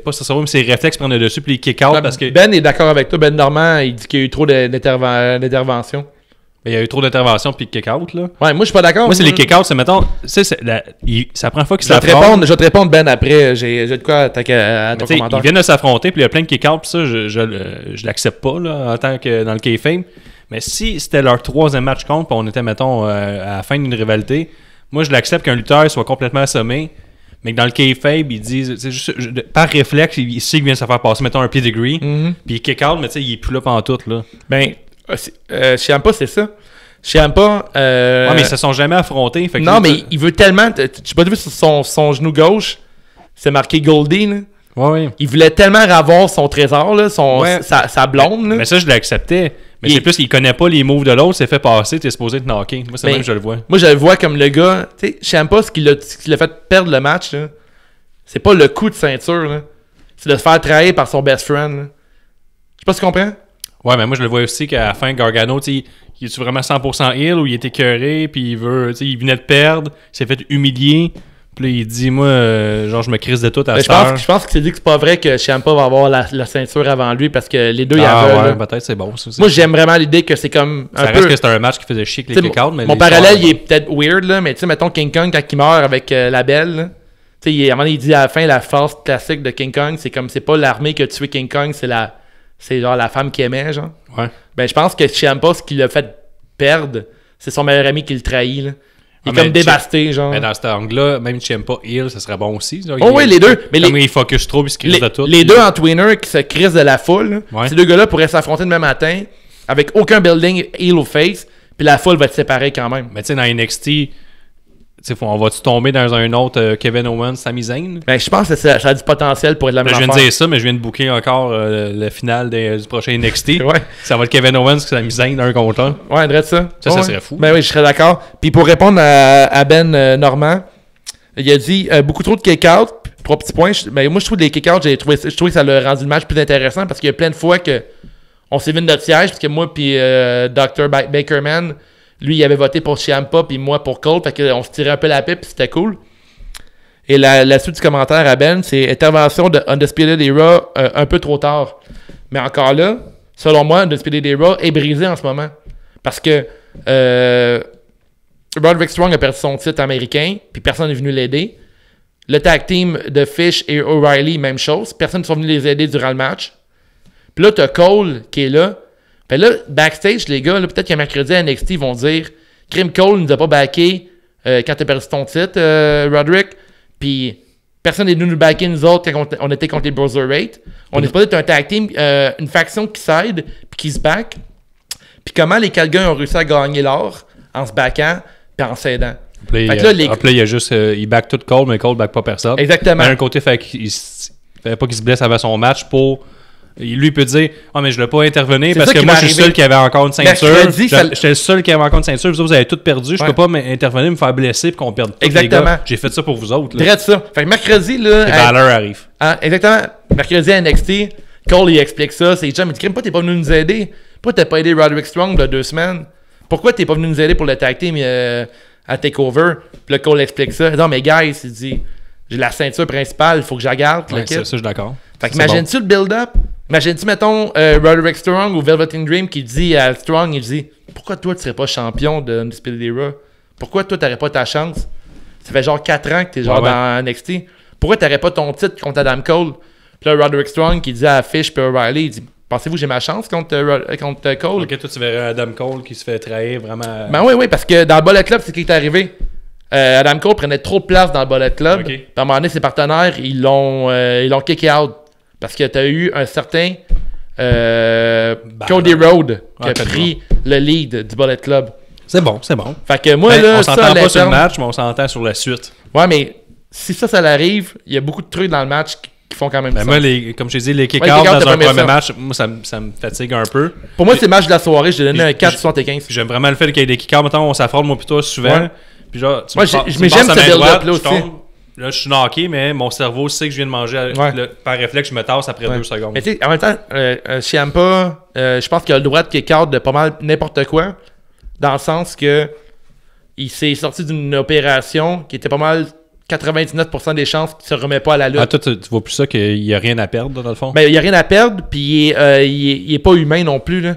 Pas son cerveau, mais ses réflexes prennent le dessus, puis il kick out parce que... Ben est d'accord avec toi. Ben Normand, il dit qu'il y a eu trop d'interventions. Il y a eu trop d'interventions, puis kick out, là. Ouais, moi, je suis pas d'accord. Moi, c'est les kick out, c'est, mettons... C'est la première fois qu'ils s'affrontent. Je vais te répondre, Ben, après. J'ai de quoi attaquer à ton commentaire. Ils viennent de s'affronter, puis il y a plein de kick out, puis ça, je l'accepte pas, là, en tant que dans le kayfabe. Mais si c'était leur 3e match contre, puis on était, mettons, à la fin d'une rivalité... Moi, je l'accepte qu'un lutteur soit complètement assommé, mais que dans le kayfabe, ils disent, par réflexe, il sait qu'il vient de se faire passer, mettons, un pedigree, puis il kick out, mais tu sais, il est plus là pantoute, là. Ben, Ciampa, c'est ça. Ciampa... Ouais, mais ils se sont jamais affrontés. Fait que non, mais il veut tellement... Tu n'as pas vu sur son genou gauche, c'est marqué Goldie, là. Ouais. Il voulait tellement avoir son trésor, là, sa blonde, là. Mais ça, je l'acceptais. Mais c'est plus qu'il connaît pas les moves de l'autre, c'est fait passer, t'es supposé te knocker. Moi, c'est même que je le vois. Moi, je le vois comme le gars, tu sais, Ciampa, ce qui l'a fait perdre le match, là, c'est pas le coup de ceinture, là. C'est de se faire trahir par son best friend, là. Je sais pas si tu comprends. Ouais, mais moi, je le vois aussi qu'à la fin, Gargano, tu sais, il est-tu vraiment 100% heal ou il est écœuré, puis il veut, tu sais, il venait de perdre, il s'est fait humilier. Puis là, il dit, moi, genre, je me crise de tout à cette heure. Je pense qu'il s'est dit que c'est pas vrai que Ciampa va avoir la ceinture avant lui parce que les deux, ils avaient. Ouais, peut-être, c'est bon. Ça, moi, j'aime vraiment l'idée que c'est comme. Ça reste que c'était un match qui faisait chier avec les kick-out. Mon parallèle, il est peut-être weird, là, mais tu sais, mettons King Kong quand il meurt avec la belle, tu sais, à un moment, il dit à la fin, la force classique de King Kong, c'est comme, c'est pas l'armée qui a tué King Kong, c'est genre la femme qui aimait, genre. Ouais. Ben, je pense que Ciampa, ce qui l'a fait perdre, c'est son meilleur ami qui le trahit, là. Il est comme dévasté, genre. Mais dans cet angle-là, même Ciampa heal, ça serait bon aussi. Genre, oui, les deux. Mais comme il focus trop, il se crise de tout. Les deux en twinner qui se crisent de la foule, ces deux gars-là pourraient s'affronter demain matin avec aucun building heel ou face, puis la foule va être séparée quand même. Mais tu sais, dans NXT, tu On va-tu tomber dans un autre Kevin Owens, Sami Zayn? Ben, je pense que ça a du potentiel pour être la même Je viens de affaire. dire ça, mais je viens de booker encore le final du prochain NXT. Ouais. Ça va être Kevin Owens, Sami Zayn, un contre un. Ouais, André, ça. Ça Ouais. serait fou. Ben oui, je serais d'accord. Puis pour répondre à Ben Normand, il a dit beaucoup trop de kick-out. 3 petits points. Moi, je trouve les kick-out, je trouvais que ça l'a rendu le match plus intéressant parce qu'il y a plein de fois que on s'est vu de notre siège parce que moi puis Dr. Bakerman, lui, il avait voté pour Ciampa puis moi pour Cole. Fait qu'on se tirait un peu la pipe puis c'était cool. Et la suite du commentaire à Ben, c'est intervention de Undisputed Era un peu trop tard. Mais encore là, selon moi, Undisputed Era est brisé en ce moment. Parce que Roderick Strong a perdu son titre américain, puis personne n'est venu l'aider. Le tag team de Fish et O'Reilly, même chose. Personne ne sont venus les aider durant le match. Puis là, t'as Cole qui est là. Puis là, backstage, les gars, là, peut-être qu'à mercredi à NXT, ils vont dire Krim Cole nous a pas backé quand t'as perdu ton titre, Roderick. Puis personne n'est venu nous backer, nous autres, quand on était contre les Broserweight. On est supposé être un tag team, une faction qui s'aide, puis qui se back. Puis comment les 4 gars ont réussi à gagner l'or en se backant, puis en s'aidant. Puis là, il y a juste. Il back tout Cole, mais Cole back pas personne. Exactement. D'un côté, fallait pas qu'il se blesse avant son match pour. Lui, il peut dire mais je ne l'ai pas intervenir C'est parce ça que qui moi, m'est je suis arrivé. seul qui avait encore une ceinture. Mercredi, J'étais le seul qui avait encore une ceinture. Vous autres, vous avez tout perdu. Je Ouais. peux pas m'intervenir, me faire blesser et qu'on perde tout. Exactement. Les gars. J'ai fait ça pour vous autres. Là. Direct ça. Fait que mercredi, là. Et Balor arrive. Exactement. Mercredi à NXT, Cole, il explique ça. C'est John, il dit Crime, pourquoi t'es pas venu nous aider? Pourquoi t'as pas aidé Roderick Strong de 2 semaines? Pourquoi t'es pas venu nous aider pour le tag team à TakeOver? Puis là, Cole explique ça. Non, mais guys, il dit j'ai la ceinture principale, il faut que je la garde. Ouais, ça, je suis d'accord. Fait que imagine-tu le build-up? Imagine-tu, mettons, Roderick Strong ou Velveteen Dream qui dit à Strong, il dit pourquoi toi tu serais pas champion de Undisputed Era? Pourquoi toi t'aurais pas ta chance? Ça fait genre 4 ans que t'es genre dans NXT. Pourquoi t'aurais pas ton titre contre Adam Cole? Puis là, Roderick Strong qui dit à Fish et O'Reilly, il dit pensez-vous que j'ai ma chance contre Cole? Ok, toi tu verrais Adam Cole qui se fait trahir vraiment. Ben oui, parce que dans le Bullet Club, c'est ce qui est arrivé. Adam Cole prenait trop de place dans le Bullet Club. Ok. Puis à un moment donné, ses partenaires, ils l'ont kické out. Parce que tu as eu un certain Cody Rhodes qui a pris le lead du Bullet Club. C'est bon, c'est bon. Fait que moi, là, on ça, s'entend à pas sur le l'interne- match, mais on s'entend sur la suite. Ouais, mais si ça l'arrive, il y a beaucoup de trucs dans le match qui font quand même ça. Moi, comme je t'ai dit, les kick-outs les kick-outs, dans t'as un pas aimé premier ça. match, moi, ça me fatigue un peu. Pour moi, c'est le match de la soirée. Je t'ai donné un 4,75. J'aime vraiment le fait qu'il y ait des kick-outs. Mettons, on s'affronte, moi, puis toi, souvent. Ouais. Puis genre, tu Moi, me passes- tu mais me passes j'aime la ce main build-up droite, là je aussi. tombe. Là, je suis knocké, mais mon cerveau sait que je viens de manger. Ouais. Par réflexe, je me tasse après Ouais. 2 secondes. Mais tu sais, en même temps, Ciampa, je pense qu'il a le droit de kick-out de pas mal n'importe quoi. Dans le sens que il s'est sorti d'une opération qui était pas mal 99% des chances qu'il se remet pas à la lutte. Ah, toi, tu vois plus ça qu'il n'y a rien à perdre, dans le fond? Ben, il n'y a rien à perdre, puis il est pas humain non plus. Là.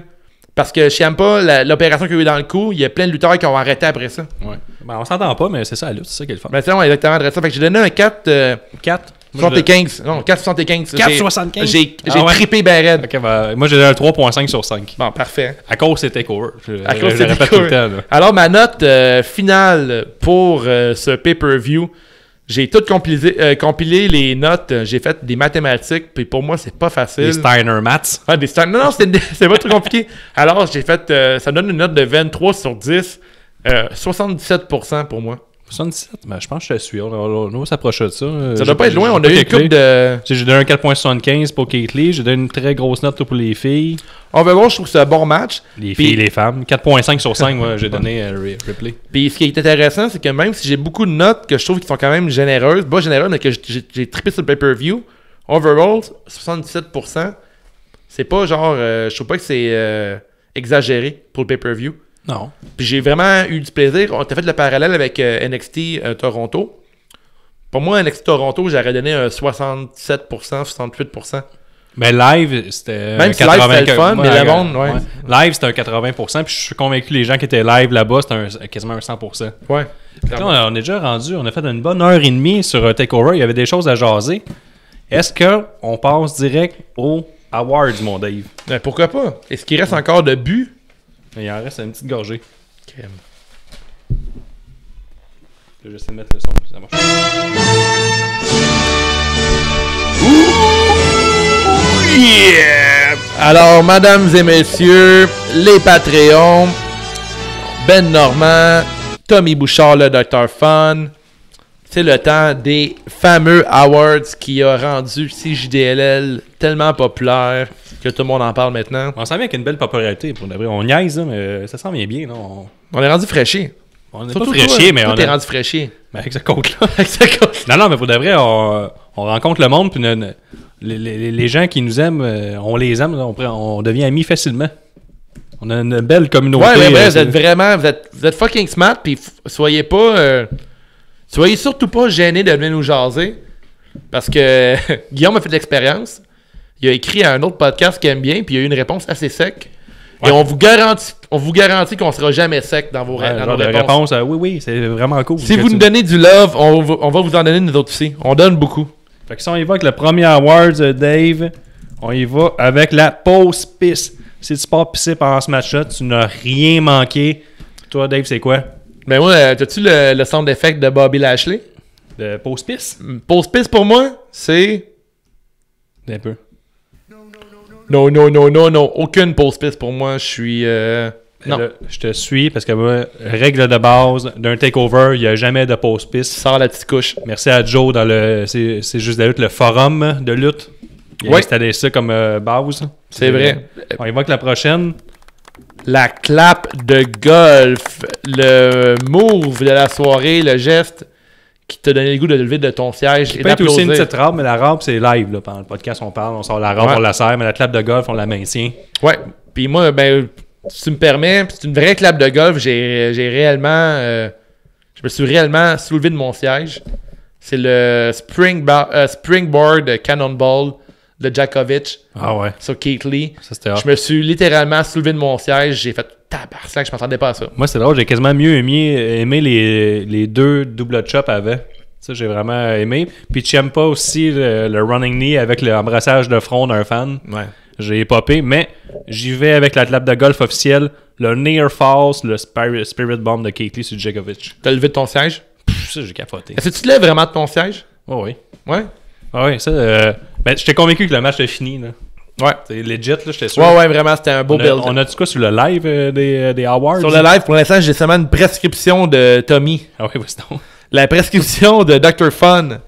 Parce que Ciampa, l'opération qu'il a eu dans le cou, il y a plein de lutteurs qui ont arrêté après ça. Ouais. Ben, on s'entend pas, mais c'est ça la lutte, c'est ça qui est le fun. Ben, c'est ouais, exactement après ça. Fait que j'ai donné un 4, 4? 75. Non, 4,75. 4,75? J'ai Ah ouais? trippé ben raide. Ok, ben, moi, j'ai donné un 3.5 sur 5. Bon, parfait. À cause c'est TakeOver. À cause je c'est le répète cool. tout le temps. Là. Alors, ma note finale pour ce pay-per-view, j'ai tout compilé les notes. J'ai fait des mathématiques, puis pour moi, c'est pas facile. Les Steiner Mats. Ah, non, c'est pas trop compliqué. Alors, j'ai fait, ça donne une note de 23 sur 10, 77% pour moi. 77, ben, je pense que je te suis. On va s'approcher de ça. Ça doit pas être loin, on a eu une couple de... J'ai donné un 4.75 pour Kate Lee. J'ai donné une très grosse note pour les filles. On va voir, je trouve que c'est un bon match. Les Puis- filles et les femmes. 4.5 sur 5, moi, j'ai donné Ripley. Puis ce qui est intéressant, c'est que même si j'ai beaucoup de notes que je trouve qui sont quand même généreuses, pas généreuses, mais que j'ai trippé sur le pay-per-view, overall, 77%, c'est pas genre... je trouve pas que c'est exagéré pour le pay-per-view. Non. Puis j'ai vraiment eu du plaisir. On t'a fait le parallèle avec NXT Toronto. Pour moi, NXT Toronto, j'aurais donné un 67%, 68%. Mais live, c'était. Même si live, c'était le fun, mais le monde, ouais. Live, c'était un 80%. Puis je suis convaincu que les gens qui étaient live là-bas, c'était quasiment un 100%. Ouais. Là, on est déjà rendu. On a fait une bonne heure et demie sur TakeOver. Il y avait des choses à jaser. Est-ce qu'on passe direct aux Awards, mon Dave? Pourquoi pas? Est-ce qu'il reste encore de but? Il en reste une petite gorgée. Crème. Je vais essayer de mettre le son, puis ça marche. Yeah! Alors, mesdames et messieurs, les Patreons, Ben Normand, Tommy Bouchard, le Dr. Fun. C'est le temps des fameux awards qui a rendu CJDLL tellement populaire que tout le monde en parle maintenant. On sent bien qu'il y a une belle popularité. Pour de vrai. On niaise, là, mais ça sent bien, non? On est rendu fraîchier. On est Surtout pas fraîchier, mais on est est rendu fraîchier. Mais avec ce côte-là. Avec ce côte. Non, mais pour de vrai, on rencontre le monde, puis les gens qui nous aiment, on les aime, là, on devient amis facilement. On a une belle communauté. Ouais, vous êtes vraiment, vous êtes fucking smart, puis soyez surtout pas gênés de venir nous jaser, parce que Guillaume a fait de l'expérience. Il a écrit à un autre podcast qu'il aime bien, puis il a eu une réponse assez sec. Ouais. Et on vous garantit qu'on sera jamais sec dans vos réponses. Oui, c'est vraiment cool. Si vous nous donnez du love, on va vous en donner nous autres aussi. On donne beaucoup. Fait que si on y va avec le premier award, Dave, on y va avec la pause pisse. Si tu pars pisser pendant ce match-là, tu n'as rien manqué. Toi, Dave, c'est quoi? Ben moi, as-tu le sound effect de Bobby Lashley? De pause pisse? Pause pisse pour moi, c'est... Un peu. Non. Aucune pause pisse pour moi. Je suis... non. Là, je te suis parce que moi, règle de base d'un takeover, il n'y a jamais de pause pisse. Sors la petite couche. Merci à Joe dans c'est juste la lutte, le forum de lutte. Il a installé ça comme base. C'est vrai. On y va avec la prochaine. La clap de golf. Le move de la soirée, le geste qui t'a donné le goût de lever de ton siège et peut être aussi une d'applaudir. petite robe, mais la robe, c'est live. Là. Pendant le podcast, on parle, on sort la robe, on la serre, mais la clap de golf, on la maintient. Ouais. Puis moi, ben, si tu me permets, c'est une vraie clap de golf. J'ai réellement... je me suis réellement soulevé de mon siège. C'est le springboard cannonball de Djokovic sur Keith Lee. Ça, c'était hot. Je me suis littéralement soulevé de mon siège. J'ai fait tabarnak, je m'attendais pas à ça. Moi, c'est drôle, j'ai quasiment mieux aimé les deux double chops avec. Ça, j'ai vraiment aimé. Puis Ciampa aussi, le running knee avec l'embrassage de front d'un fan. Ouais. J'ai popé, mais j'y vais avec la clap de golf officielle, le near falls, le spirit bomb de Keith Lee sur Djokovic. T'as levé de ton siège? Ça, j'ai capoté. Est-ce que tu te lèves vraiment de ton siège? Oh oui. Ouais? Ah oui, ça... ben, j'étais convaincu que le match était fini, là. Ouais. C'est legit, là, j'étais sûr. Ouais, vraiment, c'était un beau build. On a-tu quoi sur le live des awards? Sur le live, pour l'instant, j'ai seulement une prescription de Tommy. Ah oui, c'est donc. La prescription de Dr. Fun.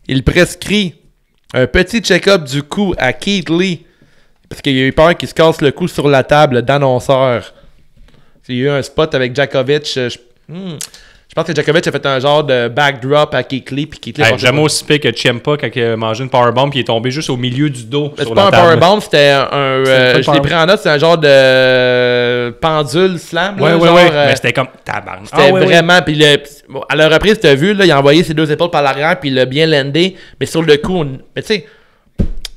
Il prescrit un petit check-up du cou à Keith Lee. Parce qu'il a eu peur qu'il se casse le cou sur la table d'annonceur. Il y a eu un spot avec Djokovic. Je pense que Djokovic a fait un genre de backdrop à Keith Lee. Puis Keith Lee jamais aussi pire que Ciampa quand il a mangé une powerbomb puis il est tombé juste au milieu du dos. C'est pas un powerbomb, c'était un... je l'ai pris en note, c'est un genre de pendule slam. Ouais, mais c'était comme tabarnak. C'était vraiment... Puis à la reprise, tu as vu, là, il a envoyé ses deux épaules par l'arrière puis il a bien landé. Mais sur le coup, mais tu sais,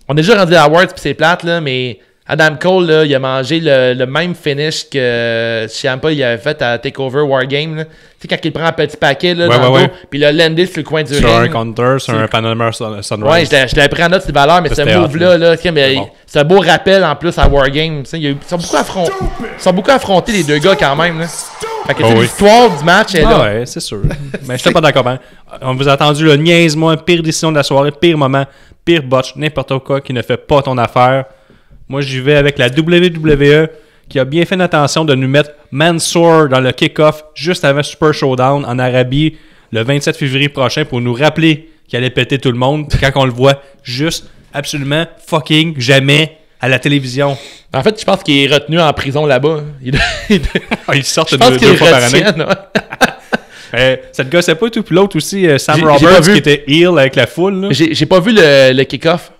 on est déjà rendu à Awards puis c'est plate, là, mais... Adam Cole, là, il a mangé le même finish que Ciampa il avait fait à TakeOver Wargame. Tu sais, quand il prend un petit paquet là, dans le dos, puis il a landé sur le coin du ring. Sur un counter, sur un Panama Sunrise. Ouais, je l'avais pris en note, ces valeurs, mais ce move-là, c'est un beau rappel en plus à Wargame. Ils sont beaucoup affrontés, les deux gars, quand même. Là. Fait que l'histoire du match est là. Ouais, c'est sûr. Mais je suis pas d'accord. Hein. On vous a attendu le niaise-moi, pire décision de la soirée, pire moment, pire botch, n'importe quoi qui ne fait pas ton affaire. Moi, j'y vais avec la WWE qui a bien fait l'attention de nous mettre Mansoor dans le kick-off juste avant Super Showdown en Arabie le 27 février prochain pour nous rappeler qu'il allait péter tout le monde quand on le voit juste absolument fucking jamais à la télévision. En fait, je pense qu'il est retenu en prison là-bas. Il sort deux fois par année. Cette gars, c'est pas tout. Puis l'autre aussi, Sam Roberts qui était heel avec la foule. J'ai pas vu le kick-off.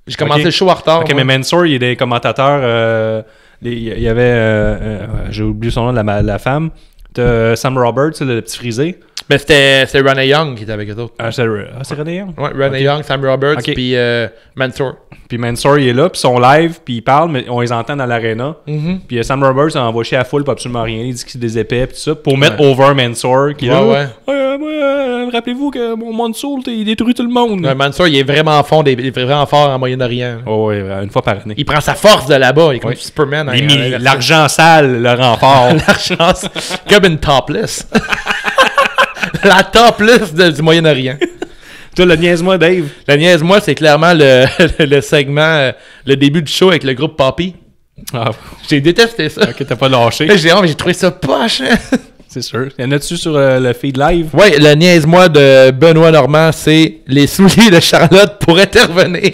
J'ai commencé le show en retard. Ok, mais Mansoor, il est des commentateurs. Il y avait. J'ai oublié son nom de la femme. T'as Sam Roberts, le petit frisé. Mais c'était Renee Young qui était avec eux autres. C'est Renee Young? Ouais, Renee Young, Sam Roberts, puis Mansoor. Puis Mansoor, il est là, puis ils sont live, puis ils parlent, mais on les entend dans l'aréna. Puis Sam Roberts a envoyé à la foule, pas absolument rien. Il dit que c'est des épais, puis tout ça, pour mettre over Mansoor, qui est là. Rappelez-vous que mon Mansoor, il détruit tout le monde. Mansoor, il est vraiment vraiment fort en Moyen-Orient. Oh, oui, une fois par année. Il prend sa force de là-bas, il est comme Superman. L'argent sale le rend fort. L'argent sale. Comme une topless. La topless du Moyen-Orient. Toi, le niaise-moi, Dave. Le niaise-moi, c'est clairement le segment, le début du show avec le groupe Poppy. J'ai détesté ça. Ok, t'as pas lâché. J'ai trouvé ça poche. C'est sûr. Y en a-tu sur le feed live? Ouais, le niaise-moi de Benoît Normand, c'est les souliers de Charlotte pour intervenir.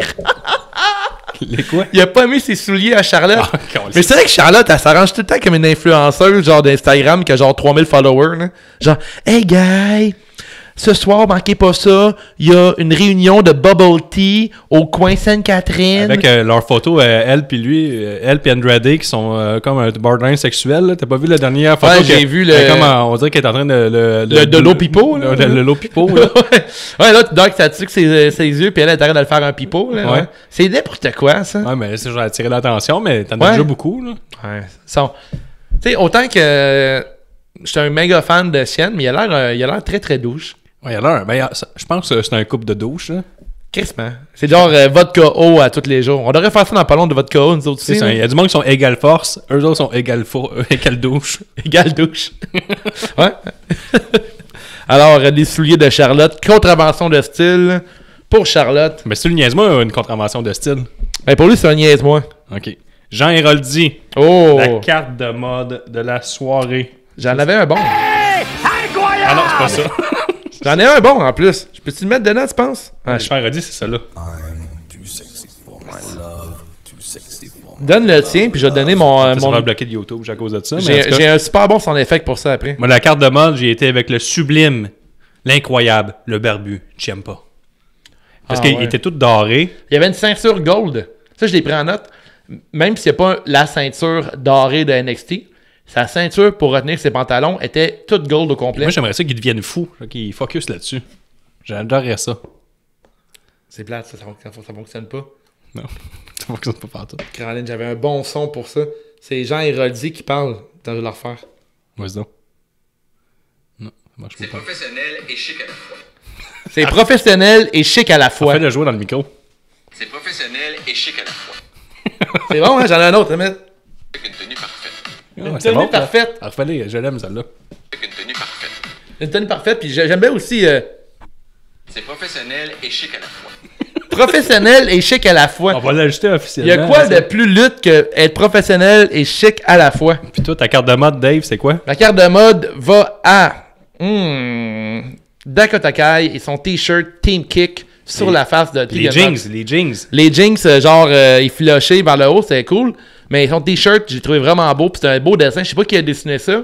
Les quoi? Il a pas mis ses souliers à Charlotte. Ah, mais c'est vrai que Charlotte, elle s'arrange tout le temps comme une influenceuse, genre d'Instagram, qui a genre 3000 followers. Là. Genre, hey guy, ce soir, manquez pas ça, il y a une réunion de bubble tea au coin Sainte-Catherine. Avec leur photo, elle puis lui, elle puis Andrade, qui sont comme un borderline sexuel. Là. T'as pas vu la dernière photo? Ouais, j'ai vu le... on dirait qu'elle est en train de... de l'eau pipeau, là. Le lot pipeau, là. Ouais, là, Doc, ça tue que ses yeux, puis elle est en train de le faire un pipeau, là. Ouais. C'est n'importe quoi, ça. Ouais, mais c'est genre attirer l'attention, mais t'en as déjà beaucoup, là. Ouais. Tu sais, autant que je suis un méga fan de Sienne, mais il a l'air très, très douche. Ouais, il y a l'air. Ben, je pense que c'est un couple de douche, là. Crissement. C'est genre vodka eau à tous les jours. On devrait faire ça dans pas long de vodka eau, nous autres aussi. Il y a du monde qui sont égale force, eux autres sont égale douche. Égale douche. Ouais. Alors, des souliers de Charlotte. Contravention de style pour Charlotte. Mais c'est le niaise-moi une contravention de style. Ben pour lui, c'est un niaise-moi. OK. Jean Héroldi. Oh! La carte de mode de la soirée. J'en avais un bon. Ah non, c'est pas ça. J'en ai un bon en plus. Je peux-tu le mettre dedans, tu penses? Ah, Jean Héroldi, c'est ça là. Donne le tien, puis je vais te donner mon. Ça va bloquer de YouTube à cause de ça. J'ai un super bon son effet pour ça après. Moi, la carte de mode, j'ai été avec le sublime, l'incroyable, le barbu, Ciampa. Parce qu'il était tout doré. Il y avait une ceinture gold. Ça, je l'ai pris en note. Même s'il n'y a pas la ceinture dorée de NXT, sa ceinture pour retenir ses pantalons était toute gold au complet. Moi, j'aimerais ça qu'il devienne fou, qu'il focus là-dessus. J'adorerais ça. C'est plate, ça fonctionne pas. Non, ça fonctionne pas partout. Caroline, j'avais un bon son pour ça. C'est Jean Héroldi qui parle. Dans le refaire. Vas-y donc. Non, ça marche pas. C'est professionnel et chic à la fois. C'est professionnel et chic à la fois. Fais-le jouer dans le micro. C'est professionnel et chic à la fois. C'est bon, hein? J'en ai un autre, mais... Avec une tenue parfaite. Une tenue parfaite. Refais-les, je l'aime celle-là. Avec une tenue parfaite. Une tenue parfaite, puis j'aime bien aussi... C'est professionnel et chic à la fois. Professionnel et chic à la fois. On va l'ajouter Il officiellement. y a quoi de plus lutte que être professionnel et chic à la fois? Puis toi, ta carte de mode, Dave, c'est quoi? Ma carte de mode va à... Dakota Kai et son t-shirt Team Kick sur la face de Les Tegan Nox. jeans, les jeans. Les jeans, genre, effilochés vers le haut, c'est cool. Mais son t-shirt, j'ai trouvé vraiment beau. Puis c'est un beau dessin. Je sais pas qui a dessiné ça,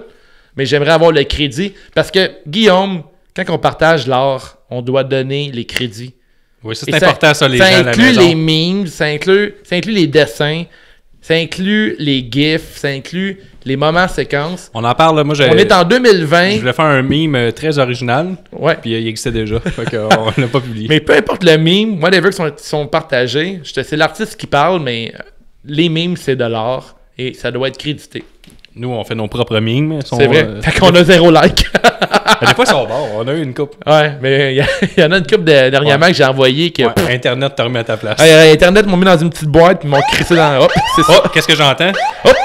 mais j'aimerais avoir le crédit. Parce que, Guillaume, quand on partage l'art, on doit donner les crédits. Oui, ça, c'est important, ça, les gens à la inclut maison. les memes, ça inclut les dessins, ça inclut les gifs, ça inclut les moments séquences. On en parle, là. Moi, On est en 2020. Je voulais faire un meme très original. Ouais. Puis il existait déjà. Fait qu'on l'a pas publié. Mais peu importe le meme, whatever qui sont partagés, c'est l'artiste qui parle, mais les memes, c'est de l'art et ça doit être crédité. Nous, on fait nos propres memes. C'est vrai. Fait qu'on a 0 like. Des fois, ils sont bons. On a eu une coupe. Ouais, mais il y en a une couple dernièrement que j'ai envoyé que... Ouais, Internet t'a remis à ta place. Internet m'ont mis dans une petite boîte puis m'ont crissé dans... Hop, c'est ça. Oh, qu'est-ce que j'entends? Hop.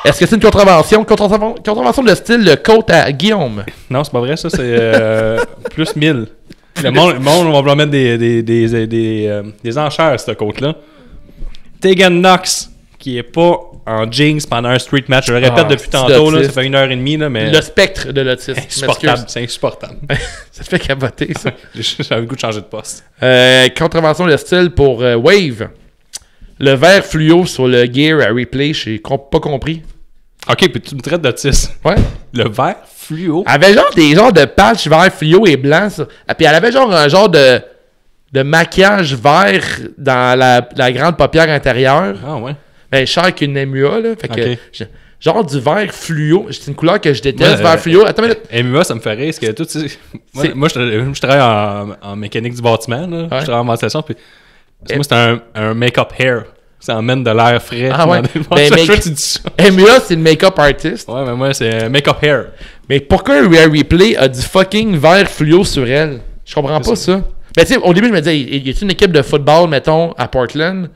Est-ce que c'est une contravention? Contravention de style, le côte à Guillaume. Non, c'est pas vrai, ça. C'est plus 1000. Le monde va vouloir mettre des enchères, cette côte-là. Tegan Nox, qui est pas en jeans pendant un street match. Je le répète depuis tantôt, là, ça fait 1h30, là, mais... Le spectre de l'autisme. Insupportable, c'est insupportable. Ça te fait capoter, ça. J'avais le goût de changer de poste. Contravention de style pour Wave. Le vert fluo sur le gear à replay, j'ai pas compris. Ok, puis tu me traites d'autiste. Ouais. Le vert fluo. Elle avait genre des genres de patchs vert fluo et blanc, ça. Ah, puis elle avait genre un genre de maquillage vert dans la grande paupière intérieure. Ah ouais. Ben, cher qu'une MUA, là. Fait que, Ok. genre du vert fluo. C'est une couleur que je déteste, vert fluo. Attends une minute. MUA, ça me fait rire, parce que tout, moi, je travaille en mécanique du bâtiment, là. Ouais. Je travaille en ventilation, puis moi, c'est un make-up hair. Ça emmène de l'air frais. Ah ouais. Ben, tu dis ça. MUA, c'est une make-up artist. Ouais, mais moi, c'est make-up hair. Mais pourquoi Rhea Ripley a du fucking vert fluo sur elle? Je comprends pas ça. Ben, tu sais, au début, je me disais, y a-t-il une équipe de football, mettons, à Portland,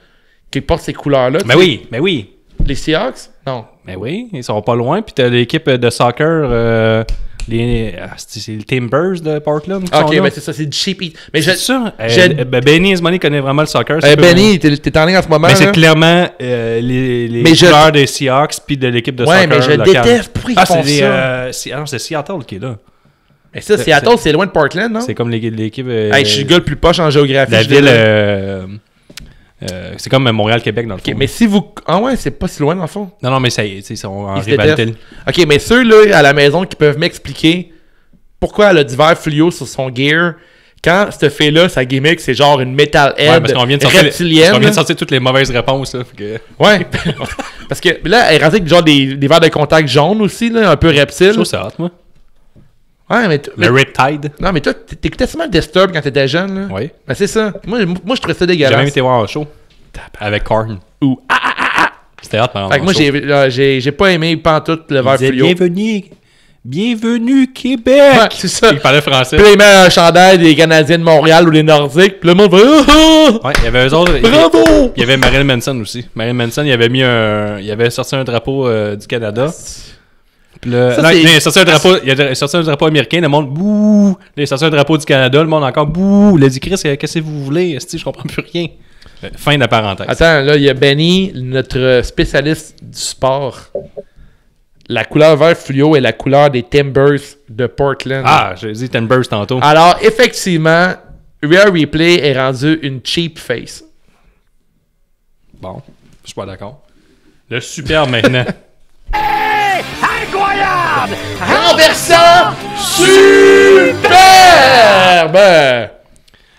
qui porte ces couleurs-là? Mais oui, mais oui. Les Seahawks? Non. Mais oui, ils sont pas loin. Puis t'as l'équipe de soccer C'est les Timbers de Portland. Ok, ben c'est ça, c'est du cheap eat. Mais c'est ça. je- Benny Ismoney connaît vraiment le soccer. Benny, t'es en ligne en ce moment. Mais c'est là. clairement les Mais joueurs des Seahawks puis de l'équipe de Ouais, soccer mais je locale. déteste. Pourquoi ils font ça? Non, c'est Seattle qui est là. Mais ça, Seattle, c'est loin de Portland, non? C'est comme l'équipe... Hey, je suis le gars le plus poche en géographie. la je ville... dirais. c'est comme Montréal-Québec dans le fond. Ok, mais si vous... Ah ouais, c'est pas si loin dans le fond. Non, mais ça y est, ils sont en Ils se rivalité. détestent. Ok, mais ceux-là à la maison qui peuvent m'expliquer pourquoi elle a du verre fluo sur son gear quand cette fille-là, sa gimmick, c'est genre une metalhead Ouais, parce qu'on vient de sortir, reptilienne. on vient de sortir toutes les mauvaises réponses. Là, fait que... Ouais. Parce que là, elle est rentrée avec genre des verres de contact jaunes aussi, là, un peu reptile. Je trouve ça hot, moi. Ouais, mais... Le Riptide. Non, mais toi, t'écoutais tellement Disturbed quand t'étais jeune, là. Oui. Ben, c'est ça. Moi, je trouvais ça J'ai dégueulasse. même été voir un show. Avec Korn. Ou... C'était hot, par Fait que moi, j'ai pas aimé pantoute le verre fluo. Bienvenue Québec. Ouais, c'est ça. Il parlait français. Puis là, il met un chandail des Canadiens de Montréal ou des Nordiques. Puis le monde fait Ouais, il y avait eux autres. bravo! Il y avait Marilyn Manson aussi. Marilyn Manson, il avait sorti un drapeau du Canada. Puis là, Ça, non, c'est- il a sorti un drapeau américain, le monde bouh. Là, il a sorti un drapeau du Canada, le monde encore bouh. Il a dit Chris, qu'est-ce que vous voulez? Esti, je comprends plus rien. Fin de la parenthèse. Attends, là, il y a Benny, notre spécialiste du sport. La couleur vert fluo est la couleur des Timbers de Portland. Ah, j'ai dit Timbers tantôt. Alors, effectivement, Rare Replay est rendu une cheap face. Bon, je suis pas d'accord. Le super maintenant. Renversant superbe!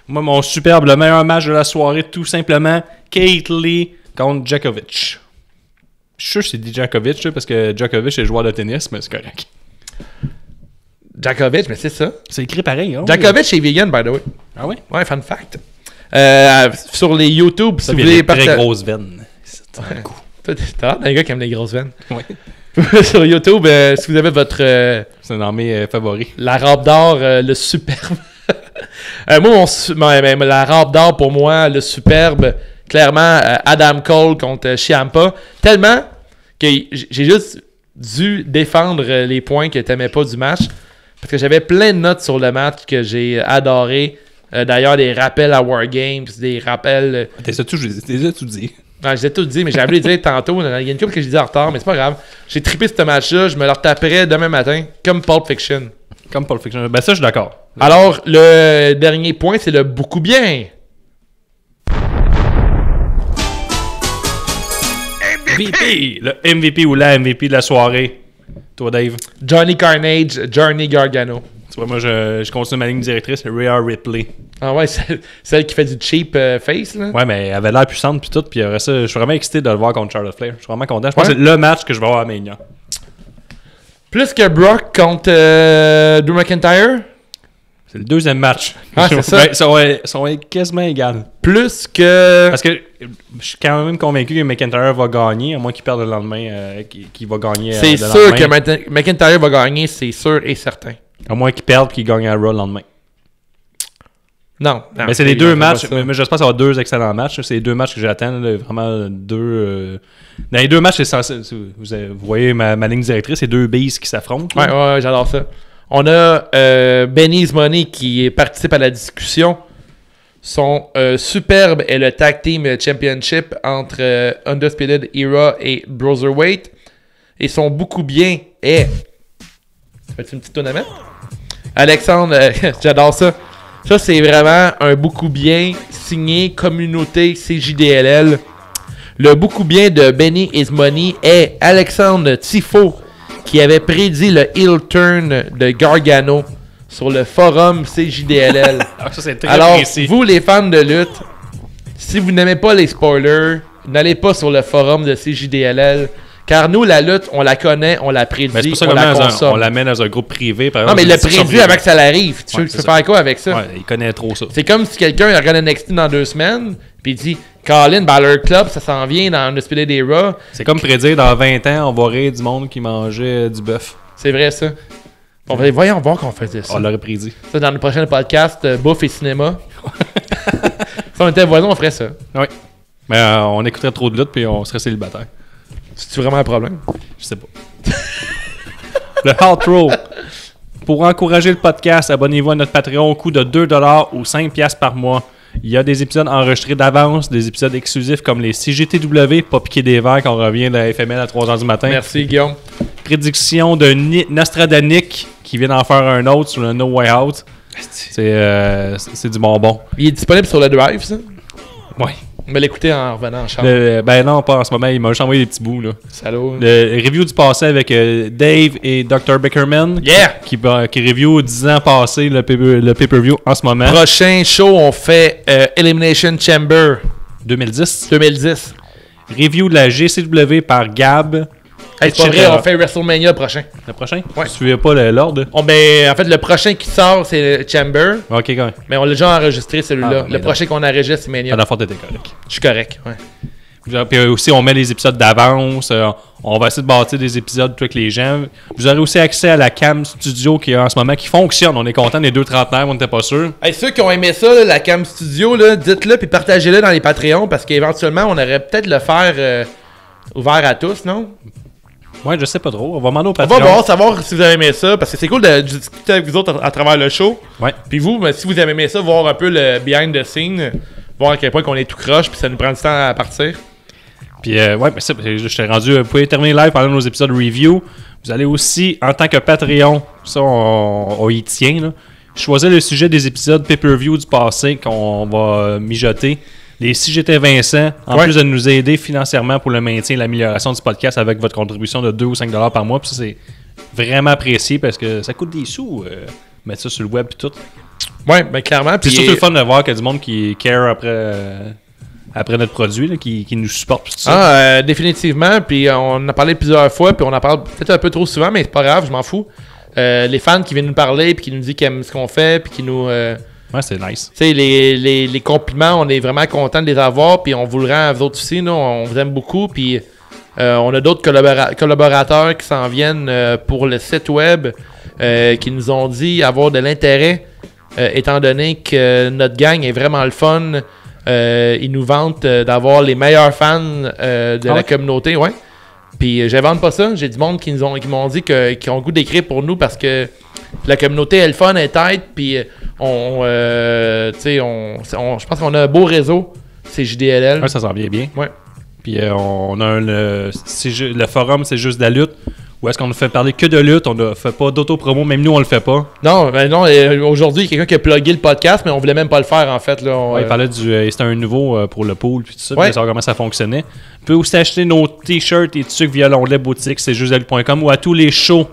Moi, mon superbe, le meilleur match de la soirée, tout simplement, Kate Lee contre Djokovic. Je suis sûr que c'est dit Djokovic, là, parce que Djokovic est joueur de tennis, mais c'est correct. Djokovic, mais c'est ça. C'est écrit pareil, hein? Djokovic est vegan, by the way. Ah oui? Ouais, fun fact. Sur les YouTube, si Ça vous vient voulez des très partager... grosses veines. C'est un coup. Toi, t'as l'air d'un gars qui aime les grosses veines. Ouais. Sur YouTube, si vous avez votre... C'est un de mes favoris. la râpe d'or, le superbe. Moi, la râpe d'or, pour moi, le superbe, clairement, Adam Cole contre Ciampa. Tellement que j'ai juste dû défendre les points que t'aimais pas du match. Parce que j'avais plein de notes sur le match que j'ai adoré. D'ailleurs, des rappels à Wargames, des rappels... T'as tout dit. Non, je l'ai tout dit, mais j'ai oublié de dire tantôt. Il y a une couple que j'ai dit en retard, mais c'est pas grave. J'ai trippé ce match-là, je me le retaperai demain matin, comme Pulp Fiction. Comme Pulp Fiction. Ben ça, je suis d'accord. Alors, le dernier point, c'est le beaucoup bien. MVP! Le MVP ou la MVP de la soirée. Toi, Dave. Johnny Carnage, Johnny Gargano. Tu vois, moi, je continue ma ligne directrice, Rhea Ripley. Ah ouais, celle qui fait du cheap face, là. Ouais, mais elle avait l'air puissante puis tout. Puis après ça, je suis vraiment excité de le voir contre Charlotte Flair. Je suis vraiment content. Je pense Ouais. que c'est le match que je vais avoir à Mania. Plus que Brock contre Drew McIntyre. C'est le deuxième match. Ah, c'est ça. Ben, ils sont quasiment égales. Plus que... Parce que je suis quand même convaincu que McIntyre va gagner, à moins qu'il perde le lendemain, qu'il va gagner. C'est le sûr lendemain. que McIntyre va gagner, c'est sûr et certain. À moins qu'il perde qu'il gagne à Raw le lendemain. Non. Mais c'est les deux matchs. Mais j'espère que ça va être deux excellents matchs. C'est les deux matchs que j'attends. Là, vraiment deux. Dans les deux matchs, c'est censé. Vous voyez ma ligne directrice, c'est deux beasts qui s'affrontent. là. Ouais, j'adore ça. On a Benny's Money qui participe à la discussion. Son superbe est le Tag Team Championship entre Undisputed Era et Bruiserweight. Et son beaucoup bien est... Fais-tu une petite tourne à mettre? Alexandre, j'adore ça. Ça, c'est vraiment un beaucoup bien signé communauté CJDLL. Le beaucoup bien de Benny Is Money est Alexandre Tifo qui avait prédit le heel turn de Gargano sur le forum CJDLL. Ah, ça, c'est très Alors, précis. vous les fans de lutte, si vous n'aimez pas les spoilers, n'allez pas sur le forum de CJDLL. Car nous, la lutte, on la connaît, on la prédit, Mais c'est pour ça on la qu'on consomme. la met dans un groupe privé. Par Non, mais il exemple, l'a c'est prédit ça. avant que ça l'arrive. Tu Ouais, veux c'est faire quoi avec ça? Ouais, il connaît trop ça. C'est comme si quelqu'un regarde NXT dans 2 semaines, puis il dit Colin, Balor Club, ça s'en vient dans Undisputed Era. C'est comme prédire dans 20 ans, on va rire du monde qui mangeait du bœuf. C'est vrai, ça. On va voyons voir qu'on faisait ça. On l'aurait prédit. Ça, dans le prochain podcast, bouffe et cinéma. Si on était voisins, on ferait ça. Oui. Mais on écouterait trop de lutte puis on serait célibataire. C'est vraiment un problème. Je sais pas. Le outro. Pour encourager le podcast, abonnez-vous à notre Patreon au coût de 2$ ou 5$ par mois. Il y a des épisodes enregistrés d'avance, des épisodes exclusifs comme les CGTW, pas piquer des verres quand on revient de la FML à 3h du matin. Merci, Guillaume. Prédiction de Nostradanic qui vient d'en faire un autre sur le No Way Out. C'est du bonbon. Il est disponible sur le Drive, ça? Ouais. On va l'écouter en revenant en chambre. Ben non, pas en ce moment. Il m'a juste envoyé des petits bouts. Là. Salaud. Le review du passé avec Dave et Dr. Beckerman. Yeah! Qui review 10 ans passé le pay-per-view en ce moment. Prochain show, on fait Elimination Chamber 2010. 2010. Review de la GCW par Gab. Hey, c'est pas vrai, on fait WrestleMania prochain. Le prochain? Ouais. Tu suivais pas l'ordre? En fait, le prochain qui sort, c'est Chamber. Ok, quand même. Mais on l'a déjà enregistré, celui-là. Ah, le prochain qu'on enregistre, c'est Mania. À la fois, t'étais correct. Je suis correct, ouais. Puis aussi, on met les épisodes d'avance. On va essayer de bâtir des épisodes avec les gens. Vous aurez aussi accès à la Cam Studio qui est en ce moment, qui fonctionne. On est content des 2 trentenaires, on n'était pas sûr. Hey, ceux qui ont aimé ça, là, la Cam Studio, là, dites-le puis partagez-le dans les Patreons parce qu'éventuellement, on aurait peut-être le faire ouvert à tous, non? Ouais, je sais pas trop. On va demander au On Patreon. va voir, savoir si vous avez aimé ça parce que c'est cool de discuter avec vous autres à travers le show. Ouais. Puis vous, si vous avez aimé ça, voir un peu le behind the scene, voir à quel point qu'on est tout croche puis ça nous prend du temps à partir. Puis, ouais, mais ça, je t'ai rendu. Vous pouvez terminer live pendant nos épisodes review. Vous allez aussi, en tant que Patreon, ça, on y tient, là, choisir le sujet des épisodes pay-per-view du passé qu'on va mijoter. Les Si j'étais Vincent, en plus de nous aider financièrement pour le maintien et l'amélioration du podcast avec votre contribution de 2 ou 5$ par mois. Puis ça, c'est vraiment apprécié parce que ça coûte des sous mettre ça sur le web et tout. Ouais, ben clairement. C'est surtout le fun de voir qu'il y a du monde qui care après notre produit, là, qui nous supporte. Tout ça. Définitivement. Puis on en a parlé plusieurs fois, puis on en parle peut-être un peu trop souvent, mais c'est pas grave, je m'en fous. Les fans qui viennent nous parler, puis qui nous disent qu'ils aiment ce qu'on fait, puis qui nous... ouais, c'est nice. Tu sais, les compliments, on est vraiment content de les avoir, puis on vous le rend à vous autres aussi. Nous, on vous aime beaucoup, puis on a d'autres collaborateurs qui s'en viennent pour le site web, qui nous ont dit avoir de l'intérêt, étant donné que notre gang est vraiment le fun. Ils nous vantent d'avoir les meilleurs fans de la communauté, ouais. Puis j'invente pas ça, j'ai du monde qui m'ont dit qu'ils ont le goût d'écrire pour nous parce que la communauté est le fun, elle est tête, puis je pense qu'on a un beau réseau, c'est JDLL. Ouais, ça s'en vient bien. Ouais. Puis on a le forum, c'est juste de la lutte. Ou est-ce qu'on ne fait parler que de lutte? On ne fait pas d'auto-promo, même nous on le fait pas. Non, aujourd'hui, il y a quelqu'un qui a plugué le podcast, mais on voulait même pas le faire en fait. Là, il parlait c'était un nouveau pour le pool, puis tout ça, ouais. Savoir comment ça fonctionnait. Vous pouvez aussi acheter nos t-shirts et trucs via l'onglet boutique, c'est justdalutte.com ou à tous les shows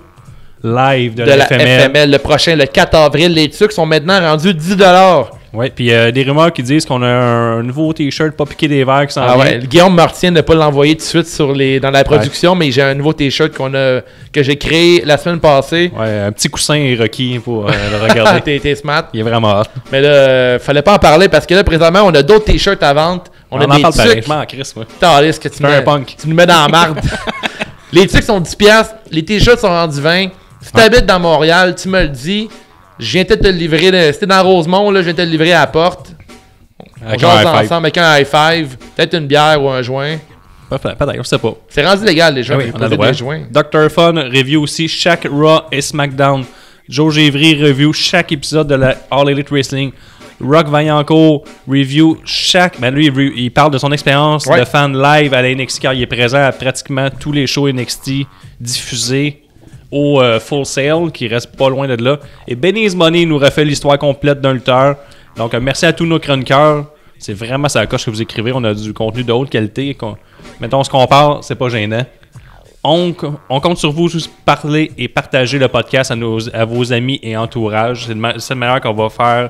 live de la FML. Le prochain, le 4 avril, les trucs sont maintenant rendus 10$. Ouais, puis des rumeurs qui disent qu'on a un nouveau t-shirt pas piqué des verres qui s'en vient. Ouais, Guillaume Martien n'a pas l'envoyé tout de suite dans la production, mais j'ai un nouveau t-shirt que j'ai créé la semaine passée. Ouais, un petit coussin Rocky pour le regarder. T'es smart. Il est vraiment hot. Mais là, fallait pas en parler parce que là, présentement, on a d'autres t-shirts à vendre. On a en des parle pareil. trucs. Je m'en crisse, moi. T'as que tu un punk. Tu nous mets dans la marde. Les trucs sont 10$, les t-shirts sont rendus 20$. Si t'habites dans Montréal, tu me le dis. Je viens peut-être te le livrer. C'était dans Rosemont, là, je viens te le livrer à la porte. On jase ensemble avec un high five, peut-être une bière ou un joint. Pas d'ailleurs, je sais pas. C'est rendu légal déjà. Oui, on a le droit. Dr. Fun review aussi chaque Raw et SmackDown. Joe Gévry review chaque épisode de la All Elite Wrestling. Rock Vaillancourt review chaque... Ben lui, il parle de son expérience de fan live à la NXT car il est présent à pratiquement tous les shows NXT diffusés au Full Sail, qui reste pas loin de là. Et Benny's Money nous refait l'histoire complète d'un lutteur. Donc, merci à tous nos chroniqueurs. C'est vraiment ça la coche que vous écrivez. On a du contenu de haute qualité. Mettons, on se compare, c'est pas gênant. On compte sur vous pour parler et partager le podcast à vos amis et entourage. C'est cette manière qu'on va faire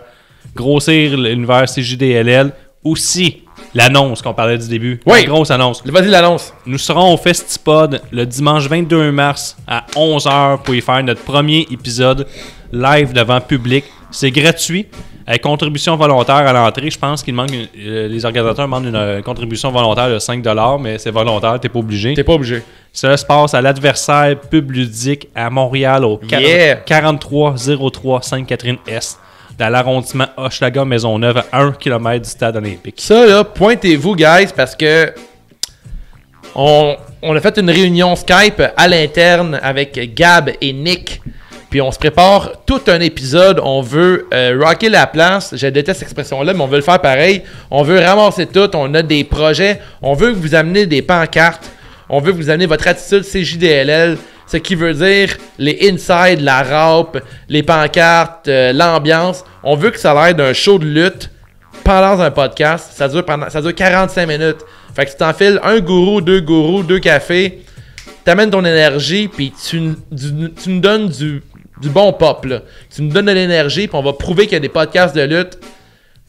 grossir l'univers CJDLL. Aussi, l'annonce qu'on parlait du début. Oui. La grosse annonce. Vas-y, l'annonce. Nous serons au Festipod le dimanche 22 mars à 11h pour y faire notre premier épisode live devant public. C'est gratuit. Avec contribution volontaire à l'entrée, je pense qu'il manque les organisateurs demandent une contribution volontaire de 5$, mais c'est volontaire, t'es pas obligé. T'es pas obligé. Cela se passe à l'adversaire pub ludique à Montréal au 4303 Sainte-Catherine-Est, dans l'arrondissement Hochelaga-Maisonneuve, à 1 km du stade olympique. Ça là, pointez-vous guys, parce que on a fait une réunion Skype à l'interne avec Gab et Nick. Puis on se prépare tout un épisode. On veut rocker la place. Je déteste cette expression-là, mais on veut le faire pareil. On veut ramasser tout. On a des projets. On veut que vous amenez des pancartes. On veut que vous amenez votre attitude CJDLL. Ce qui veut dire les inside, la rap, les pancartes, l'ambiance. On veut que ça a l'air d'un show de lutte pendant un podcast. Ça dure 45 minutes. Fait que tu t'enfiles un gourou, deux cafés. T'amènes ton énergie, puis tu nous donnes du bon pop, là. Tu nous donnes de l'énergie, puis on va prouver qu'il y a des podcasts de lutte.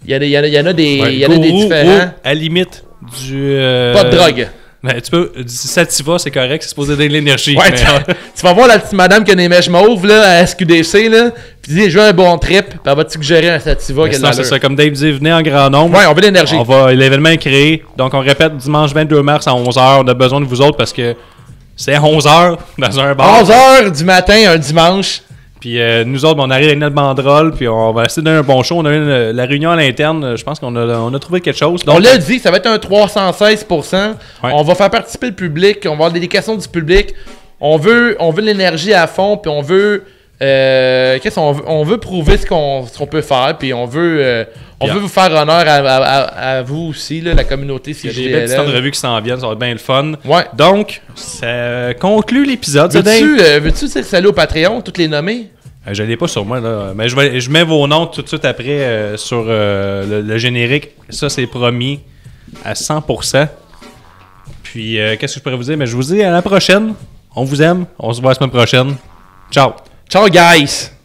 Il y en a des différents. À la limite du... Pas de drogue. Ben, tu peux... Du sativa, c'est correct, c'est supposé donner de l'énergie. Ouais, mais... tu vas voir la petite madame qui a des mèches mauves là, à SQDC, là, puis dis, je veux un bon trip, puis elle va te suggérer un sativa. Sinon, c'est ça, comme Dave dit, venez en grand nombre. Ouais, on veut de l'énergie. L'événement est créé. Donc, on répète, dimanche 22 mars à 11h. On a besoin de vous autres parce que c'est à 11h dans un bar. 11h du matin, un dimanche. Puis nous autres, on arrive avec notre banderole, puis on va essayer de donner un bon show. On a eu la réunion à l'interne, je pense qu'on a trouvé quelque chose. Donc, on l'a dit, ça va être un 316%. Ouais. On va faire participer le public, on va avoir des questions du public. On veut de l'énergie à fond, puis on veut... on veut prouver ce qu'on peut faire, puis on veut vous faire honneur à vous aussi, là, la communauté il y a CJDLL. des belles petites revues qui s'en viennent, ça va être bien le fun. Ouais. Donc, ça conclut l'épisode. Veux-tu dire salut au Patreon, toutes les nommer? Je l'ai pas sur moi, là. Mais je mets vos noms tout de suite après sur le générique. Ça, c'est promis à 100%. Puis, qu'est-ce que je pourrais vous dire? Mais je vous dis à la prochaine. On vous aime. On se voit la semaine prochaine. Ciao. Ciao, guys!